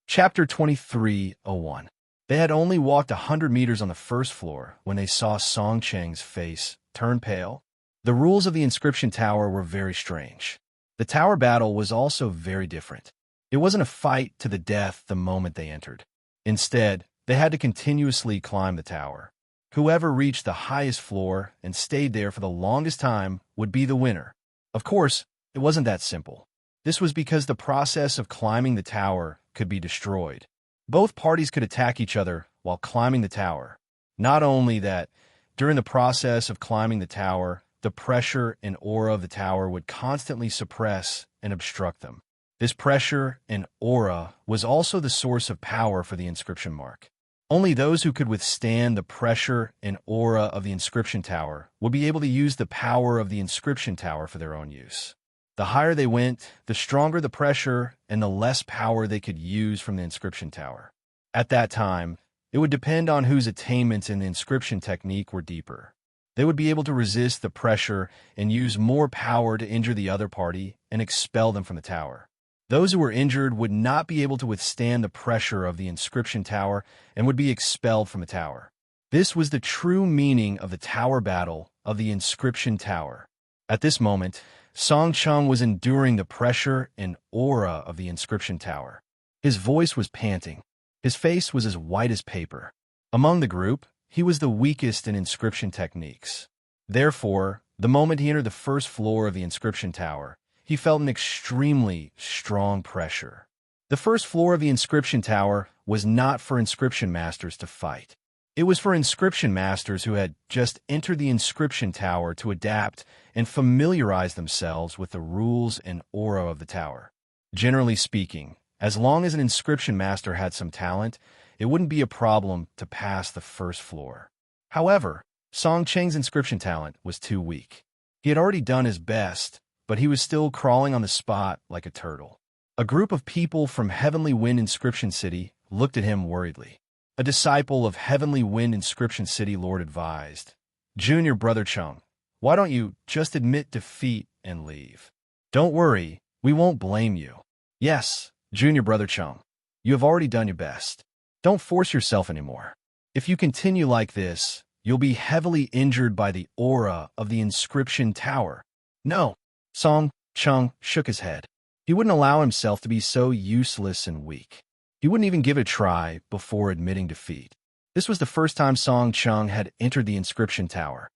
Chapter 23:01. They had only walked 100 meters on the first floor when they saw Song Cheng's face turn pale. The rules of the inscription tower were very strange. The tower battle was also very different. It wasn't a fight to the death the moment they entered. Instead, they had to continuously climb the tower. Whoever reached the highest floor and stayed there for the longest time would be the winner. Of course, it wasn't that simple. This was because the process of climbing the tower could be destroyed. Both parties could attack each other while climbing the tower. Not only that, during the process of climbing the tower, the pressure and aura of the tower would constantly suppress and obstruct them. This pressure and aura was also the source of power for the inscription mark. Only those who could withstand the pressure and aura of the inscription tower would be able to use the power of the inscription tower for their own use. The higher they went, the stronger the pressure and the less power they could use from the inscription tower. At that time, it would depend on whose attainments in the inscription technique were deeper. They would be able to resist the pressure and use more power to injure the other party and expel them from the tower. Those who were injured would not be able to withstand the pressure of the inscription tower and would be expelled from the tower. This was the true meaning of the tower battle of the inscription tower. At this moment, Song Cheng was enduring the pressure and aura of the inscription tower. His voice was panting. His face was as white as paper. Among the group, he was the weakest in inscription techniques. Therefore, the moment he entered the first floor of the inscription tower, he felt an extremely strong pressure. The first floor of the inscription tower was not for inscription masters to fight. It was for inscription masters who had just entered the inscription tower to adapt and familiarize themselves with the rules and aura of the tower. Generally speaking, as long as an inscription master had some talent, it wouldn't be a problem to pass the first floor. However, Song Cheng's inscription talent was too weak. He had already done his best, but he was still crawling on the spot like a turtle. A group of people from Heavenly Wind Inscription City looked at him worriedly. A disciple of Heavenly Wind Inscription City Lord advised, "Junior Brother Chung, why don't you just admit defeat and leave? Don't worry, we won't blame you." "Yes, Junior Brother Chung, you have already done your best. Don't force yourself anymore. If you continue like this, you'll be heavily injured by the aura of the inscription tower." "No." Song Cheng shook his head. He wouldn't allow himself to be so useless and weak. He wouldn't even give it a try before admitting defeat. This was the first time Song Cheng had entered the inscription tower.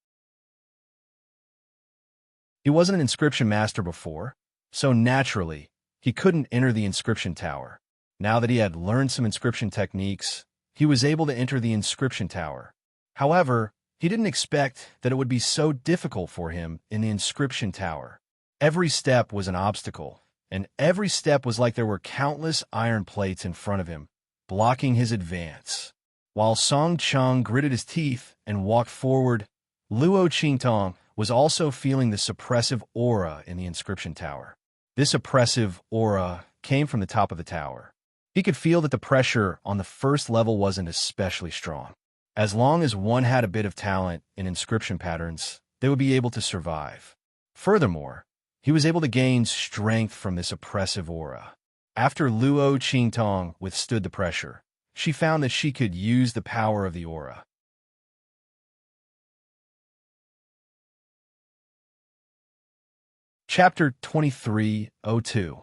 He wasn't an inscription master before, so naturally, he couldn't enter the inscription tower. Now that he had learned some inscription techniques, he was able to enter the inscription tower. However, he didn't expect that it would be so difficult for him in the inscription tower. Every step was an obstacle, and every step was like there were countless iron plates in front of him, blocking his advance. While Song Cheng gritted his teeth and walked forward, Luo Qingtong was also feeling the suppressive aura in the inscription tower. This oppressive aura came from the top of the tower. He could feel that the pressure on the first level wasn't especially strong. As long as one had a bit of talent in inscription patterns, they would be able to survive. Furthermore, he was able to gain strength from this oppressive aura. After Luo Qingtong withstood the pressure, she found that she could use the power of the aura. Chapter 23:02.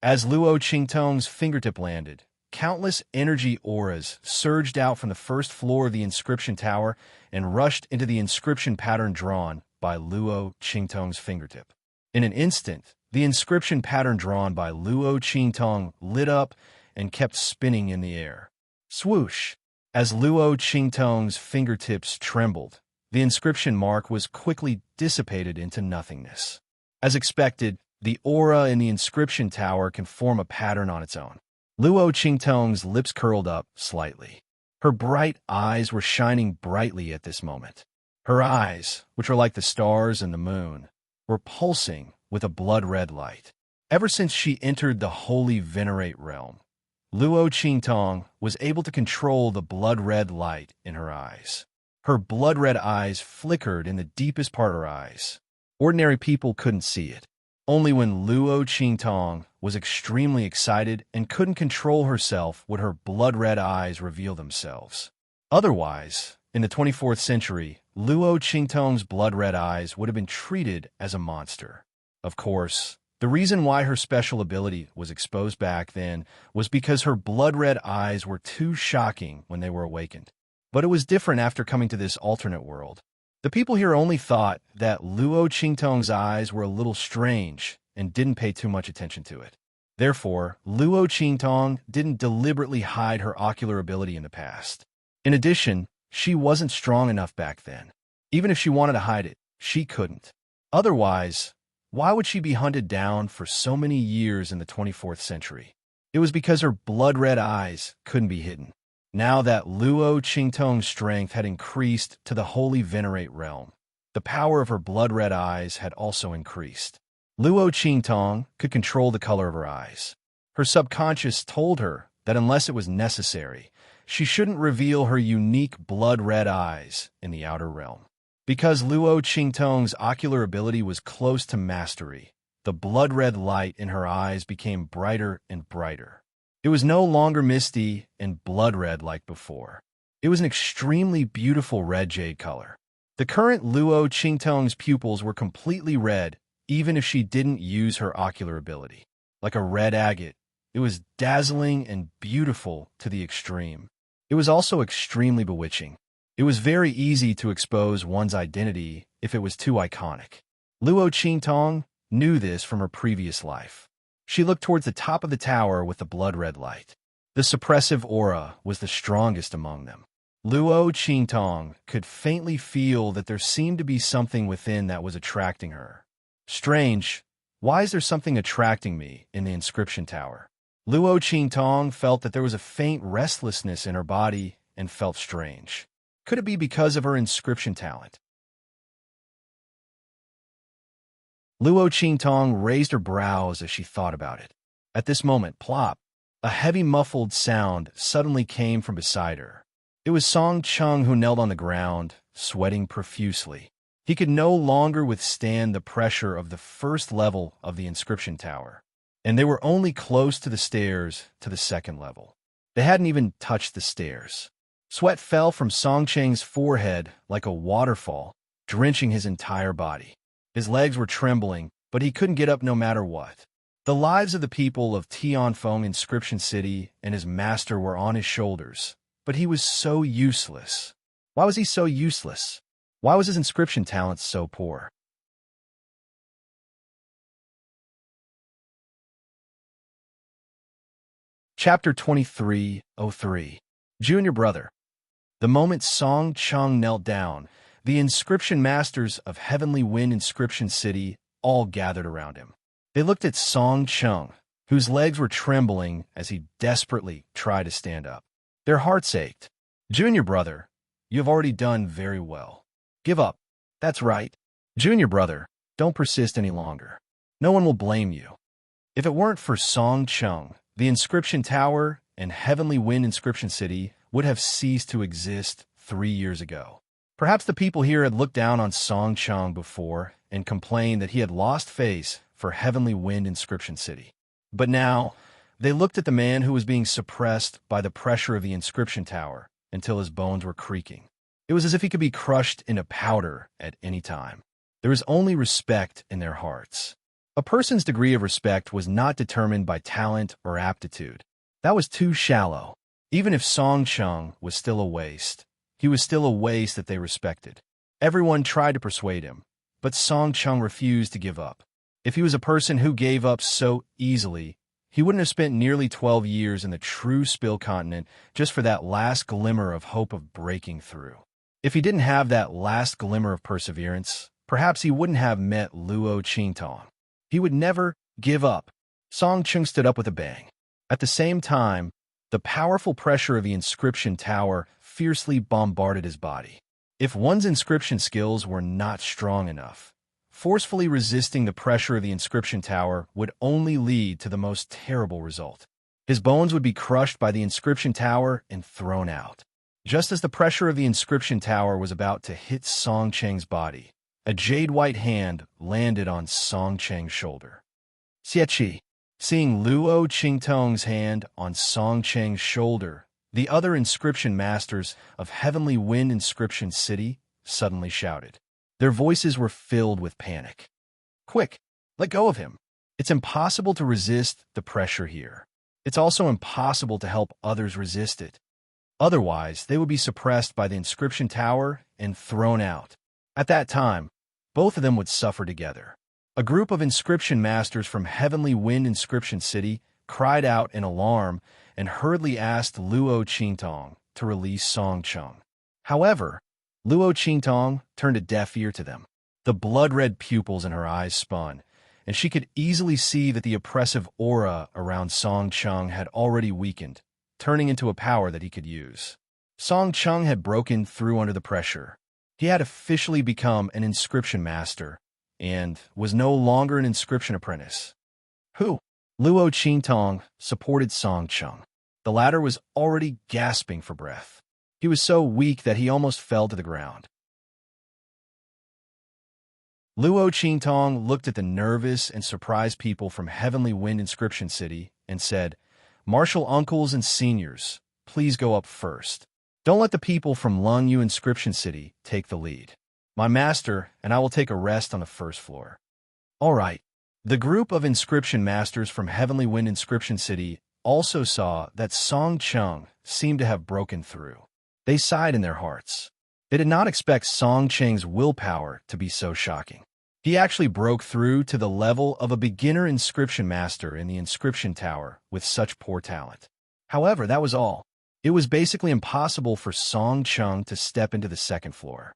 As Luo Qingtong's fingertip landed, countless energy auras surged out from the first floor of the inscription tower and rushed into the inscription pattern drawn by Luo Qingtong's fingertip. In an instant, the inscription pattern drawn by Luo Qingtong lit up and kept spinning in the air. Swoosh! As Luo Qingtong's fingertips trembled, the inscription mark was quickly dissipated into nothingness. As expected, the aura in the inscription tower can form a pattern on its own. Luo Qingtong's lips curled up slightly. Her bright eyes were shining brightly at this moment. Her eyes, which are like the stars and the moon, were pulsing with a blood-red light. Ever since she entered the Holy Venerate realm, Luo Qingtong was able to control the blood-red light in her eyes. Her blood-red eyes flickered in the deepest part of her eyes. Ordinary people couldn't see it. Only when Luo Qingtong was extremely excited and couldn't control herself would her blood-red eyes reveal themselves. Otherwise, in the 24th century, Luo Qingtong's blood-red eyes would have been treated as a monster. Of course, the reason why her special ability was exposed back then was because her blood-red eyes were too shocking when they were awakened. But it was different after coming to this alternate world. The people here only thought that Luo Qingtong's eyes were a little strange and didn't pay too much attention to it. Therefore, Luo Qingtong didn't deliberately hide her ocular ability in the past. In addition, she wasn't strong enough back then. Even if she wanted to hide it, she couldn't. Otherwise, why would she be hunted down for so many years in the 24th century? It was because her blood-red eyes couldn't be hidden. Now that Luo Qingtong's strength had increased to the Holy Venerate realm, the power of her blood-red eyes had also increased. Luo Qingtong could control the color of her eyes. Her subconscious told her that unless it was necessary, she shouldn't reveal her unique blood-red eyes in the outer realm. Because Luo Qingtong's ocular ability was close to mastery, the blood-red light in her eyes became brighter and brighter. It was no longer misty and blood-red like before. It was an extremely beautiful red jade color. The current Luo Qingtong's pupils were completely red, even if she didn't use her ocular ability. Like a red agate, it was dazzling and beautiful to the extreme. It was also extremely bewitching. It was very easy to expose one's identity if it was too iconic. Luo Qingtong knew this from her previous life. She looked towards the top of the tower with the blood-red light. The suppressive aura was the strongest among them. Luo Qingtong could faintly feel that there seemed to be something within that was attracting her. Strange, why is there something attracting me in the inscription tower? Luo Qingtong felt that there was a faint restlessness in her body and felt strange. Could it be because of her inscription talent? Luo Qingtong raised her brows as she thought about it. At this moment, plop, a heavy muffled sound suddenly came from beside her. It was Song Chung who knelt on the ground, sweating profusely. He could no longer withstand the pressure of the first level of the inscription tower, and they were only close to the stairs to the second level. They hadn't even touched the stairs. Sweat fell from Song Cheng's forehead like a waterfall, drenching his entire body. His legs were trembling, but he couldn't get up no matter what. The lives of the people of Tianfeng Inscription City and his master were on his shoulders, but he was so useless. Why was he so useless? Why was his inscription talent so poor? Chapter 2303. Junior Brother. The moment Song Chung knelt down, the inscription masters of Heavenly Wind Inscription City all gathered around him. They looked at Song Chung, whose legs were trembling as he desperately tried to stand up. Their hearts ached. Junior Brother, you have already done very well. Give up. That's right. Junior Brother, don't persist any longer. No one will blame you. If it weren't for Song Chung, the Inscription Tower and Heavenly Wind Inscription City would have ceased to exist 3 years ago. Perhaps the people here had looked down on Song Chung before and complained that he had lost face for Heavenly Wind Inscription City. But now, they looked at the man who was being suppressed by the pressure of the Inscription Tower until his bones were creaking. It was as if he could be crushed into powder at any time. There was only respect in their hearts. A person's degree of respect was not determined by talent or aptitude. That was too shallow. Even if Song Chung was still a waste, he was still a waste that they respected. Everyone tried to persuade him, but Song Chung refused to give up. If he was a person who gave up so easily, he wouldn't have spent nearly 12 years in the true Spill Continent just for that last glimmer of hope of breaking through. If he didn't have that last glimmer of perseverance, perhaps he wouldn't have met Luo Qingtong. He would never give up. Song Chung stood up with a bang. At the same time, the powerful pressure of the inscription tower fiercely bombarded his body. If one's inscription skills were not strong enough, forcefully resisting the pressure of the inscription tower would only lead to the most terrible result. His bones would be crushed by the inscription tower and thrown out. Just as the pressure of the inscription tower was about to hit Song Cheng's body, a jade-white hand landed on Song Cheng's shoulder. Xie. Seeing Luo Qingtong's hand on Song Cheng's shoulder, the other inscription masters of Heavenly Wind Inscription City suddenly shouted. Their voices were filled with panic. Quick, let go of him. It's impossible to resist the pressure here. It's also impossible to help others resist it. Otherwise, they would be suppressed by the inscription tower and thrown out. At that time, both of them would suffer together. A group of inscription masters from Heavenly Wind Inscription City cried out in alarm and hurriedly asked Luo Qingtong to release Song Cheng. However, Luo Qingtong turned a deaf ear to them. The blood-red pupils in her eyes spun, and she could easily see that the oppressive aura around Song Cheng had already weakened, turning into a power that he could use. Song Cheng had broken through under the pressure. He had officially become an inscription master and was no longer an inscription apprentice. Who? Luo Qingtong supported Song Cheng. The latter was already gasping for breath. He was so weak that he almost fell to the ground. Luo Qingtong looked at the nervous and surprised people from Heavenly Wind Inscription City and said, Martial uncles and seniors, please go up first. Don't let the people from Lungyu Inscription City take the lead. My master and I will take a rest on the first floor. All right. The group of inscription masters from Heavenly Wind Inscription City also saw that Song Cheng seemed to have broken through. They sighed in their hearts. They did not expect Song Cheng's willpower to be so shocking. He actually broke through to the level of a beginner inscription master in the inscription tower with such poor talent. However, that was all. It was basically impossible for Song Cheng to step into the second floor.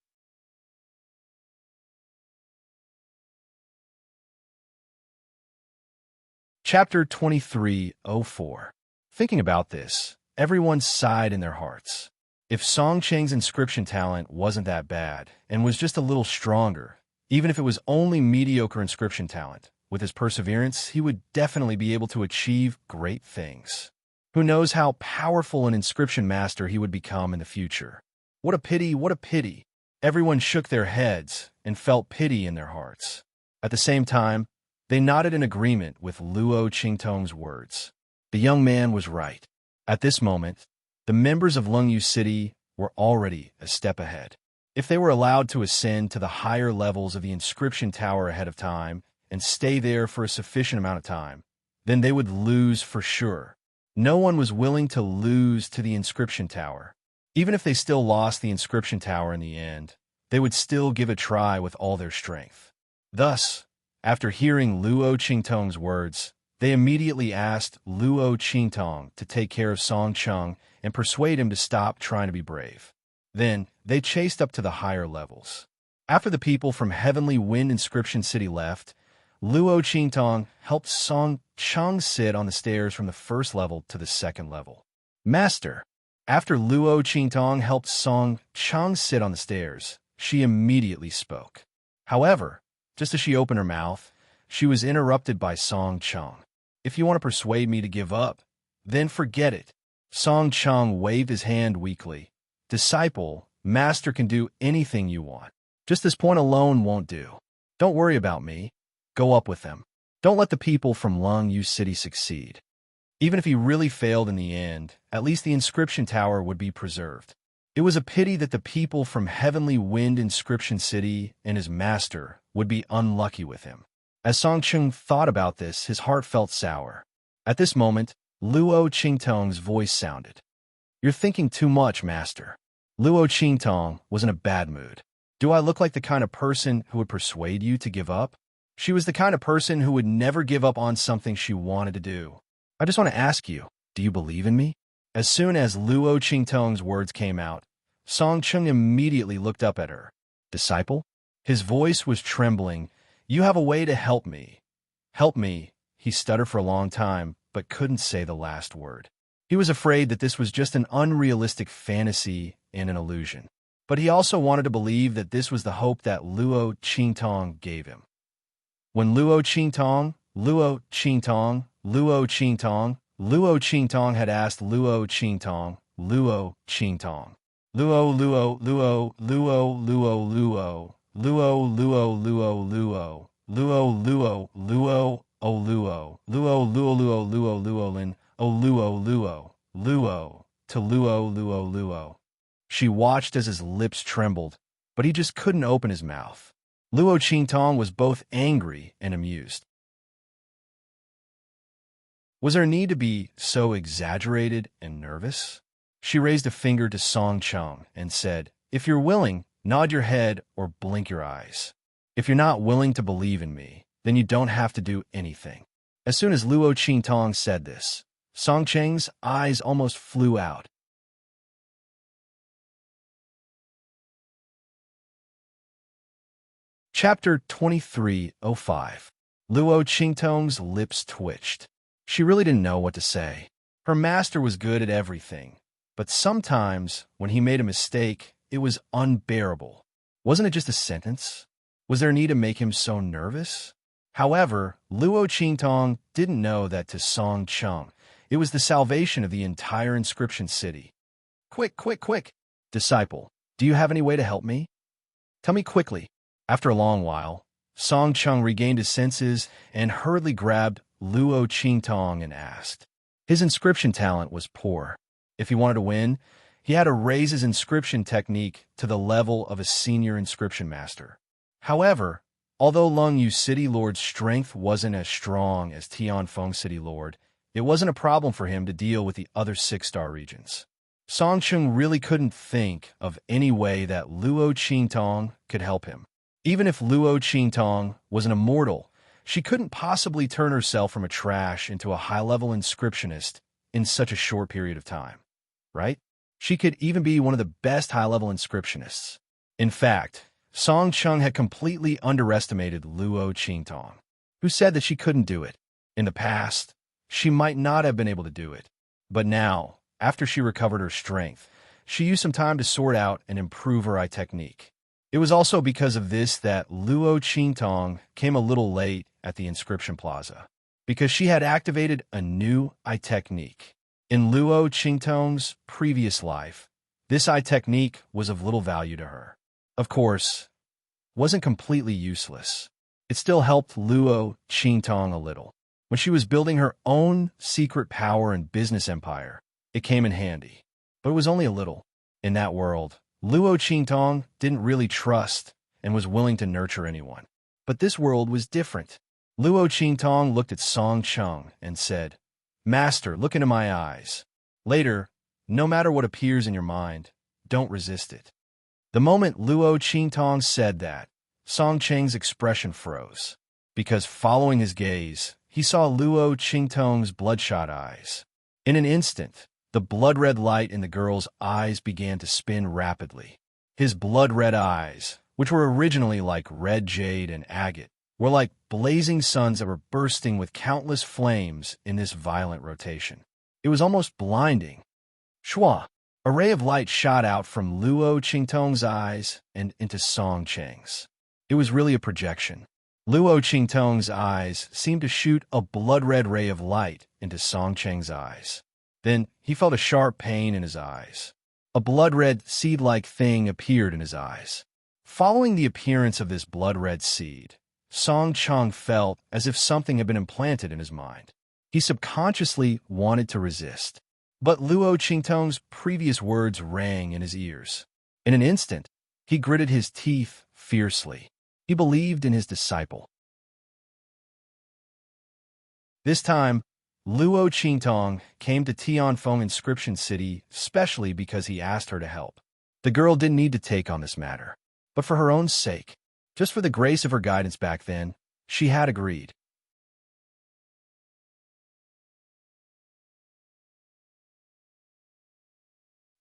Chapter 23:04. Thinking about this, everyone sighed in their hearts. If Song Cheng's inscription talent wasn't that bad and was just a little stronger, even if it was only mediocre inscription talent, with his perseverance, he would definitely be able to achieve great things. Who knows how powerful an inscription master he would become in the future. What a pity, what a pity. Everyone shook their heads and felt pity in their hearts. At the same time, they nodded in agreement with Luo Qingtong's words. The young man was right. At this moment, the members of Lungyu City were already a step ahead. If they were allowed to ascend to the higher levels of the inscription tower ahead of time and stay there for a sufficient amount of time, then they would lose for sure. No one was willing to lose to the inscription tower. Even if they still lost the inscription tower in the end, they would still give a try with all their strength. Thus, after hearing Luo Qingtong's words, they immediately asked Luo Qingtong to take care of Song Cheng and persuade him to stop trying to be brave. Then, they chased up to the higher levels. After the people from Heavenly Wind Inscription City left, Luo Qingtong helped Song Cheng sit on the stairs from the first level to the second level. Master. After Luo Qingtong helped Song Cheng sit on the stairs, she immediately spoke. However, just as she opened her mouth, she was interrupted by Song Cheng. If you want to persuade me to give up, then forget it. Song Cheng waved his hand weakly. Disciple, master can do anything you want. Just this point alone won't do. Don't worry about me. Go up with them. Don't let the people from Lungyu City succeed. Even if he really failed in the end, at least the inscription tower would be preserved. It was a pity that the people from Heavenly Wind Inscription City and his master would be unlucky with him. As Song Cheng thought about this, his heart felt sour. At this moment, Luo Qingtong's voice sounded. You're thinking too much, master. Luo Qingtong was in a bad mood. Do I look like the kind of person who would persuade you to give up? She was the kind of person who would never give up on something she wanted to do. I just want to ask you, do you believe in me? As soon as Luo Qingtong's words came out, Song Cheng immediately looked up at her. Disciple? His voice was trembling. You have a way to help me. Help me. He stuttered for a long time, but couldn't say the last word. He was afraid that this was just an unrealistic fantasy and an illusion. But he also wanted to believe that this was the hope that Luo Qingtong gave him. When Luo Qingtong, Luo Qingtong had asked Luo Qingtong, Luo Qingtong. Luo, Luo, Luo, Luo, Luo, Luo, Luo, Luo, Luo, Luo, Luo, Luo, Luo, O Luo, Luo, Luo, Luo, Luo, Luolin, O Luo, Luo, Luo, to Luo, Luo, Luo. She watched as his lips trembled, but he just couldn't open his mouth. Luo Qingtong was both angry and amused. Was there need to be so exaggerated and nervous? She raised a finger to Song Cheng and said, "If you're willing, nod your head or blink your eyes. If you're not willing to believe in me, then you don't have to do anything." As soon as Luo Qingtong said this, Song Cheng's eyes almost flew out. Chapter 23:05. Luo Qingtong's lips twitched. She really didn't know what to say. Her master was good at everything, but sometimes, when he made a mistake, it was unbearable. Wasn't it just a sentence? Was there need to make him so nervous? However, Luo Qingtong didn't know that to Song Cheng, it was the salvation of the entire inscription city. "Quick, quick, quick! Disciple, do you have any way to help me? Tell me quickly." After a long while, Song Cheng regained his senses and hurriedly grabbed Luo Qingtong and asked. His inscription talent was poor. If he wanted to win, he had to raise his inscription technique to the level of a senior inscription master. However, although Lungyu City Lord's strength wasn't as strong as Tianfeng City Lord, it wasn't a problem for him to deal with the other 6-star regions. Song Cheng really couldn't think of any way that Luo Qingtong could help him. Even if Luo Qingtong was an immortal, she couldn't possibly turn herself from a trash into a high-level inscriptionist in such a short period of time, right? She could even be one of the best high-level inscriptionists. In fact, Song Cheng had completely underestimated Luo Qingtong, who said that she couldn't do it. In the past, she might not have been able to do it. But now, after she recovered her strength, she used some time to sort out and improve her eye technique. It was also because of this that Luo Qingtong came a little late at the inscription plaza, because she had activated a new eye technique. In Luo Qingtong's previous life, this eye technique was of little value to her. Of course, wasn't completely useless. It still helped Luo Qingtong a little. When she was building her own secret power and business empire, it came in handy. But it was only a little. In that world, Luo Qingtong didn't really trust and was willing to nurture anyone. But this world was different. Luo Qingtong looked at Song Cheng and said, "Master, look into my eyes. Later, no matter what appears in your mind, don't resist it." The moment Luo Qingtong said that, Song Cheng's expression froze, because following his gaze, he saw Luo Qingtong's bloodshot eyes. In an instant, the blood-red light in the girl's eyes began to spin rapidly. His blood-red eyes, which were originally like red jade and agate, were like blazing suns that were bursting with countless flames in this violent rotation. It was almost blinding. Shua! A ray of light shot out from Luo Qingtong's eyes and into Song Cheng's. It was really a projection. Luo Qingtong's eyes seemed to shoot a blood-red ray of light into Song Cheng's eyes. Then he felt a sharp pain in his eyes. A blood-red seed-like thing appeared in his eyes. Following the appearance of this blood-red seed, Song Cheng felt as if something had been implanted in his mind. He subconsciously wanted to resist. But Luo Qingtong's previous words rang in his ears. In an instant, he gritted his teeth fiercely. He believed in his disciple. This time, Luo Qingtong came to Tianfeng Inscription City specially because he asked her to help. The girl didn't need to take on this matter, but for her own sake, just for the grace of her guidance back then, she had agreed.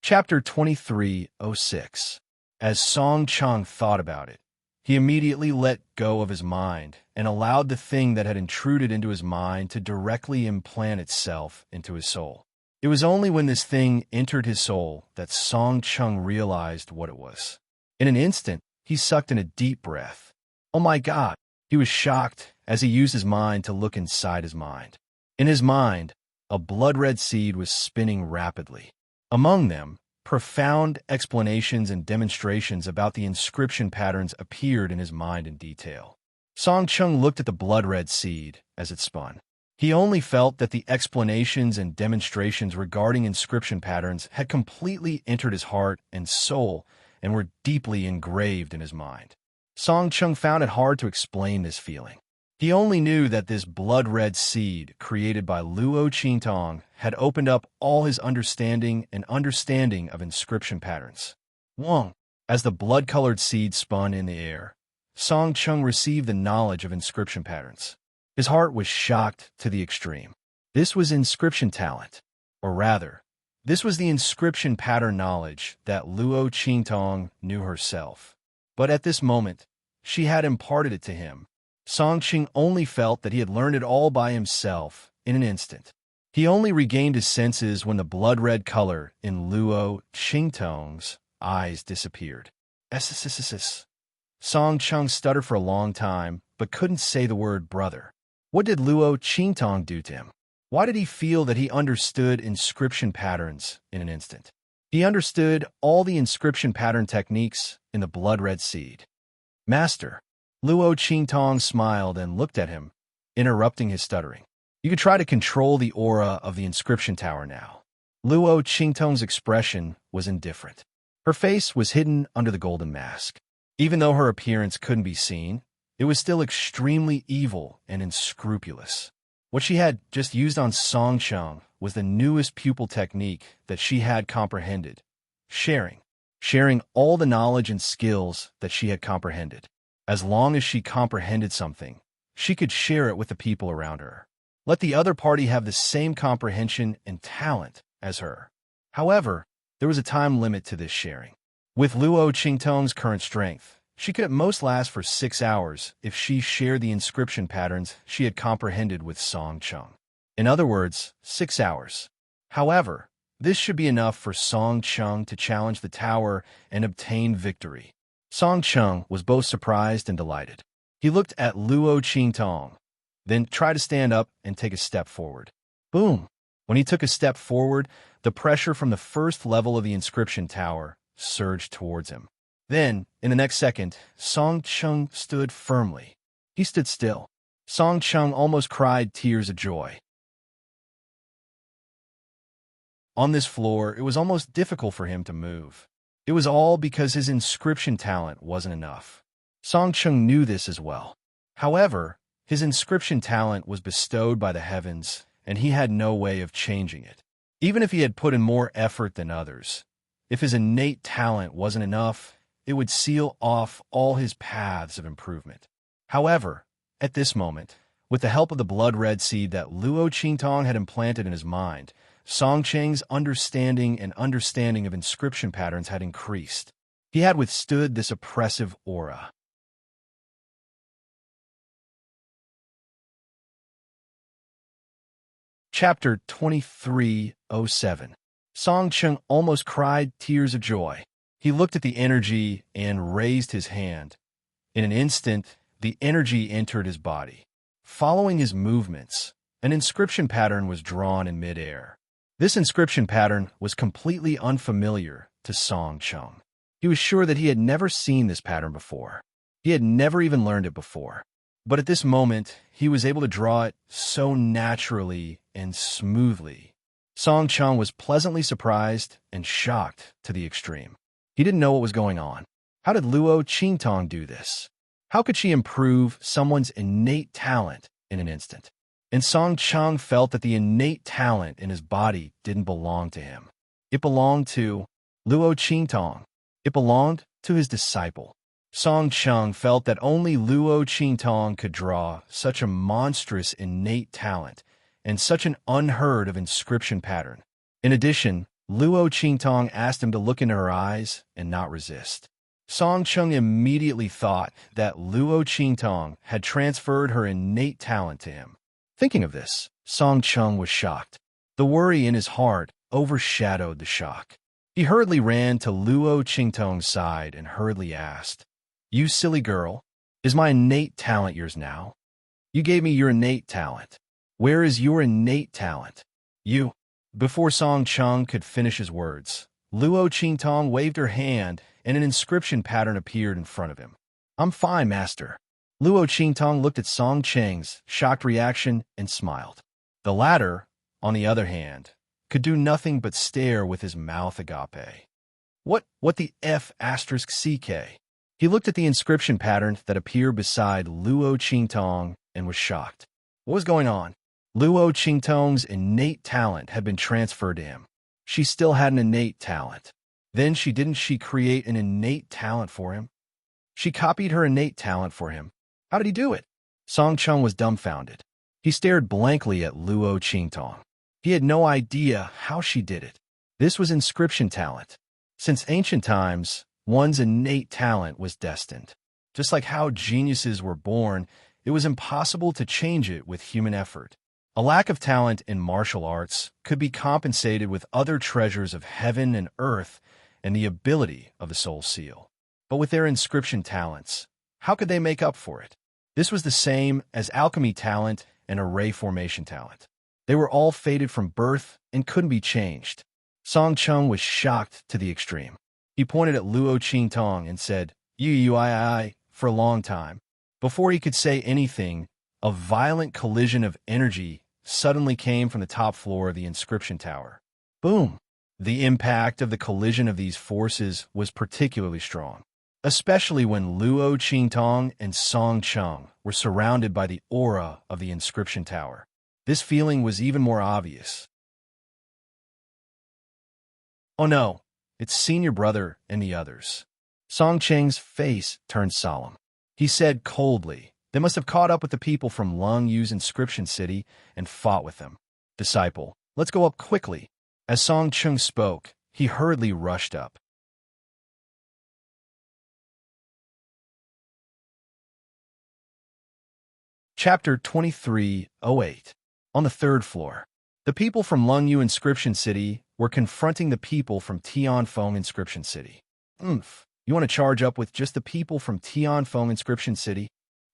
Chapter 23:06. As Song Cheng thought about it, he immediately let go of his mind and allowed the thing that had intruded into his mind to directly implant itself into his soul. It was only when this thing entered his soul that Song Cheng realized what it was. In an instant, he sucked in a deep breath. Oh my God! He was shocked as he used his mind to look inside his mind. In his mind, a blood-red seed was spinning rapidly. Among them, profound explanations and demonstrations about the inscription patterns appeared in his mind in detail. Song Chung looked at the blood-red seed as it spun. He only felt that the explanations and demonstrations regarding inscription patterns had completely entered his heart and soul and were deeply engraved in his mind. Song Chung found it hard to explain this feeling. He only knew that this blood-red seed created by Luo Qingtong had opened up all his understanding of inscription patterns. Wong, as the blood-colored seed spun in the air, Song Chung received the knowledge of inscription patterns. His heart was shocked to the extreme. This was inscription talent, or rather, this was the inscription pattern knowledge that Luo Qingtong knew herself. But at this moment, she had imparted it to him. Song Chung only felt that he had learned it all by himself in an instant. He only regained his senses when the blood-red color in Luo Qingtong's eyes disappeared. Sssss. Song Chung stuttered for a long time, but couldn't say the word brother. What did Luo Qingtong do to him? Why did he feel that he understood inscription patterns in an instant? He understood all the inscription pattern techniques in the blood-red seed. Master. Luo Qingtong smiled and looked at him, interrupting his stuttering. You could try to control the aura of the inscription tower now. Luo Qingtong's expression was indifferent. Her face was hidden under the golden mask. Even though her appearance couldn't be seen, it was still extremely evil and unscrupulous. What she had just used on Song Chung was the newest pupil technique that she had comprehended. Sharing all the knowledge and skills that she had comprehended. As long as she comprehended something, she could share it with the people around her. Let the other party have the same comprehension and talent as her. However, there was a time limit to this sharing. With Luo Qingtong's current strength, she could at most last for 6 hours if she shared the inscription patterns she had comprehended with Song Chung. In other words, 6 hours. However, this should be enough for Song Chung to challenge the tower and obtain victory. Song Chung was both surprised and delighted. He looked at Luo Qingtong, then tried to stand up and take a step forward. Boom! When he took a step forward, the pressure from the first level of the inscription tower surged towards him. Then, in the next second, Song Chung stood firmly. He stood still. Song Chung almost cried tears of joy. On this floor, it was almost difficult for him to move. It was all because his inscription talent wasn't enough. Song Chung knew this as well. However, his inscription talent was bestowed by the heavens, and he had no way of changing it. Even if he had put in more effort than others, if his innate talent wasn't enough, it would seal off all his paths of improvement. However, at this moment, with the help of the blood-red seed that Luo Qingtong had implanted in his mind, Song Cheng's understanding of inscription patterns had increased. He had withstood this oppressive aura. Chapter 2307. Song Chung almost cried tears of joy. He looked at the energy and raised his hand. In an instant, the energy entered his body. Following his movements, an inscription pattern was drawn in midair. This inscription pattern was completely unfamiliar to Song Chung. He was sure that he had never seen this pattern before. He had never even learned it before. But at this moment, he was able to draw it so naturally and smoothly. Song Chung was pleasantly surprised and shocked to the extreme. He didn't know what was going on. How did Luo Qingtong do this? How could she improve someone's innate talent in an instant? And Song Chung felt that the innate talent in his body didn't belong to him. It belonged to Luo Qingtong. It belonged to his disciple. Song Chung felt that only Luo Qingtong could draw such a monstrous innate talent and such an unheard of inscription pattern. In addition, Luo Qingtong asked him to look into her eyes and not resist. Song Chung immediately thought that Luo Qingtong had transferred her innate talent to him. Thinking of this, Song Chung was shocked. The worry in his heart overshadowed the shock. He hurriedly ran to Luo Qingtong's side and hurriedly asked, "You silly girl, is my innate talent yours now? You gave me your innate talent. Where is your innate talent?" You. Before Song Chung could finish his words, Luo Qingtong waved her hand and an inscription pattern appeared in front of him. I'm fine, master. Luo Qingtong looked at Song Cheng's shocked reaction and smiled. The latter, on the other hand, could do nothing but stare with his mouth agape. What the F asterisk CK? He looked at the inscription pattern that appeared beside Luo Qingtong and was shocked. What was going on? Luo Qingtong's innate talent had been transferred to him. She still had an innate talent. Then didn't she create an innate talent for him? She copied her innate talent for him. How did he do it? Song Chung was dumbfounded. He stared blankly at Luo Qingtong. He had no idea how she did it. This was inscription talent. Since ancient times, one's innate talent was destined. Just like how geniuses were born, it was impossible to change it with human effort. A lack of talent in martial arts could be compensated with other treasures of heaven and earth and the ability of the soul seal. But with their inscription talents, how could they make up for it? This was the same as alchemy talent and array formation talent. They were all fated from birth and couldn't be changed. Song Chung was shocked to the extreme. He pointed at Luo Qingtong and said, "Ui," for a long time. Before he could say anything, a violent collision of energy suddenly came from the top floor of the inscription tower. Boom! The impact of the collision of these forces was particularly strong, especially when Luo Qingtong and Song Chung were surrounded by the aura of the inscription tower. This feeling was even more obvious. Oh no, it's senior brother and the others. Song Cheng's face turned solemn. He said coldly, they must have caught up with the people from Lung Yu's inscription city and fought with them. Disciple, let's go up quickly. As Song Chung spoke, he hurriedly rushed up. Chapter 2308. On the third floor. The people from Lung Yu Inscription City were confronting the people from Tianfeng Inscription City. You want to charge up with just the people from Tianfeng Inscription City?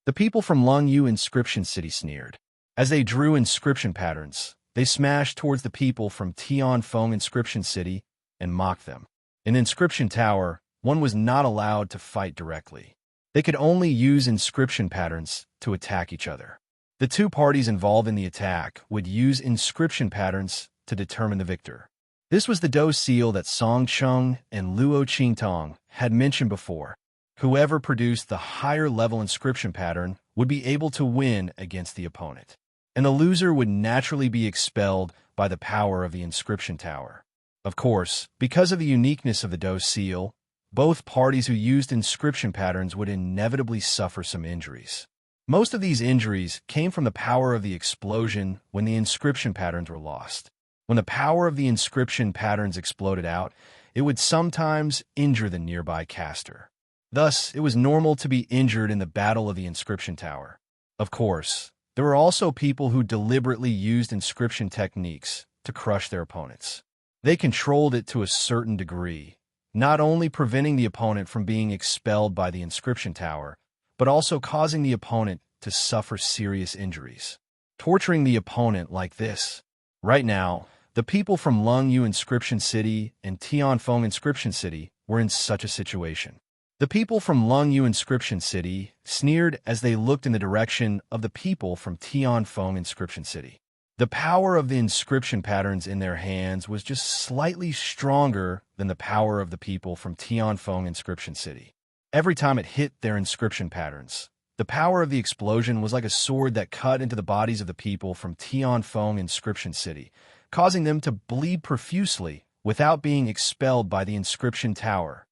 The people from Lung Yu Inscription City sneered. As they drew inscription patterns, they smashed towards the people from Tianfeng Inscription City and mocked them. In the inscription tower, one was not allowed to fight directly. They could only use inscription patterns to attack each other. The two parties involved in the attack would use inscription patterns to determine the victor. This was the Do seal that Song Chung and Luo Qingtong had mentioned before. Whoever produced the higher level inscription pattern would be able to win against the opponent, and the loser would naturally be expelled by the power of the inscription tower. Of course, because of the uniqueness of the Do seal, both parties who used inscription patterns would inevitably suffer some injuries. Most of these injuries came from the power of the explosion when the inscription patterns were lost. When the power of the inscription patterns exploded out, it would sometimes injure the nearby caster. Thus, it was normal to be injured in the battle of the inscription tower. Of course, there were also people who deliberately used inscription techniques to crush their opponents. They controlled it to a certain degree, not only preventing the opponent from being expelled by the inscription tower, but also causing the opponent to suffer serious injuries. Torturing the opponent like this. Right now, the people from Lung Yu Inscription City and Tianfeng Inscription City were in such a situation. The people from Lung Yu Inscription City sneered as they looked in the direction of the people from Tianfeng Inscription City. The power of the inscription patterns in their hands was just slightly stronger than the power of the people from Tianfeng Inscription City. Every time it hit their inscription patterns, the power of the explosion was like a sword that cut into the bodies of the people from Tianfeng Inscription City, causing them to bleed profusely without being expelled by the inscription tower.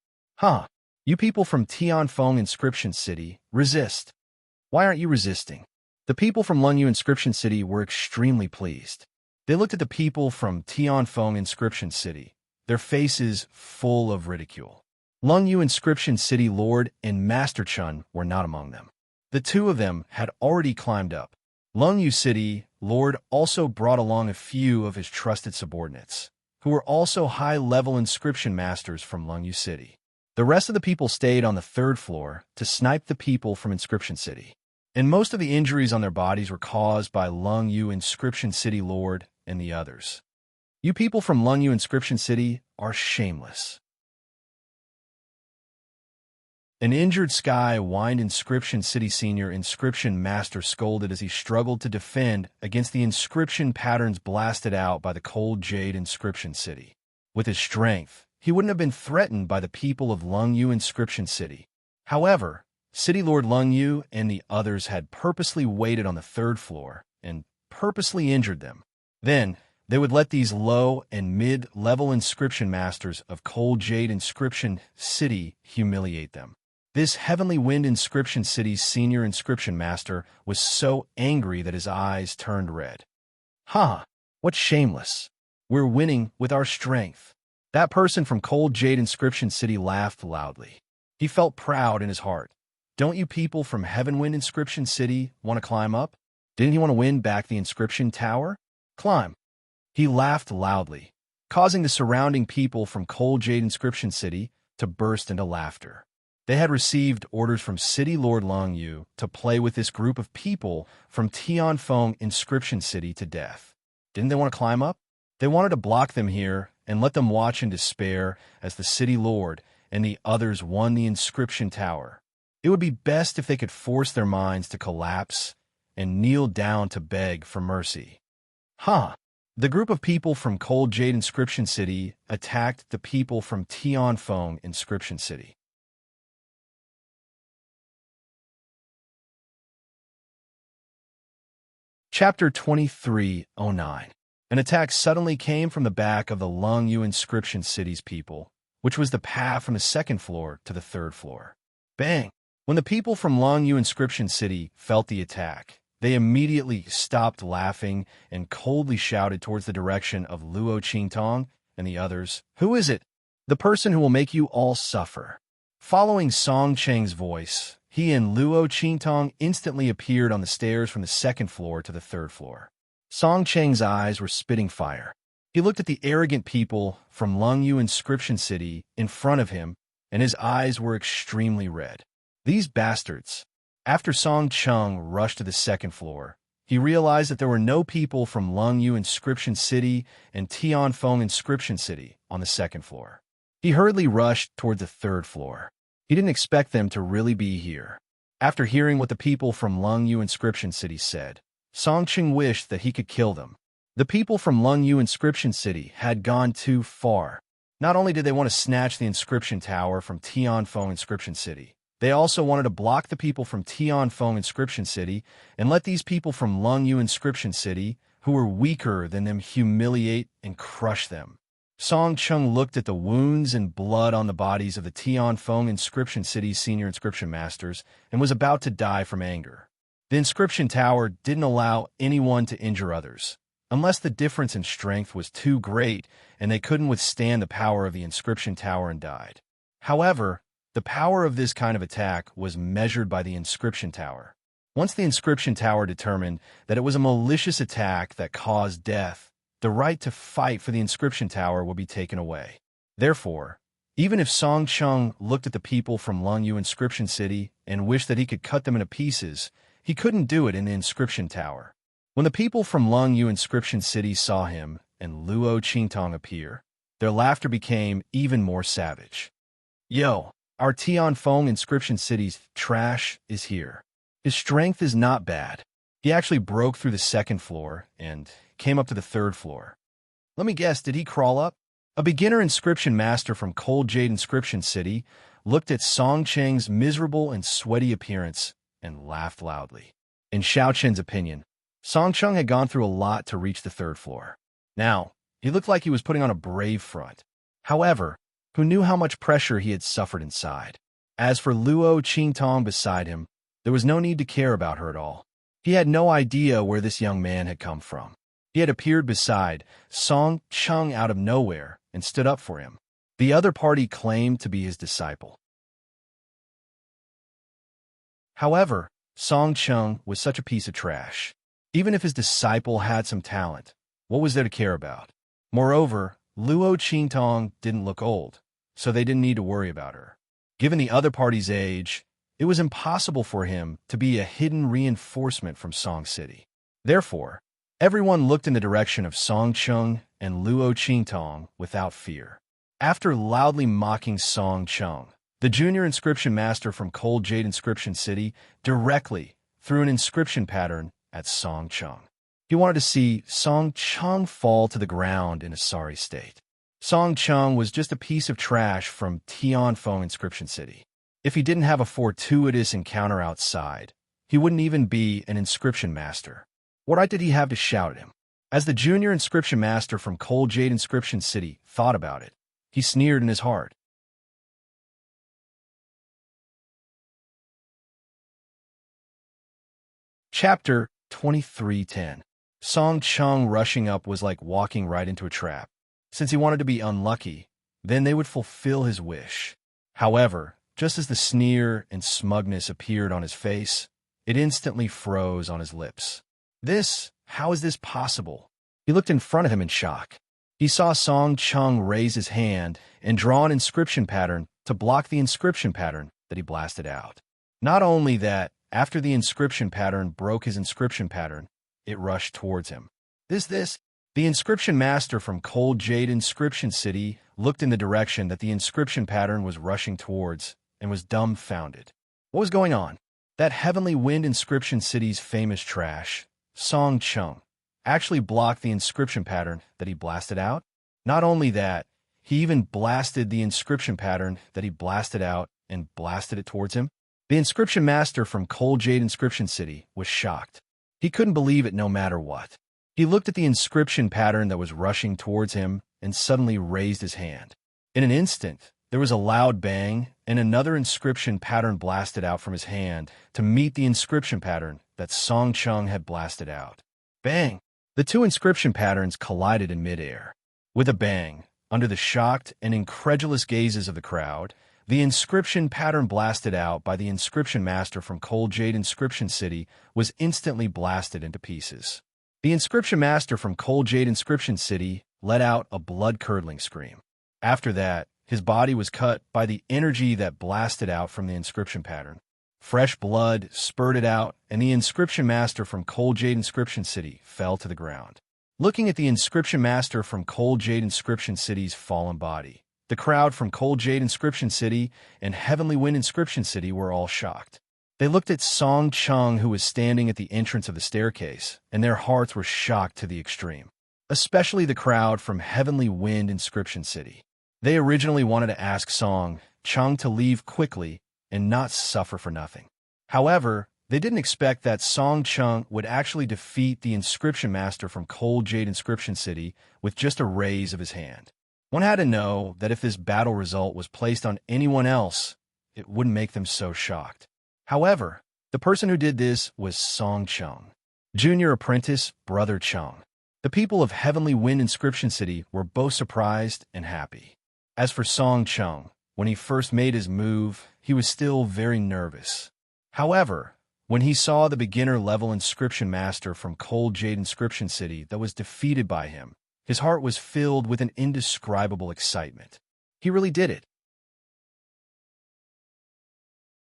You people from Tianfeng Inscription City, resist. Why aren't you resisting? The people from Lung Yu Inscription City were extremely pleased. They looked at the people from Tianfeng Inscription City, their faces full of ridicule. Lung Yu Inscription City Lord and Master Chun were not among them. The two of them had already climbed up. Lung Yu City Lord also brought along a few of his trusted subordinates, who were also high-level inscription masters from Lung Yu City. The rest of the people stayed on the third floor to snipe the people from Inscription City, and most of the injuries on their bodies were caused by Lung Yu Inscription City Lord and the others. You people from Lungyu Inscription City are shameless. An injured Sky Wind Inscription City Senior Inscription Master scolded as he struggled to defend against the inscription patterns blasted out by the cold Jade Inscription City. With his strength, he wouldn't have been threatened by the people of Lungyu Inscription City. However, City Lord Lungyu and the others had purposely waited on the third floor and purposely injured them. Then, they would let these low and mid-level inscription masters of Cold Jade Inscription City humiliate them. This Heavenly Wind Inscription City's senior inscription master was so angry that his eyes turned red. "Ha! What's shameless? We're winning with our strength." That person from Cold Jade Inscription City laughed loudly. He felt proud in his heart. Don't you people from Heavenwind Inscription City want to climb up? Didn't he want to win back the inscription tower? Climb. He laughed loudly, causing the surrounding people from Cold Jade Inscription City to burst into laughter. They had received orders from City Lord Longyu to play with this group of people from Tianfeng Inscription City to death. Didn't they want to climb up? They wanted to block them here and let them watch in despair as the City Lord and the others won the inscription tower. It would be best if they could force their minds to collapse and kneel down to beg for mercy. The group of people from Cold Jade Inscription City attacked the people from Tianfeng Inscription City. Chapter 2309. An attack suddenly came from the back of the Lungyu Inscription City's people, which was the path from the second floor to the third floor. Bang! When the people from Lungyu Inscription City felt the attack, they immediately stopped laughing and coldly shouted towards the direction of Luo Qingtong and the others. "Who is it? The person who will make you all suffer." Following Song Cheng's voice, he and Luo Qingtong instantly appeared on the stairs from the second floor to the third floor. Song Cheng's eyes were spitting fire. He looked at the arrogant people from Lungyu Inscription City in front of him, and his eyes were extremely red. These bastards. After Song Cheng rushed to the second floor, he realized that there were no people from Lungyu Inscription City and Tianfeng Inscription City on the second floor. He hurriedly rushed toward the third floor. He didn't expect them to really be here. After hearing what the people from Lungyu Inscription City said, Song Cheng wished that he could kill them. The people from Lungyu Inscription City had gone too far. Not only did they want to snatch the inscription tower from Tianfeng Inscription City, they also wanted to block the people from Tianfeng Inscription City and let these people from Lungyu Inscription City, who were weaker than them, humiliate and crush them. Song Cheng looked at the wounds and blood on the bodies of the Tianfeng Inscription City's senior inscription masters and was about to die from anger. The inscription tower didn't allow anyone to injure others, unless the difference in strength was too great and they couldn't withstand the power of the inscription tower and died. However, the power of this kind of attack was measured by the inscription tower. Once the inscription tower determined that it was a malicious attack that caused death, the right to fight for the inscription tower would be taken away. Therefore, even if Song Cheng looked at the people from Lungyu Inscription City and wished that he could cut them into pieces, he couldn't do it in the inscription tower. When the people from Lungyu Inscription City saw him and Luo Qingtong appear, their laughter became even more savage. "Yo, our Tianfeng Inscription City's trash is here. His strength is not bad. He actually broke through the second floor and came up to the third floor. Let me guess, did he crawl up?" A beginner inscription master from Cold Jade Inscription City looked at Song Cheng's miserable and sweaty appearance and laughed loudly. In Xiao Chen's opinion, Song Cheng had gone through a lot to reach the third floor. Now, he looked like he was putting on a brave front. However, who knew how much pressure he had suffered inside? As for Luo Qingtong beside him, there was no need to care about her at all. He had no idea where this young man had come from. He had appeared beside Song Cheng out of nowhere and stood up for him. The other party claimed to be his disciple. However, Song Cheng was such a piece of trash. Even if his disciple had some talent, what was there to care about? Moreover, Luo Qingtong didn't look old, so they didn't need to worry about her. Given the other party's age, it was impossible for him to be a hidden reinforcement from Song City. Therefore, everyone looked in the direction of Song Cheng and Luo Qingtong without fear. After loudly mocking Song Chung, the junior inscription master from Cold Jade Inscription City directly threw an inscription pattern at Song Chung. He wanted to see Song Chung fall to the ground in a sorry state. Song Chung was just a piece of trash from Tianfeng Inscription City. If he didn't have a fortuitous encounter outside, he wouldn't even be an inscription master. What right did he have to shout at him? As the junior inscription master from Cold Jade Inscription City thought about it, he sneered in his heart. Chapter 23:10. Song Chung rushing up was like walking right into a trap. Since he wanted to be unlucky, then they would fulfill his wish. However, just as the sneer and smugness appeared on his face, it instantly froze on his lips. How is this possible? He looked in front of him in shock. He saw Song Chung raise his hand and draw an inscription pattern to block the inscription pattern that he blasted out. Not only that, after the inscription pattern broke his inscription pattern, it rushed towards him. The inscription master from Cold Jade Inscription City looked in the direction that the inscription pattern was rushing towards and was dumbfounded. What was going on? That Heavenly Wind Inscription City's famous trash, Song Chung, actually blocked the inscription pattern that he blasted out? Not only that, he even blasted the inscription pattern that he blasted out and blasted it towards him. The inscription master from Cold Jade Inscription City was shocked. He couldn't believe it no matter what. He looked at the inscription pattern that was rushing towards him and suddenly raised his hand. In an instant, there was a loud bang, and another inscription pattern blasted out from his hand to meet the inscription pattern that Song Chung had blasted out. Bang! The two inscription patterns collided in midair. With a bang, under the shocked and incredulous gazes of the crowd, the inscription pattern blasted out by the inscription master from Cold Jade Inscription City was instantly blasted into pieces. The inscription master from Cold Jade Inscription City let out a blood-curdling scream. After that, his body was cut by the energy that blasted out from the inscription pattern. Fresh blood spurted out, and the inscription master from Cold Jade Inscription City fell to the ground. Looking at the inscription master from Cold Jade Inscription City's fallen body, the crowd from Cold Jade Inscription City and Heavenly Wind Inscription City were all shocked. They looked at Song Chung, who was standing at the entrance of the staircase, and their hearts were shocked to the extreme. Especially the crowd from Heavenly Wind Inscription City. They originally wanted to ask Song Chung to leave quickly and not suffer for nothing. However, they didn't expect that Song Chung would actually defeat the inscription master from Cold Jade Inscription City with just a raise of his hand. One had to know that if this battle result was placed on anyone else, it wouldn't make them so shocked. However, the person who did this was Song Chung, junior apprentice Brother Chung. The people of Heavenly Wind Inscription City were both surprised and happy. As for Song Chung, when he first made his move, he was still very nervous. However, when he saw the beginner-level inscription master from Cold Jade Inscription City that was defeated by him, his heart was filled with an indescribable excitement. He really did it.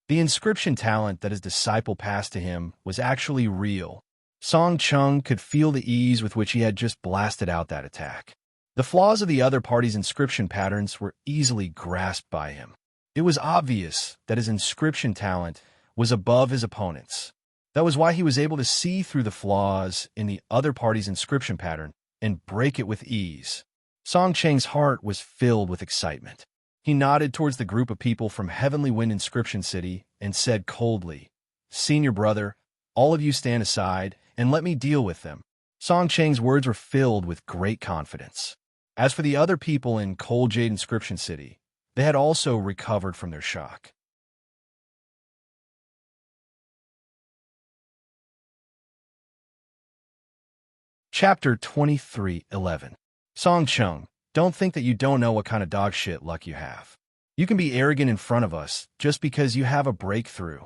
The inscription talent that his disciple passed to him was actually real. Song Chung could feel the ease with which he had just blasted out that attack. The flaws of the other party's inscription patterns were easily grasped by him. It was obvious that his inscription talent was above his opponent's. That was why he was able to see through the flaws in the other party's inscription pattern and break it with ease. Song Chang's heart was filled with excitement. He nodded towards the group of people from Heavenly Wind Inscription City and said coldly, "Senior brother, all of you stand aside and let me deal with them." Song Chang's words were filled with great confidence. As for the other people in Cold Jade Inscription City, they had also recovered from their shock. Chapter 23:11. Song Chung, don't think that you don't know what kind of dog shit luck you have. You can be arrogant in front of us just because you have a breakthrough.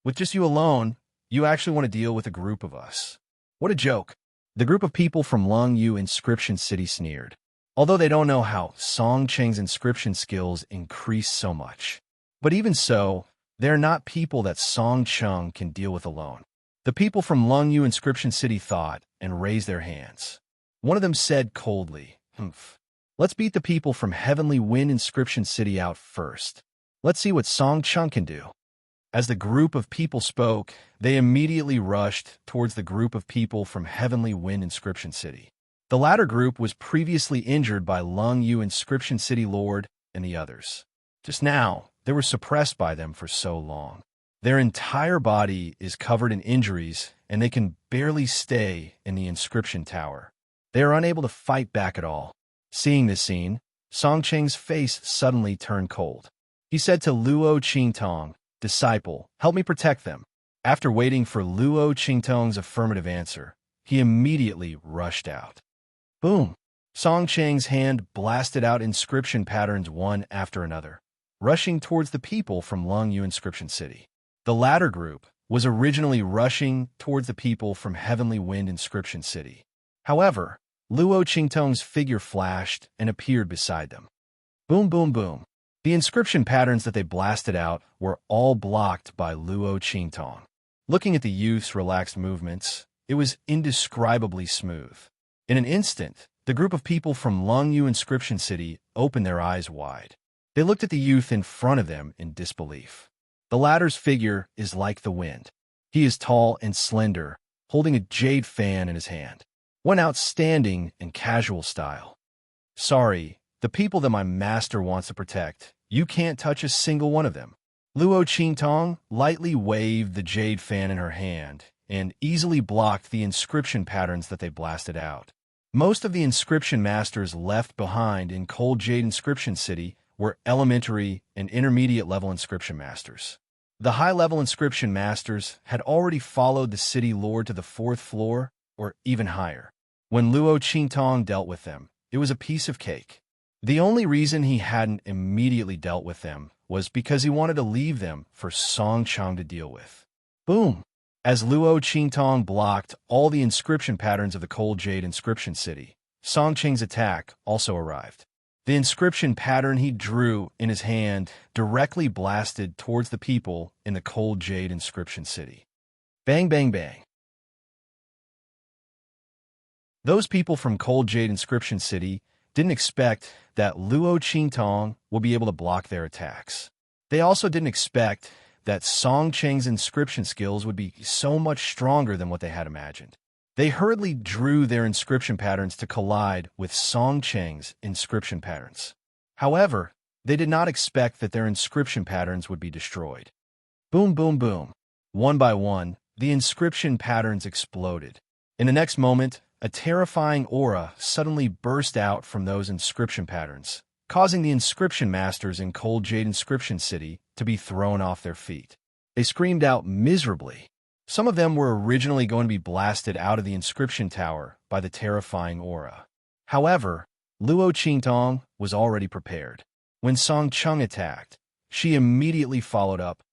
With just you alone, you actually want to deal with a group of us. What a joke. The group of people from Lung Yu Inscription City sneered. Although they don't know how Song Cheng's inscription skills increase so much. But even so, they're not people that Song Chung can deal with alone. The people from Lung Yu Inscription City thought and raised their hands. One of them said coldly, "Humph. Let's beat the people from Heavenly Wind Inscription City out first. Let's see what Song Chung can do." As the group of people spoke, they immediately rushed towards the group of people from Heavenly Wind Inscription City. The latter group was previously injured by Lung Yu Inscription City Lord and the others. Just now, they were suppressed by them for so long. Their entire body is covered in injuries, and they can barely stay in the inscription tower. They are unable to fight back at all. Seeing this scene, Song Cheng's face suddenly turned cold. He said to Luo Qingtong, "Disciple, help me protect them." After waiting for Luo Qingtong's affirmative answer, he immediately rushed out. Boom! Song Cheng's hand blasted out inscription patterns one after another, rushing towards the people from Lung Yu Inscription City. The latter group was originally rushing towards the people from Heavenly Wind Inscription City. However, Luo Qingtong's figure flashed and appeared beside them. Boom, boom, boom. The inscription patterns that they blasted out were all blocked by Luo Qingtong. Looking at the youth's relaxed movements, it was indescribably smooth. In an instant, the group of people from Lung Yu Inscription City opened their eyes wide. They looked at the youth in front of them in disbelief. The latter's figure is like the wind. He is tall and slender, holding a jade fan in his hand. One outstanding and casual style. "Sorry, the people that my master wants to protect, you can't touch a single one of them." Luo Qingtong lightly waved the jade fan in her hand and easily blocked the inscription patterns that they blasted out. Most of the inscription masters left behind in Cold Jade Inscription City were elementary and intermediate level inscription masters. The high-level inscription masters had already followed the city lord to the 4th floor or even higher. When Luo Qingtong dealt with them, it was a piece of cake. The only reason he hadn't immediately dealt with them was because he wanted to leave them for Song Chung to deal with. Boom! As Luo Qingtong blocked all the inscription patterns of the Cold Jade Inscription City, Song Cheng's attack also arrived. The inscription pattern he drew in his hand directly blasted towards the people in the Cold Jade Inscription City. Bang, bang, bang. Those people from Cold Jade Inscription City didn't expect that Luo Qingtong would be able to block their attacks. They also didn't expect that Song Cheng's inscription skills would be so much stronger than what they had imagined. They hurriedly drew their inscription patterns to collide with Song Cheng's inscription patterns. However, they did not expect that their inscription patterns would be destroyed. Boom, boom, boom. One by one, the inscription patterns exploded. In the next moment, a terrifying aura suddenly burst out from those inscription patterns, causing the inscription masters in Cold Jade Inscription City to be thrown off their feet. They screamed out miserably. Some of them were originally going to be blasted out of the inscription tower by the terrifying aura. However, Luo Qingtong was already prepared. When Song Chung attacked, she immediately followed up.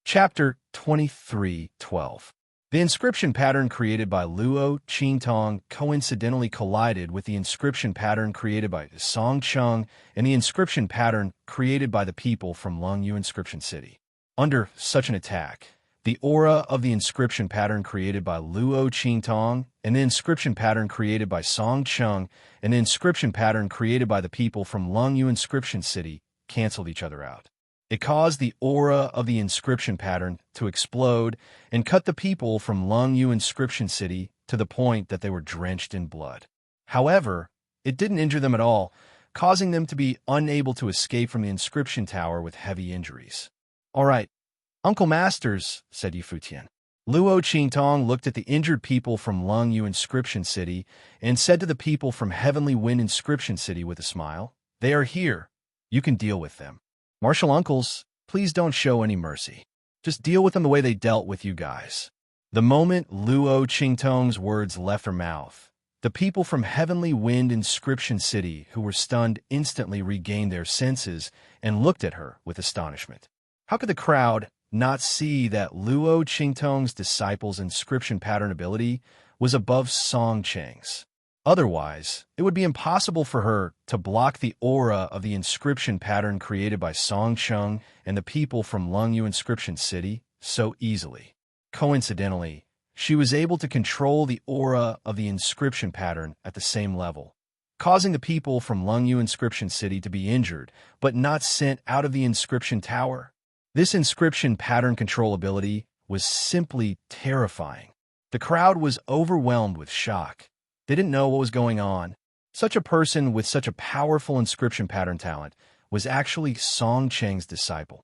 Chapter 23:12. The inscription pattern created by Luo Qingtong coincidentally collided with the inscription pattern created by Song Chung and the inscription pattern created by the people from Lung Yu Inscription City. Under such an attack, the aura of the inscription pattern created by Luo Qingtong and the inscription pattern created by Song Chung and the inscription pattern created by the people from Lung Yu Inscription City canceled each other out. It caused the aura of the inscription pattern to explode and cut the people from Lung Yu Inscription City to the point that they were drenched in blood. However, it didn't injure them at all, causing them to be unable to escape from the inscription tower with heavy injuries. "All right, Uncle Masters," said Yifutian. Luo Qingtong looked at the injured people from Lung Yu Inscription City and said to the people from Heavenly Wind Inscription City with a smile, "They are here. You can deal with them. Martial uncles, please don't show any mercy. Just deal with them the way they dealt with you guys." The moment Luo Qingtong's words left her mouth, the people from Heavenly Wind Inscription City who were stunned instantly regained their senses and looked at her with astonishment. How could the crowd not see that Luo Qingtong's disciple's inscription pattern ability was above Song Cheng's? Otherwise, it would be impossible for her to block the aura of the inscription pattern created by Song Chung and the people from Lungyu Inscription City so easily. Coincidentally, she was able to control the aura of the inscription pattern at the same level, causing the people from Lungyu Inscription City to be injured, but not sent out of the inscription tower. This inscription pattern control ability was simply terrifying. The crowd was overwhelmed with shock. They didn't know what was going on. Such a person with such a powerful inscription pattern talent was actually Song Cheng's disciple.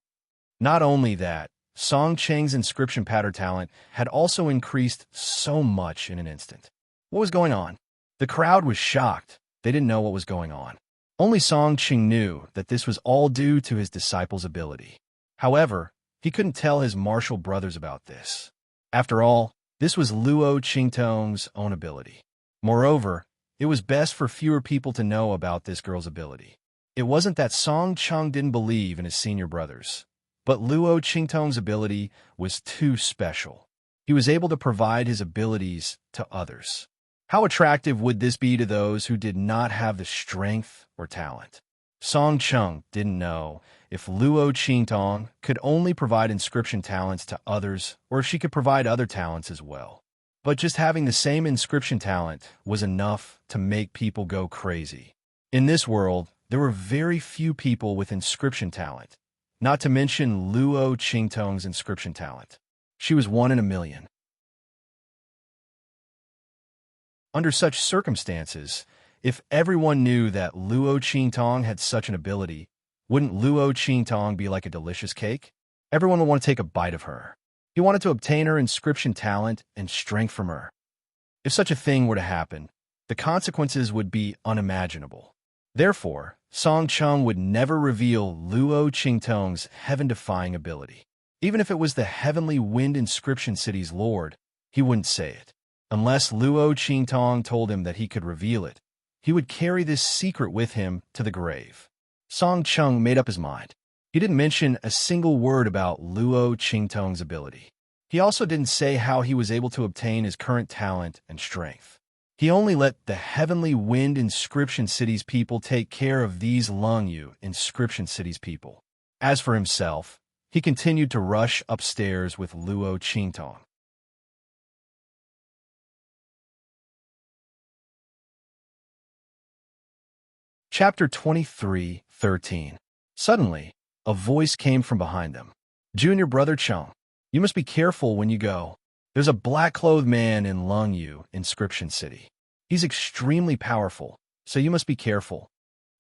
Not only that, Song Cheng's inscription pattern talent had also increased so much in an instant. What was going on? The crowd was shocked. They didn't know what was going on. Only Song Cheng knew that this was all due to his disciple's ability. However, he couldn't tell his martial brothers about this. After all, this was Luo Qingtong's own ability. Moreover, it was best for fewer people to know about this girl's ability. It wasn't that Song Cheng didn't believe in his senior brothers, but Luo Qingtong's ability was too special. He was able to provide his abilities to others. How attractive would this be to those who did not have the strength or talent? Song Cheng didn't know if Luo Qingtong could only provide inscription talents to others or if she could provide other talents as well. But just having the same inscription talent was enough to make people go crazy. In this world, there were very few people with inscription talent, not to mention Luo Qingtong's inscription talent. She was 1 in a million. Under such circumstances, if everyone knew that Luo Qingtong had such an ability, wouldn't Luo Qingtong be like a delicious cake? Everyone would want to take a bite of her. He wanted to obtain her inscription talent and strength from her. If such a thing were to happen, the consequences would be unimaginable. Therefore, Song Cheng would never reveal Luo Qingtong's heaven-defying ability. Even if it was the Heavenly Wind Inscription City's lord, he wouldn't say it. Unless Luo Qingtong told him that he could reveal it, he would carry this secret with him to the grave. Song Cheng made up his mind. He didn't mention a single word about Luo Qingtong's ability. He also didn't say how he was able to obtain his current talent and strength. He only let the Heavenly Wind Inscription City's people take care of these Lungyu Inscription City's people. As for himself, he continued to rush upstairs with Luo Qingtong. Chapter 23:13. Suddenly, a voice came from behind them. Junior brother Chung, you must be careful when you go. There's a black-clothed man in Lungyu Inscription City. He's extremely powerful, so you must be careful.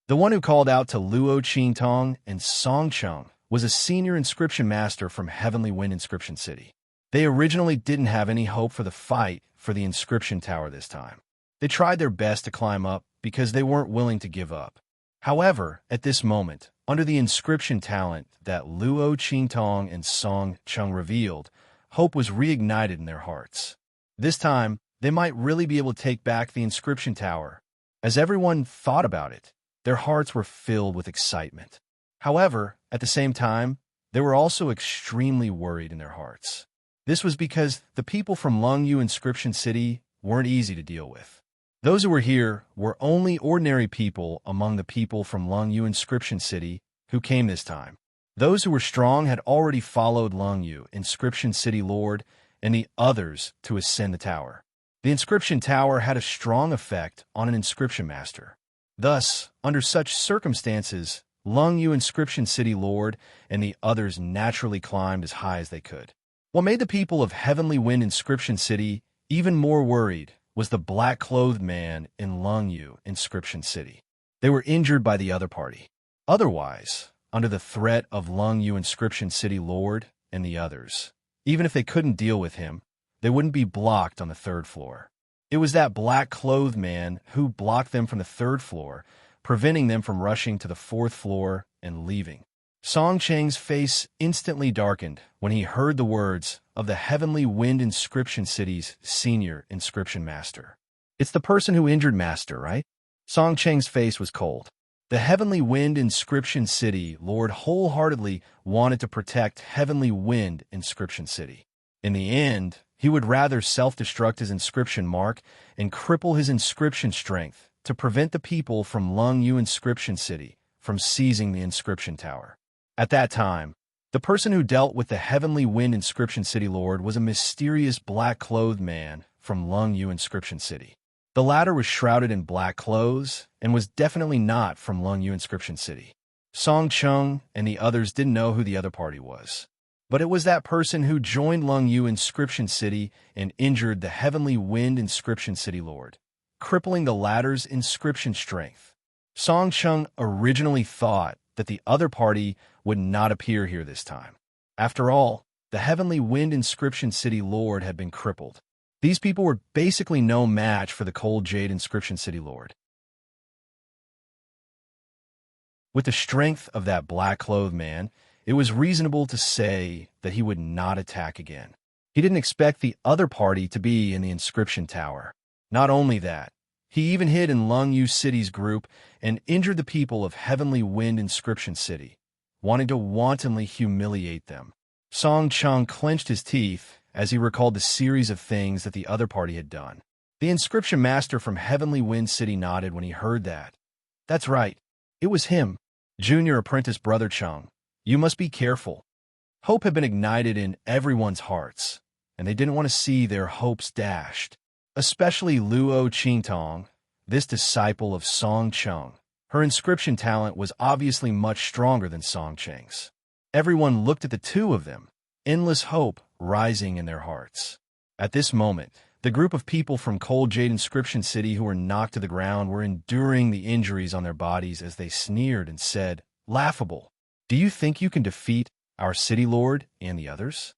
The one who called out to Luo Qingtong and Song Chung was a senior inscription master from Heavenly Wind Inscription City. They originally didn't have any hope for the fight for the inscription tower this time. They tried their best to climb up because they weren't willing to give up. However, at this moment, under the inscription talent that Luo Qingtong and Song Chung revealed, hope was reignited in their hearts. This time, they might really be able to take back the inscription tower. As everyone thought about it, their hearts were filled with excitement. However, at the same time, they were also extremely worried in their hearts. This was because the people from Lungyu Inscription City weren't easy to deal with. Those who were here were only ordinary people among the people from Lungyu Inscription City who came this time. Those who were strong had already followed Lungyu Inscription City Lord and the others to ascend the tower. The inscription tower had a strong effect on an inscription master. Thus, under such circumstances, Lungyu Inscription City Lord and the others naturally climbed as high as they could. What made the people of Heavenly Wind Inscription City even more worried was the black-clothed man in Lungyu Inscription City. They were injured by the other party. Otherwise, under the threat of Lungyu Inscription City Lord and the others, even if they couldn't deal with him, they wouldn't be blocked on the 3rd floor. It was that black-clothed man who blocked them from the 3rd floor, preventing them from rushing to the 4th floor and leaving. Song Cheng's face instantly darkened when he heard the words of the Heavenly Wind Inscription City's senior inscription master. It's the person who injured Master, right? Song Cheng's face was cold. The Heavenly Wind Inscription City Lord wholeheartedly wanted to protect Heavenly Wind Inscription City. In the end, He would rather self-destruct his inscription mark and cripple his inscription strength to prevent the people from Lung Yu Inscription City from seizing the inscription tower. At that time, the person who dealt with the Heavenly Wind Inscription City Lord was a mysterious black-clothed man from Lung Yu Inscription City. The latter was shrouded in black clothes and was definitely not from Lung Yu Inscription City. Song Chung and the others didn't know who the other party was. But it was that person who joined Lung Yu Inscription City and injured the Heavenly Wind Inscription City Lord, crippling the latter's inscription strength. Song Chung originally thought that the other party would not appear here this time. After all, the Heavenly Wind Inscription City Lord had been crippled. These people were basically no match for the Cold Jade Inscription City Lord. With the strength of that black-clothed man, it was reasonable to say that he would not attack again. He didn't expect the other party to be in the inscription tower. Not only that, he even hid in Lung Yu City's group and injured the people of Heavenly Wind Inscription City, wanting to wantonly humiliate them. Song Chung clenched his teeth as he recalled the series of things that the other party had done. The inscription master from Heavenly Wind City nodded when he heard that. That's right. It was him, Junior Apprentice Brother Chung. You must be careful. Hope had been ignited in everyone's hearts, and they didn't want to see their hopes dashed. Especially Luo Qingtong, this disciple of Song Chung. Her inscription talent was obviously much stronger than Song Cheng's. Everyone looked at the two of them, endless hope rising in their hearts. At this moment, the group of people from Cold Jade Inscription City who were knocked to the ground were enduring the injuries on their bodies as they sneered and said, "Laughable. Do you think you can defeat our city lord and the others?"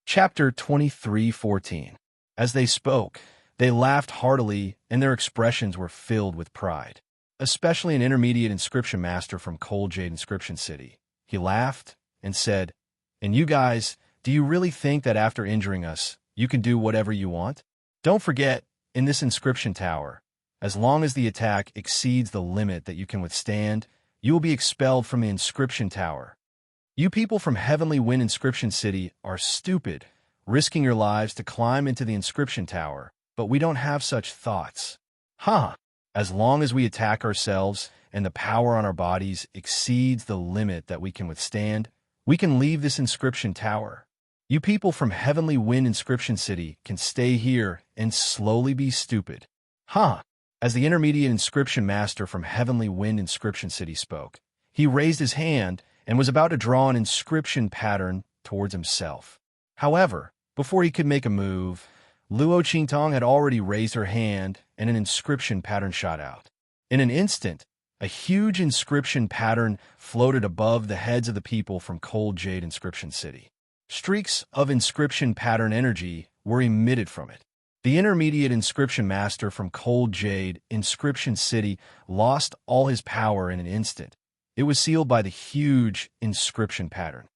Chapter 23:14. As they spoke, they laughed heartily, and their expressions were filled with pride. Especially an intermediate inscription master from Cold Jade Inscription City. He laughed and said, "And you guys, do you really think that after injuring us, you can do whatever you want? Don't forget, in this inscription tower, as long as the attack exceeds the limit that you can withstand, you will be expelled from the inscription tower. You people from Heavenly Wind Inscription City are stupid, risking your lives to climb into the inscription tower, but we don't have such thoughts. Huh? As long as we attack ourselves and the power on our bodies exceeds the limit that we can withstand, we can leave this inscription tower. You people from Heavenly Wind Inscription City can stay here and slowly be stupid. Huh? As the intermediate inscription master from Heavenly Wind Inscription City spoke, he raised his hand and was about to draw an inscription pattern towards himself. However, before he could make a move, Luo Qingtong had already raised her hand and an inscription pattern shot out. In an instant, a huge inscription pattern floated above the heads of the people from Cold Jade Inscription City. Streaks of inscription pattern energy were emitted from it. The intermediate inscription master from Cold Jade Inscription City lost all his power in an instant. It was sealed by the huge inscription pattern.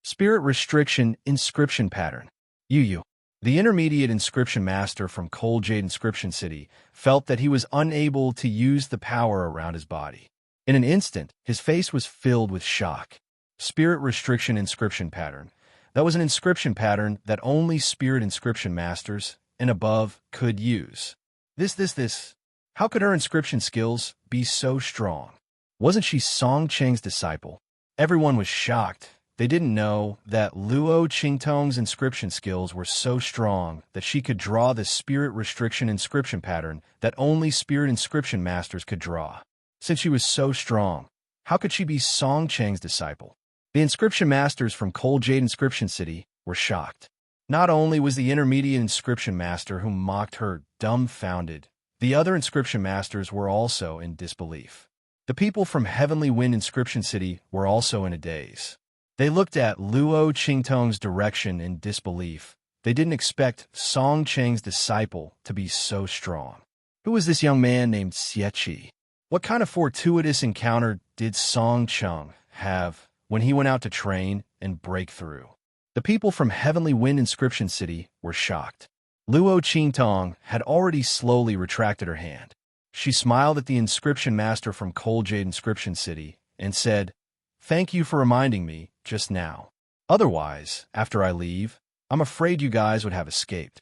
Spirit Restriction Inscription Pattern. Yu. The intermediate inscription master from Cold Jade Inscription City felt that he was unable to use the power around his body. In an instant, his face was filled with shock. Spirit Restriction Inscription Pattern. That was an inscription pattern that only spirit inscription masters and above could use. This. How could her inscription skills be so strong? Wasn't she Song Cheng's disciple? Everyone was shocked. They didn't know that Luo Qingtong's inscription skills were so strong that she could draw the spirit restriction inscription pattern that only spirit inscription masters could draw. Since she was so strong, how could she be Song Cheng's disciple? The inscription masters from Cold Jade Inscription City were shocked. Not only was the intermediate inscription master who mocked her dumbfounded, the other inscription masters were also in disbelief. The people from Heavenly Wind Inscription City were also in a daze. They looked at Luo Qingtong's direction in disbelief. They didn't expect Song Cheng's disciple to be so strong. Who was this young man named Xieqi? What kind of fortuitous encounter did Song Cheng have when he went out to train and break through? The people from Heavenly Wind Inscription City were shocked. Luo Qingtong had already slowly retracted her hand. She smiled at the inscription master from Cold Jade Inscription City and said, "Thank you for reminding me just now. Otherwise, after I leave, I'm afraid you guys would have escaped.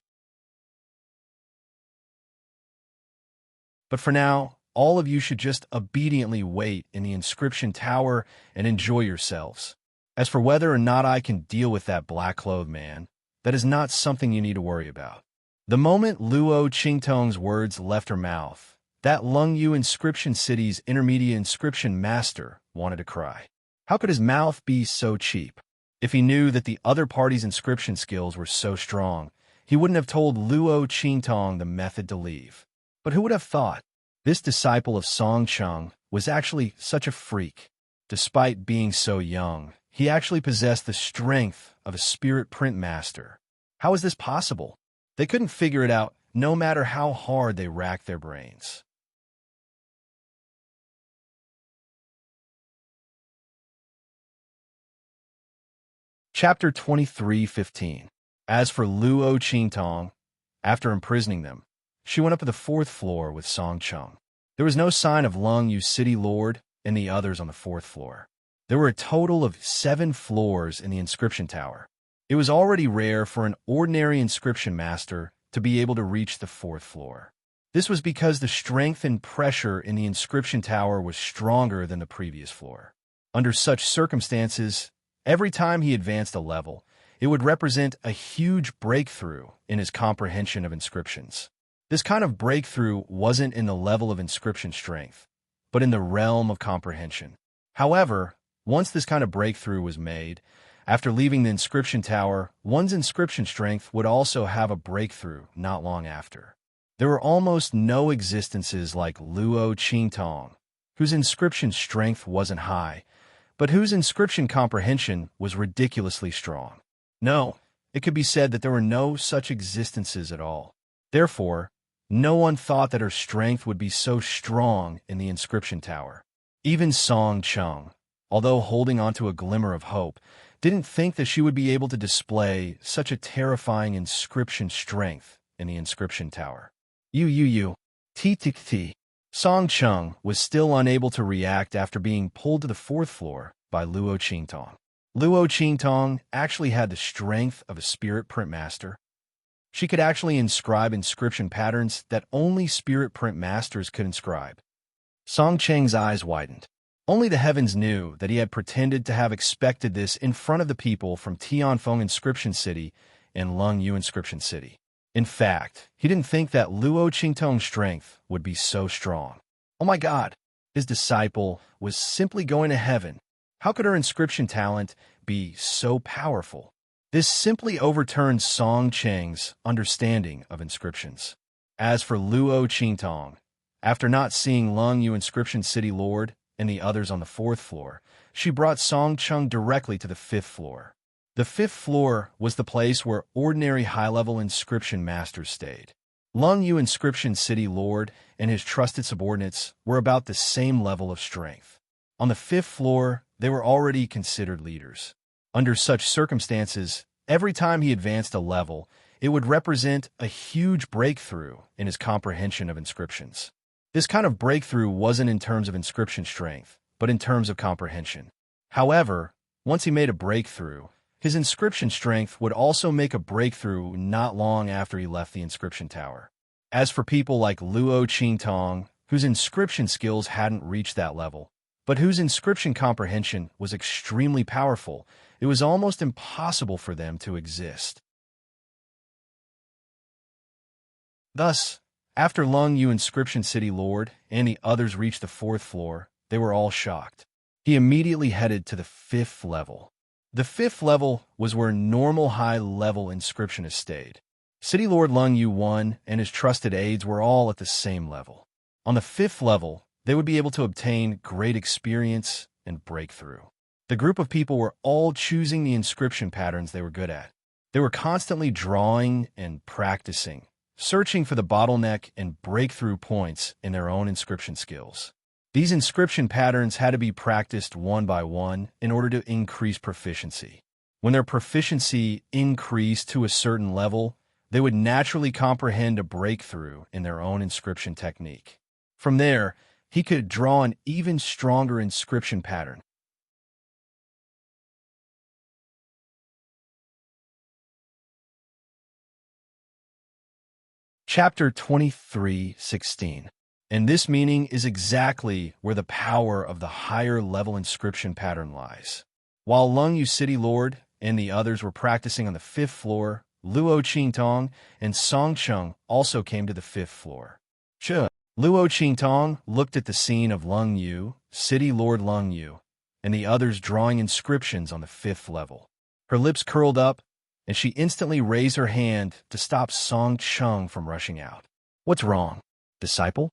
But for now, all of you should just obediently wait in the inscription tower and enjoy yourselves. As for whether or not I can deal with that black-clothed man, that is not something you need to worry about." The moment Luo Qingtong's words left her mouth, that Lungyu Inscription City's intermediate inscription master wanted to cry. How could his mouth be so cheap? If he knew that the other party's inscription skills were so strong, he wouldn't have told Luo Qingtong the method to leave. But who would have thought? This disciple of Song Cheng was actually such a freak. Despite being so young, he actually possessed the strength of a spirit print master. How is this possible? They couldn't figure it out, no matter how hard they racked their brains. Chapter 23:15. As for Luo Qingtong, after imprisoning them, she went up to the 4th floor with Song Cheng. There was no sign of Lung Yu City Lord and the others on the 4th floor. There were a total of 7 floors in the inscription tower. It was already rare for an ordinary inscription master to be able to reach the 4th floor. This was because the strength and pressure in the inscription tower was stronger than the previous floor. Under such circumstances, every time he advanced a level, it would represent a huge breakthrough in his comprehension of inscriptions. This kind of breakthrough wasn't in the level of inscription strength, but in the realm of comprehension. However, once this kind of breakthrough was made, after leaving the inscription tower, one's inscription strength would also have a breakthrough not long after. There were almost no existences like Luo Qingtong, whose inscription strength wasn't high, but whose inscription comprehension was ridiculously strong. No, it could be said that there were no such existences at all. Therefore, no one thought that her strength would be so strong in the inscription tower. Even Song Cheng, although holding onto a glimmer of hope, didn't think that she would be able to display such a terrifying inscription strength in the inscription tower. T. Song Cheng was still unable to react after being pulled to the 4th floor by Luo Qingtong. Luo Qingtong actually had the strength of a spirit print master. She could actually inscribe inscription patterns that only spirit print masters could inscribe. Song Cheng's eyes widened. Only the heavens knew that he had pretended to have expected this in front of the people from Tianfeng Inscription City and Lung Yu Inscription City. In fact, he didn't think that Luo Qingtong's strength would be so strong. Oh my God, his disciple was simply going to heaven. How could her inscription talent be so powerful? This simply overturned Song Cheng's understanding of inscriptions. As for Luo Qingtong, after not seeing Lung Yu Inscription City Lord and the others on the 4th floor, she brought Song Cheng directly to the 5th floor. The 5th floor was the place where ordinary high-level inscription masters stayed. Lung Yu Inscription City Lord and his trusted subordinates were about the same level of strength. On the 5th floor, they were already considered leaders. Under such circumstances, every time he advanced a level, it would represent a huge breakthrough in his comprehension of inscriptions. This kind of breakthrough wasn't in terms of inscription strength, but in terms of comprehension. However, once he made a breakthrough, his inscription strength would also make a breakthrough not long after he left the inscription tower. As for people like Luo Qingtong, whose inscription skills hadn't reached that level, but whose inscription comprehension was extremely powerful, it was almost impossible for them to exist. Thus, after Lung Yu Inscription City Lord and the others reached the 4th floor, they were all shocked. He immediately headed to the 5th level. The 5th level was where normal high-level inscriptionists stayed. City Lord Lung Yu I and his trusted aides were all at the same level. On the 5th level, they would be able to obtain great experience and breakthrough. The group of people were all choosing the inscription patterns they were good at. They were constantly drawing and practicing, searching for the bottleneck and breakthrough points in their own inscription skills. These inscription patterns had to be practiced one by one in order to increase proficiency. When their proficiency increased to a certain level, they would naturally comprehend a breakthrough in their own inscription technique. From there, he could draw an even stronger inscription pattern. Chapter 23:16. And this meaning is exactly where the power of the higher level inscription pattern lies. While Lungyu City Lord and the others were practicing on the 5th floor, Luo Qingtong and Song Chung also came to the 5th floor. Luo Qingtong looked at the scene of Lungyu, City Lord Lungyu, and the others drawing inscriptions on the 5th level. Her lips curled up, and she instantly raised her hand to stop Song Chung from rushing out. What's wrong, disciple?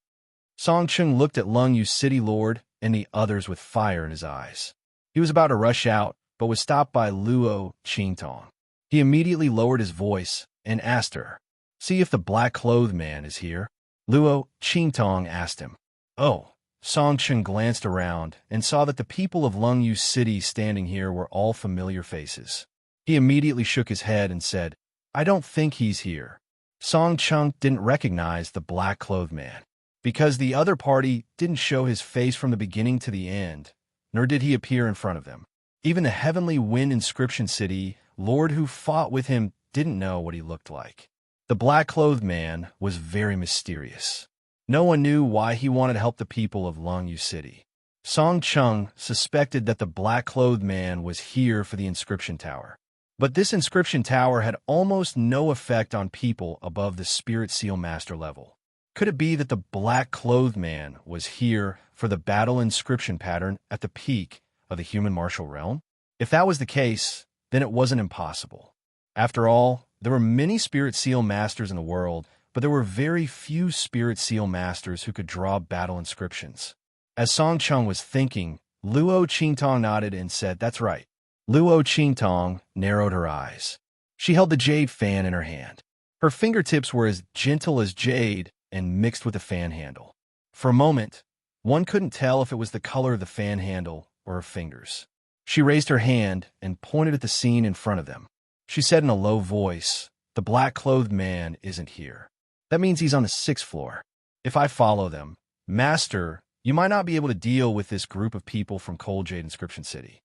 Song Chung looked at Lungyu City Lord and the others with fire in his eyes. He was about to rush out, but was stopped by Luo Qingtong. He immediately lowered his voice and asked her, "See if the black-clothed man is here." Luo Qingtong asked him. Oh, Song Chung glanced around and saw that the people of Lungyu City standing here were all familiar faces. He immediately shook his head and said, "I don't think he's here." Song Chung didn't recognize the black-clothed man, because the other party didn't show his face from the beginning to the end, nor did he appear in front of them. Even the Heavenly Wind Inscription City Lord who fought with him didn't know what he looked like. The black-clothed man was very mysterious. No one knew why he wanted to help the people of Lungyu City. Song Chung suspected that the black-clothed man was here for the inscription tower. But this inscription tower had almost no effect on people above the Spirit Seal Master level. Could it be that the black-clothed man was here for the battle inscription pattern at the peak of the human martial realm? If that was the case, then it wasn't impossible. After all, there were many Spirit Seal Masters in the world, but there were very few Spirit Seal Masters who could draw battle inscriptions. As Song Chung was thinking, Luo Qingtong nodded and said, "That's right." Luo Qingtong narrowed her eyes. She held the jade fan in her hand. Her fingertips were as gentle as jade and mixed with the fan handle. For a moment, one couldn't tell if it was the color of the fan handle or her fingers. She raised her hand and pointed at the scene in front of them. She said in a low voice, "The black-clothed man isn't here. That means he's on the 6th floor. If I follow them, Master, you might not be able to deal with this group of people from Cold Jade Inscription City."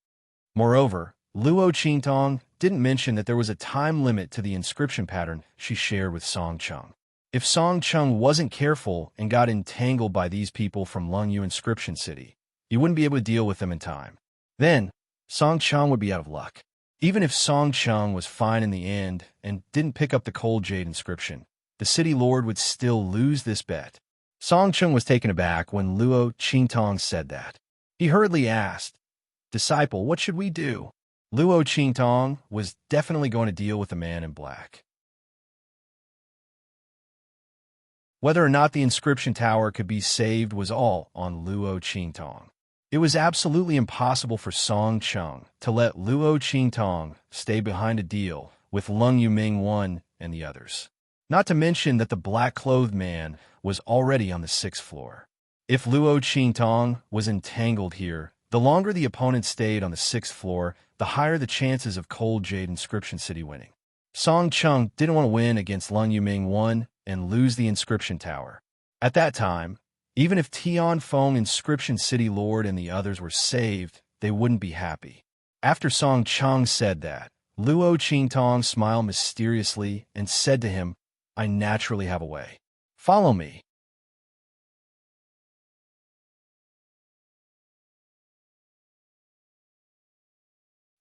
Moreover, Luo Qingtong didn't mention that there was a time limit to the inscription pattern she shared with Song Chung. If Song Chung wasn't careful and got entangled by these people from Lungyu Inscription City, he wouldn't be able to deal with them in time. Then, Song Chung would be out of luck. Even if Song Chung was fine in the end and didn't pick up the Cold Jade inscription, the City Lord would still lose this bet. Song Chung was taken aback when Luo Qingtong said that. He hurriedly asked, "Disciple, what should we do?" Luo Qingtong was definitely going to deal with the man in black. Whether or not the inscription tower could be saved was all on Luo Qingtong. It was absolutely impossible for Song Chung to let Luo Qingtong stay behind a deal with Lungyu Ming and the others. Not to mention that the black-clothed man was already on the 6th floor. If Luo Qingtong was entangled here, the longer the opponent stayed on the 6th floor, the higher the chances of Cold Jade Inscription City winning. Song Chung didn't want to win against Lungyu Ming and lose the inscription tower. At that time, even if Tian Feng Inscription City Lord and the others were saved, they wouldn't be happy. After Song Chung said that, Luo Qingtong smiled mysteriously and said to him, "I naturally have a way. Follow me."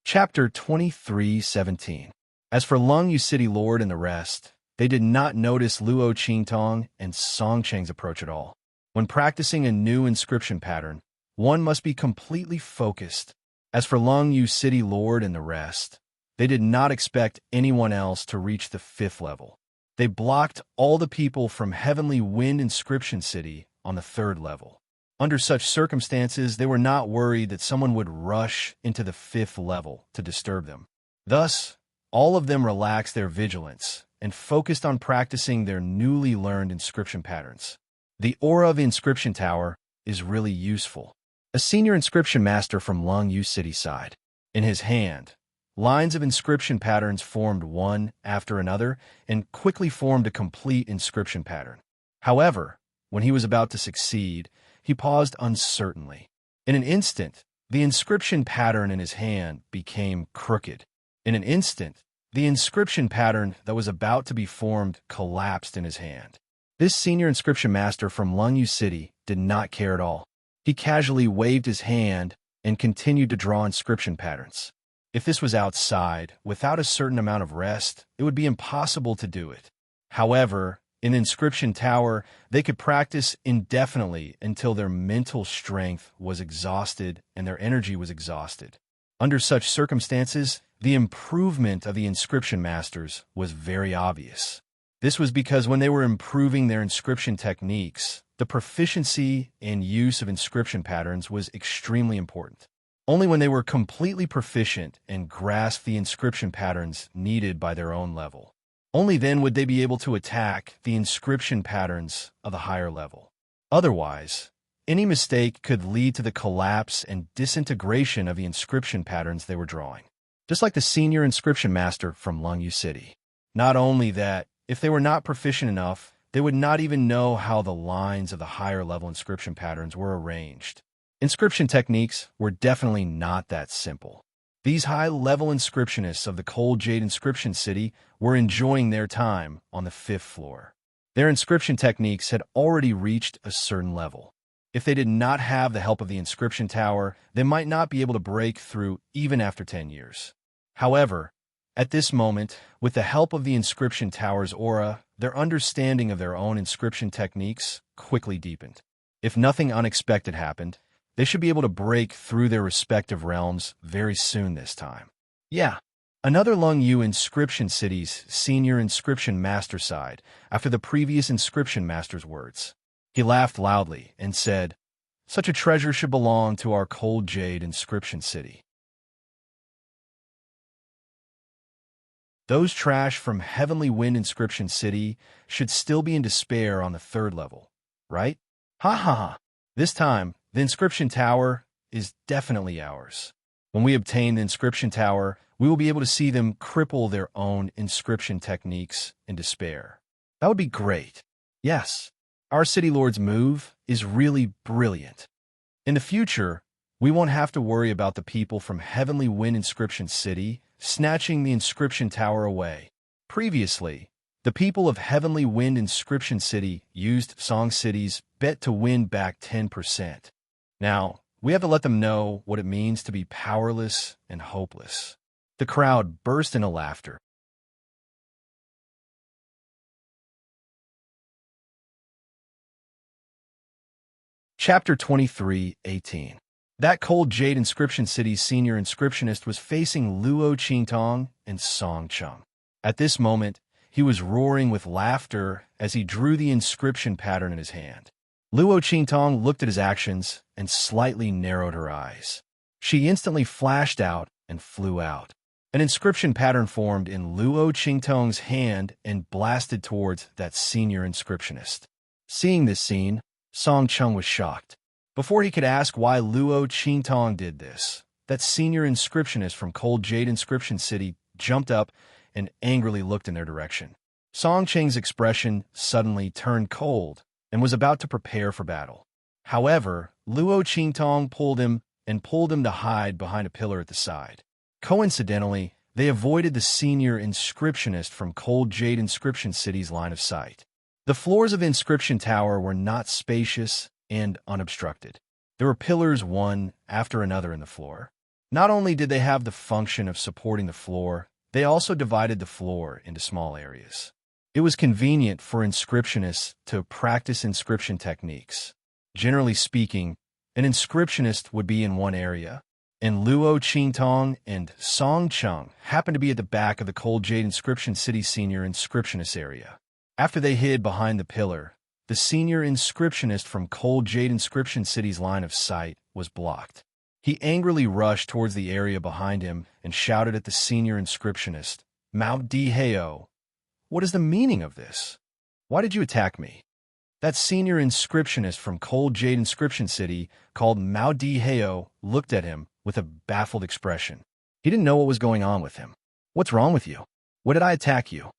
Chapter 23:17. As for Lungyu City Lord and the rest, they did not notice Luo Qingtong and Song Cheng's approach at all. When practicing a new inscription pattern, one must be completely focused. As for Lungyu City Lord and the rest, they did not expect anyone else to reach the 5th level. They blocked all the people from Heavenly Wind Inscription City on the 3rd level. Under such circumstances, they were not worried that someone would rush into the 5th level to disturb them. Thus, all of them relaxed their vigilance and focused on practicing their newly learned inscription patterns. The aura of the inscription tower is really useful. A senior inscription master from Lungyu City side. In his hand, lines of inscription patterns formed one after another and quickly formed a complete inscription pattern. However, when he was about to succeed, he paused uncertainly. In an instant, the inscription pattern in his hand became crooked. In an instant, the inscription pattern that was about to be formed collapsed in his hand. This senior inscription master from Lungyu City did not care at all. He casually waved his hand and continued to draw inscription patterns. If this was outside, without a certain amount of rest, it would be impossible to do it. However, in the inscription tower, they could practice indefinitely until their mental strength was exhausted and their energy was exhausted. Under such circumstances, the improvement of the inscription masters was very obvious. This was because when they were improving their inscription techniques, the proficiency and use of inscription patterns was extremely important. Only when they were completely proficient and grasped the inscription patterns needed by their own level, only then would they be able to attack the inscription patterns of the higher level. Otherwise, any mistake could lead to the collapse and disintegration of the inscription patterns they were drawing. Just like the senior inscription master from Lungyu City. Not only that, if they were not proficient enough, they would not even know how the lines of the higher level inscription patterns were arranged. Inscription techniques were definitely not that simple. These high-level inscriptionists of the Cold Jade Inscription City were enjoying their time on the 5th floor. Their inscription techniques had already reached a certain level. If they did not have the help of the inscription tower, they might not be able to break through even after 10 years. However, at this moment, with the help of the inscription tower's aura, their understanding of their own inscription techniques quickly deepened. If nothing unexpected happened, they should be able to break through their respective realms very soon this time. Yeah, another Lungyu Inscription City's senior inscription master sighed after the previous inscription master's words. He laughed loudly and said, "Such a treasure should belong to our Cold Jade Inscription City. Those trash from Heavenly Wind Inscription City should still be in despair on the 3rd level, right? Ha ha ha. This time, the inscription tower is definitely ours. When we obtain the inscription tower, we will be able to see them cripple their own inscription techniques in despair. That would be great. Yes, our City Lord's move is really brilliant. In the future, we won't have to worry about the people from Heavenly Wind Inscription City snatching the inscription tower away. Previously, the people of Heavenly Wind Inscription City used Song City's bet to win back 10%. Now, we have to let them know what it means to be powerless and hopeless. The crowd burst into laughter. Chapter 23:18. That Cold Jade Inscription City's senior inscriptionist was facing Luo Qingtong and Song Chung. At this moment, he was roaring with laughter as he drew the inscription pattern in his hand. Luo Qingtong looked at his actions and slightly narrowed her eyes. She instantly flashed out and flew out. An inscription pattern formed in Luo Qingtong's hand and blasted towards that senior inscriptionist. Seeing this scene, Song Chung was shocked. Before he could ask why Luo Qingtong did this, that senior inscriptionist from Cold Jade Inscription City jumped up and angrily looked in their direction. Song Cheng's expression suddenly turned cold and was about to prepare for battle. However, Luo Qingtong pulled him to hide behind a pillar at the side. Coincidentally, they avoided the senior inscriptionist from Cold Jade Inscription City's line of sight. The floors of the inscription tower were not spacious and unobstructed. There were pillars one after another in the floor. Not only did they have the function of supporting the floor, they also divided the floor into small areas. It was convenient for inscriptionists to practice inscription techniques. Generally speaking, an inscriptionist would be in one area, and Luo Qingtong and Song Chung happened to be at the back of the Cold Jade Inscription City senior inscriptionist area. After they hid behind the pillar, the senior inscriptionist from Cold Jade Inscription City's line of sight was blocked. He angrily rushed towards the area behind him and shouted at the senior inscriptionist, "Mao Di Heo, what is the meaning of this? Why did you attack me?" That senior inscriptionist from Cold Jade Inscription City, called Mao Di Heo, looked at him with a baffled expression. He didn't know what was going on with him. "What's wrong with you? What did I attack you?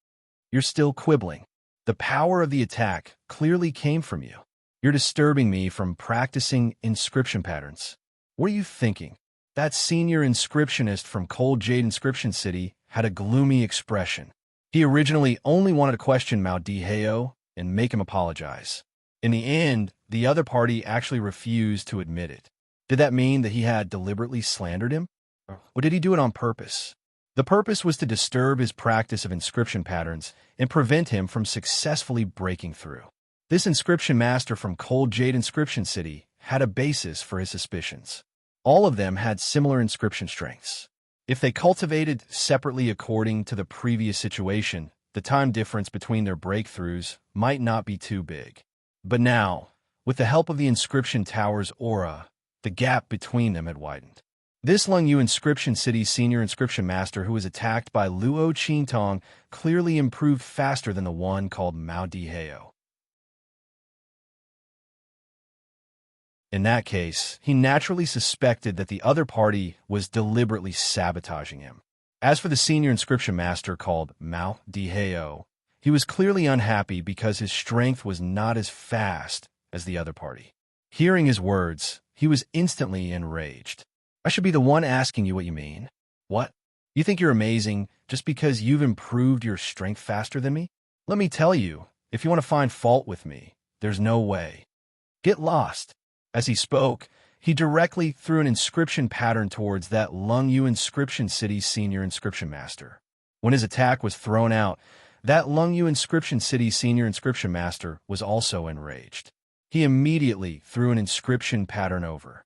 You're still quibbling." The power of the attack clearly came from you. You're disturbing me from practicing inscription patterns. What are you thinking? That senior inscriptionist from Cold Jade Inscription City had a gloomy expression. He originally only wanted to question Mao Diheo and make him apologize. In the end, the other party actually refused to admit it. Did that mean that he had deliberately slandered him? Or did he do it on purpose? The purpose was to disturb his practice of inscription patterns and prevent him from successfully breaking through. This inscription master from Cold Jade Inscription City had a basis for his suspicions. All of them had similar inscription strengths. If they cultivated separately according to the previous situation, the time difference between their breakthroughs might not be too big. But now, with the help of the inscription tower's aura, the gap between them had widened. This Lungyu Inscription City's senior inscription master who was attacked by Luo Qingtong clearly improved faster than the one called Mao Diheo. In that case, he naturally suspected that the other party was deliberately sabotaging him. As for the senior inscription master called Mao Diheo, he was clearly unhappy because his strength was not as fast as the other party. Hearing his words, he was instantly enraged. I should be the one asking you what you mean. What? You think you're amazing just because you've improved your strength faster than me? Let me tell you, if you want to find fault with me, there's no way. Get lost. As he spoke, he directly threw an inscription pattern towards that Lungyu Inscription City's senior inscription master. When his attack was thrown out, that Lungyu Inscription City's senior inscription master was also enraged. He immediately threw an inscription pattern over.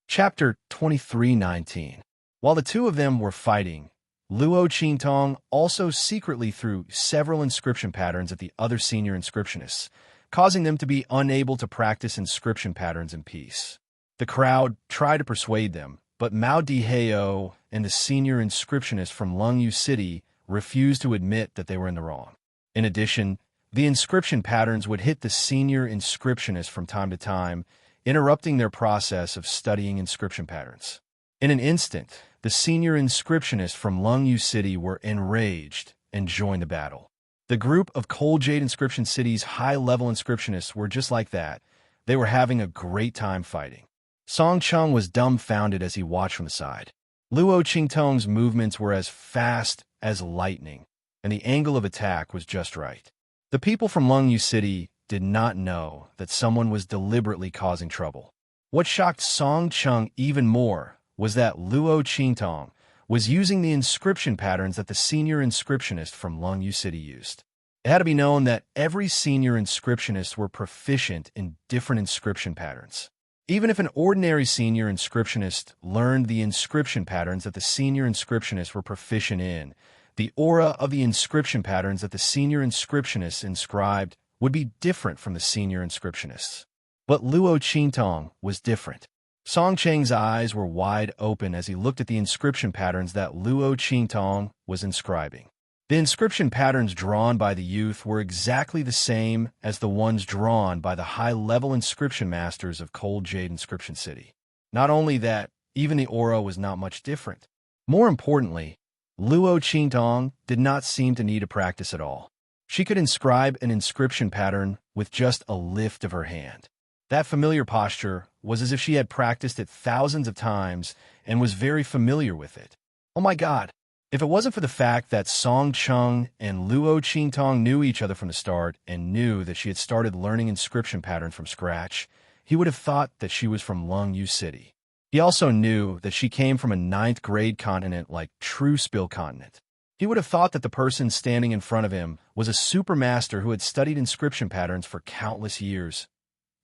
Chapter 23:19. While the two of them were fighting, Luo Qingtong also secretly threw several inscription patterns at the other senior inscriptionists, causing them to be unable to practice inscription patterns in peace. The crowd tried to persuade them, but Mao Diheo and the senior inscriptionist from Lungyu City refused to admit that they were in the wrong. In addition, the inscription patterns would hit the senior inscriptionist from time to time, interrupting their process of studying inscription patterns. In an instant, the senior inscriptionists from Lungyu City were enraged and joined the battle. The group of Cold Jade Inscription City's high-level inscriptionists were just like that. They were having a great time fighting. Song Chung was dumbfounded as he watched from the side. Luo Qingtong's movements were as fast as lightning, and the angle of attack was just right. The people from Lungyu City did not know that someone was deliberately causing trouble. What shocked Song Chung even more was that Luo Qingtong was using the inscription patterns that the senior inscriptionist from Lungyu City used. It had to be known that every senior inscriptionist were proficient in different inscription patterns. Even if an ordinary senior inscriptionist learned the inscription patterns that the senior inscriptionists were proficient in, the aura of the inscription patterns that the senior inscriptionists inscribed would be different from the senior inscriptionists. But Luo Qingtong was different. Song Cheng's eyes were wide open as he looked at the inscription patterns that Luo Qingtong was inscribing. The inscription patterns drawn by the youth were exactly the same as the ones drawn by the high-level inscription masters of Cold Jade Inscription City. Not only that, even the aura was not much different. More importantly, Luo Qingtong did not seem to need to practice at all. She could inscribe an inscription pattern with just a lift of her hand. That familiar posture was as if she had practiced it thousands of times and was very familiar with it. Oh my God! If it wasn't for the fact that Song Chung and Luo Qingtong knew each other from the start and knew that she had started learning inscription patterns from scratch, he would have thought that she was from Lungyu City. He also knew that she came from a 9th grade continent like True Spill continent. He would have thought that the person standing in front of him was a supermaster who had studied inscription patterns for countless years.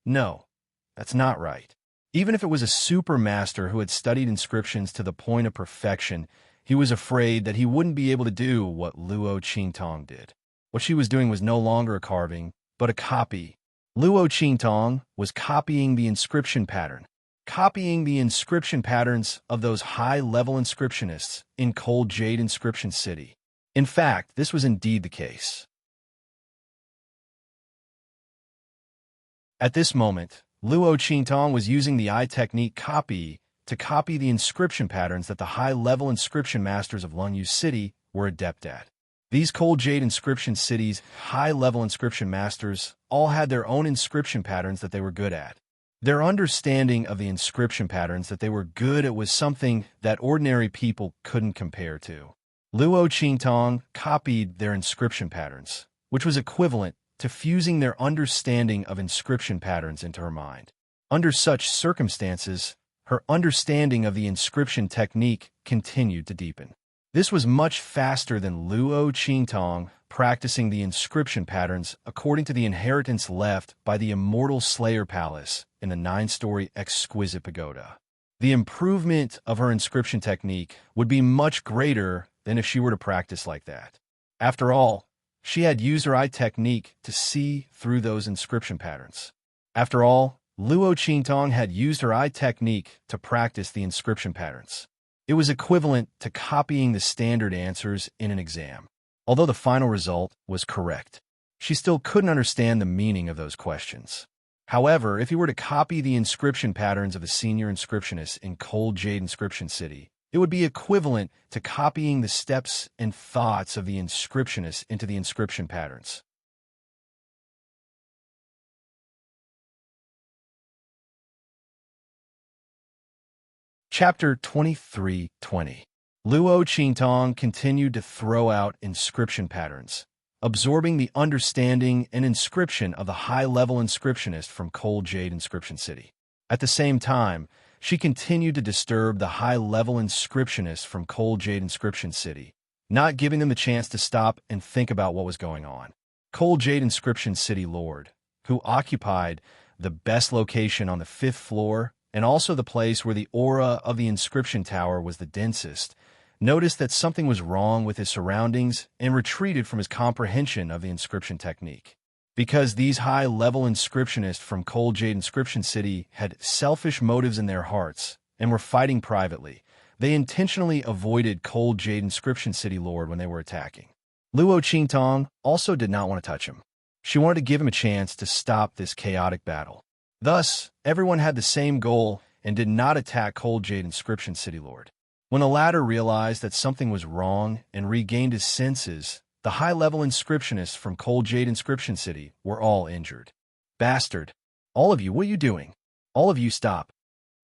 No, that's not right. Even if it was a supermaster who had studied inscriptions to the point of perfection, he was afraid that he wouldn't be able to do what Luo Qingtong did. What she was doing was no longer a carving, but a copy. Luo Qingtong was copying the inscription patterns of those high-level inscriptionists in Cold Jade Inscription City. In fact, this was indeed the case. At this moment, Luo Qingtong was using the eye technique copy to copy the inscription patterns that the high-level inscription masters of Lungyu City were adept at. These cold jade inscription cities' high-level inscription masters all had their own inscription patterns that they were good at. Their understanding of the inscription patterns that they were good at was something that ordinary people couldn't compare to. Luo Qingtong copied their inscription patterns, which was equivalent to fusing their understanding of inscription patterns into her mind. Under such circumstances, her understanding of the inscription technique continued to deepen. This was much faster than Luo Qingtong practicing the inscription patterns according to the inheritance left by the immortal Slayer Palace in the 9-story exquisite pagoda. The improvement of her inscription technique would be much greater than if she were to practice like that. After all, she had used her eye technique to see through those inscription patterns. After all, Luo Qingtong had used her eye technique to practice the inscription patterns. It was equivalent to copying the standard answers in an exam. Although the final result was correct, she still couldn't understand the meaning of those questions. However, if you were to copy the inscription patterns of the senior inscriptionists in Cold Jade Inscription City, it would be equivalent to copying the steps and thoughts of the inscriptionists into the inscription patterns. Chapter 23:20. Luo Qingtong continued to throw out inscription patterns, absorbing the understanding and inscription of the high-level inscriptionist from Cold Jade Inscription City. At the same time, she continued to disturb the high-level inscriptionists from Cold Jade Inscription City, not giving them the chance to stop and think about what was going on. Cold Jade Inscription City Lord, who occupied the best location on the 5th floor and also the place where the aura of the inscription tower was the densest, noticed that something was wrong with his surroundings and retreated from his comprehension of the inscription technique. Because these high-level inscriptionists from Cold Jade Inscription City had selfish motives in their hearts and were fighting privately, they intentionally avoided Cold Jade Inscription City Lord when they were attacking. Luo Qingtong also did not want to touch him. She wanted to give him a chance to stop this chaotic battle. Thus, everyone had the same goal and did not attack Cold Jade Inscription City Lord. When the latter realized that something was wrong and regained his senses, the high-level inscriptionists from Cold Jade Inscription City were all injured. Bastard! All of you, what are you doing? All of you stop.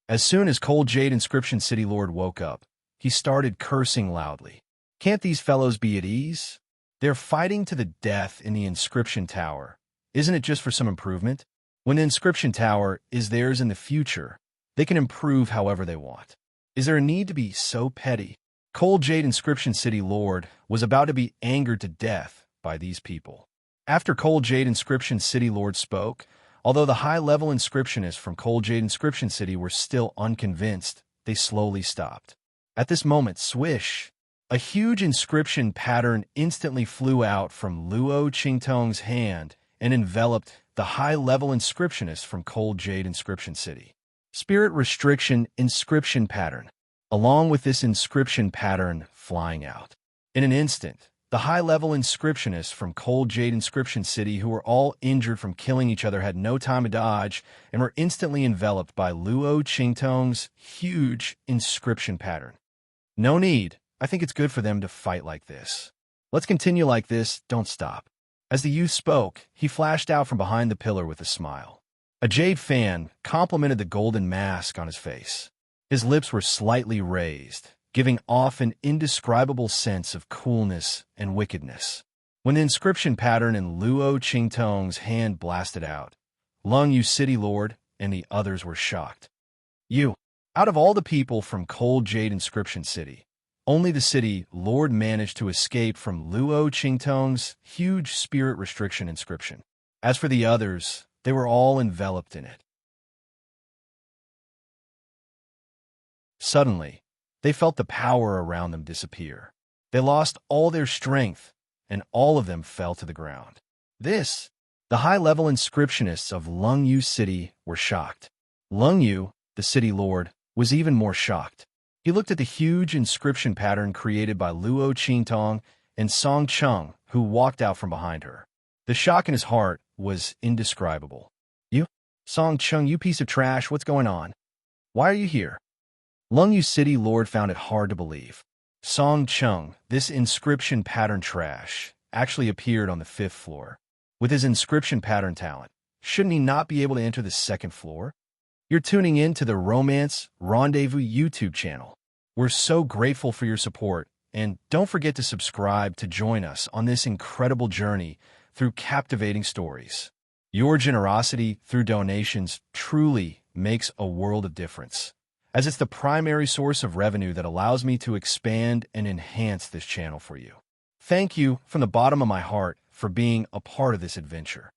As soon as Cold Jade Inscription City Lord woke up, he started cursing loudly. Can't these fellows be at ease? They're fighting to the death in the inscription tower. Isn't it just for some improvement? When the inscription tower is theirs in the future, they can improve however they want. Is there a need to be so petty? Cold Jade Inscription City Lord was about to be angered to death by these people. After Cold Jade Inscription City Lord spoke, although the high-level inscriptionists from Cold Jade Inscription City were still unconvinced, they slowly stopped. At this moment, swish! A huge inscription pattern instantly flew out from Luo Qingtong's hand and enveloped the high-level inscriptionist from Cold Jade Inscription City. Spirit Restriction Inscription Pattern, along with this inscription pattern flying out. In an instant, the high-level inscriptionists from Cold Jade Inscription City, who were all injured from killing each other, had no time to dodge and were instantly enveloped by Luo Qingtong's huge inscription pattern. No need. I think it's good for them to fight like this. Let's continue like this, don't stop. As the youth spoke, he flashed out from behind the pillar with a smile. A jade fan complimented the golden mask on his face. His lips were slightly raised, giving off an indescribable sense of coolness and wickedness. When the inscription pattern in Luo Qingtong's hand blasted out, Lung Yu City Lord and the others were shocked. You, out of all the people from Cold Jade Inscription City, only the city Lord managed to escape from Luo Qingtong's huge spirit restriction inscription. As for the others, they were all enveloped in it. Suddenly, they felt the power around them disappear. They lost all their strength, and all of them fell to the ground. The high-level inscriptionists of Lung Yu City were shocked. Lung Yu, the city lord, was even more shocked. He looked at the huge inscription pattern created by Luo Qingtong and Song Cheng, who walked out from behind her. The shock in his heart was indescribable. You? Song Cheng, you piece of trash, what's going on? Why are you here? Lung Yu City Lord found it hard to believe. Song Chung, this inscription pattern trash, actually appeared on the 5th floor. With his inscription pattern talent, shouldn't he not be able to enter the 2nd floor? You're tuning in to the Romance Rendezvous YouTube channel. We're so grateful for your support, and don't forget to subscribe to join us on this incredible journey through captivating stories. Your generosity through donations truly makes a world of difference, as it's the primary source of revenue that allows me to expand and enhance this channel for you. Thank you from the bottom of my heart for being a part of this adventure.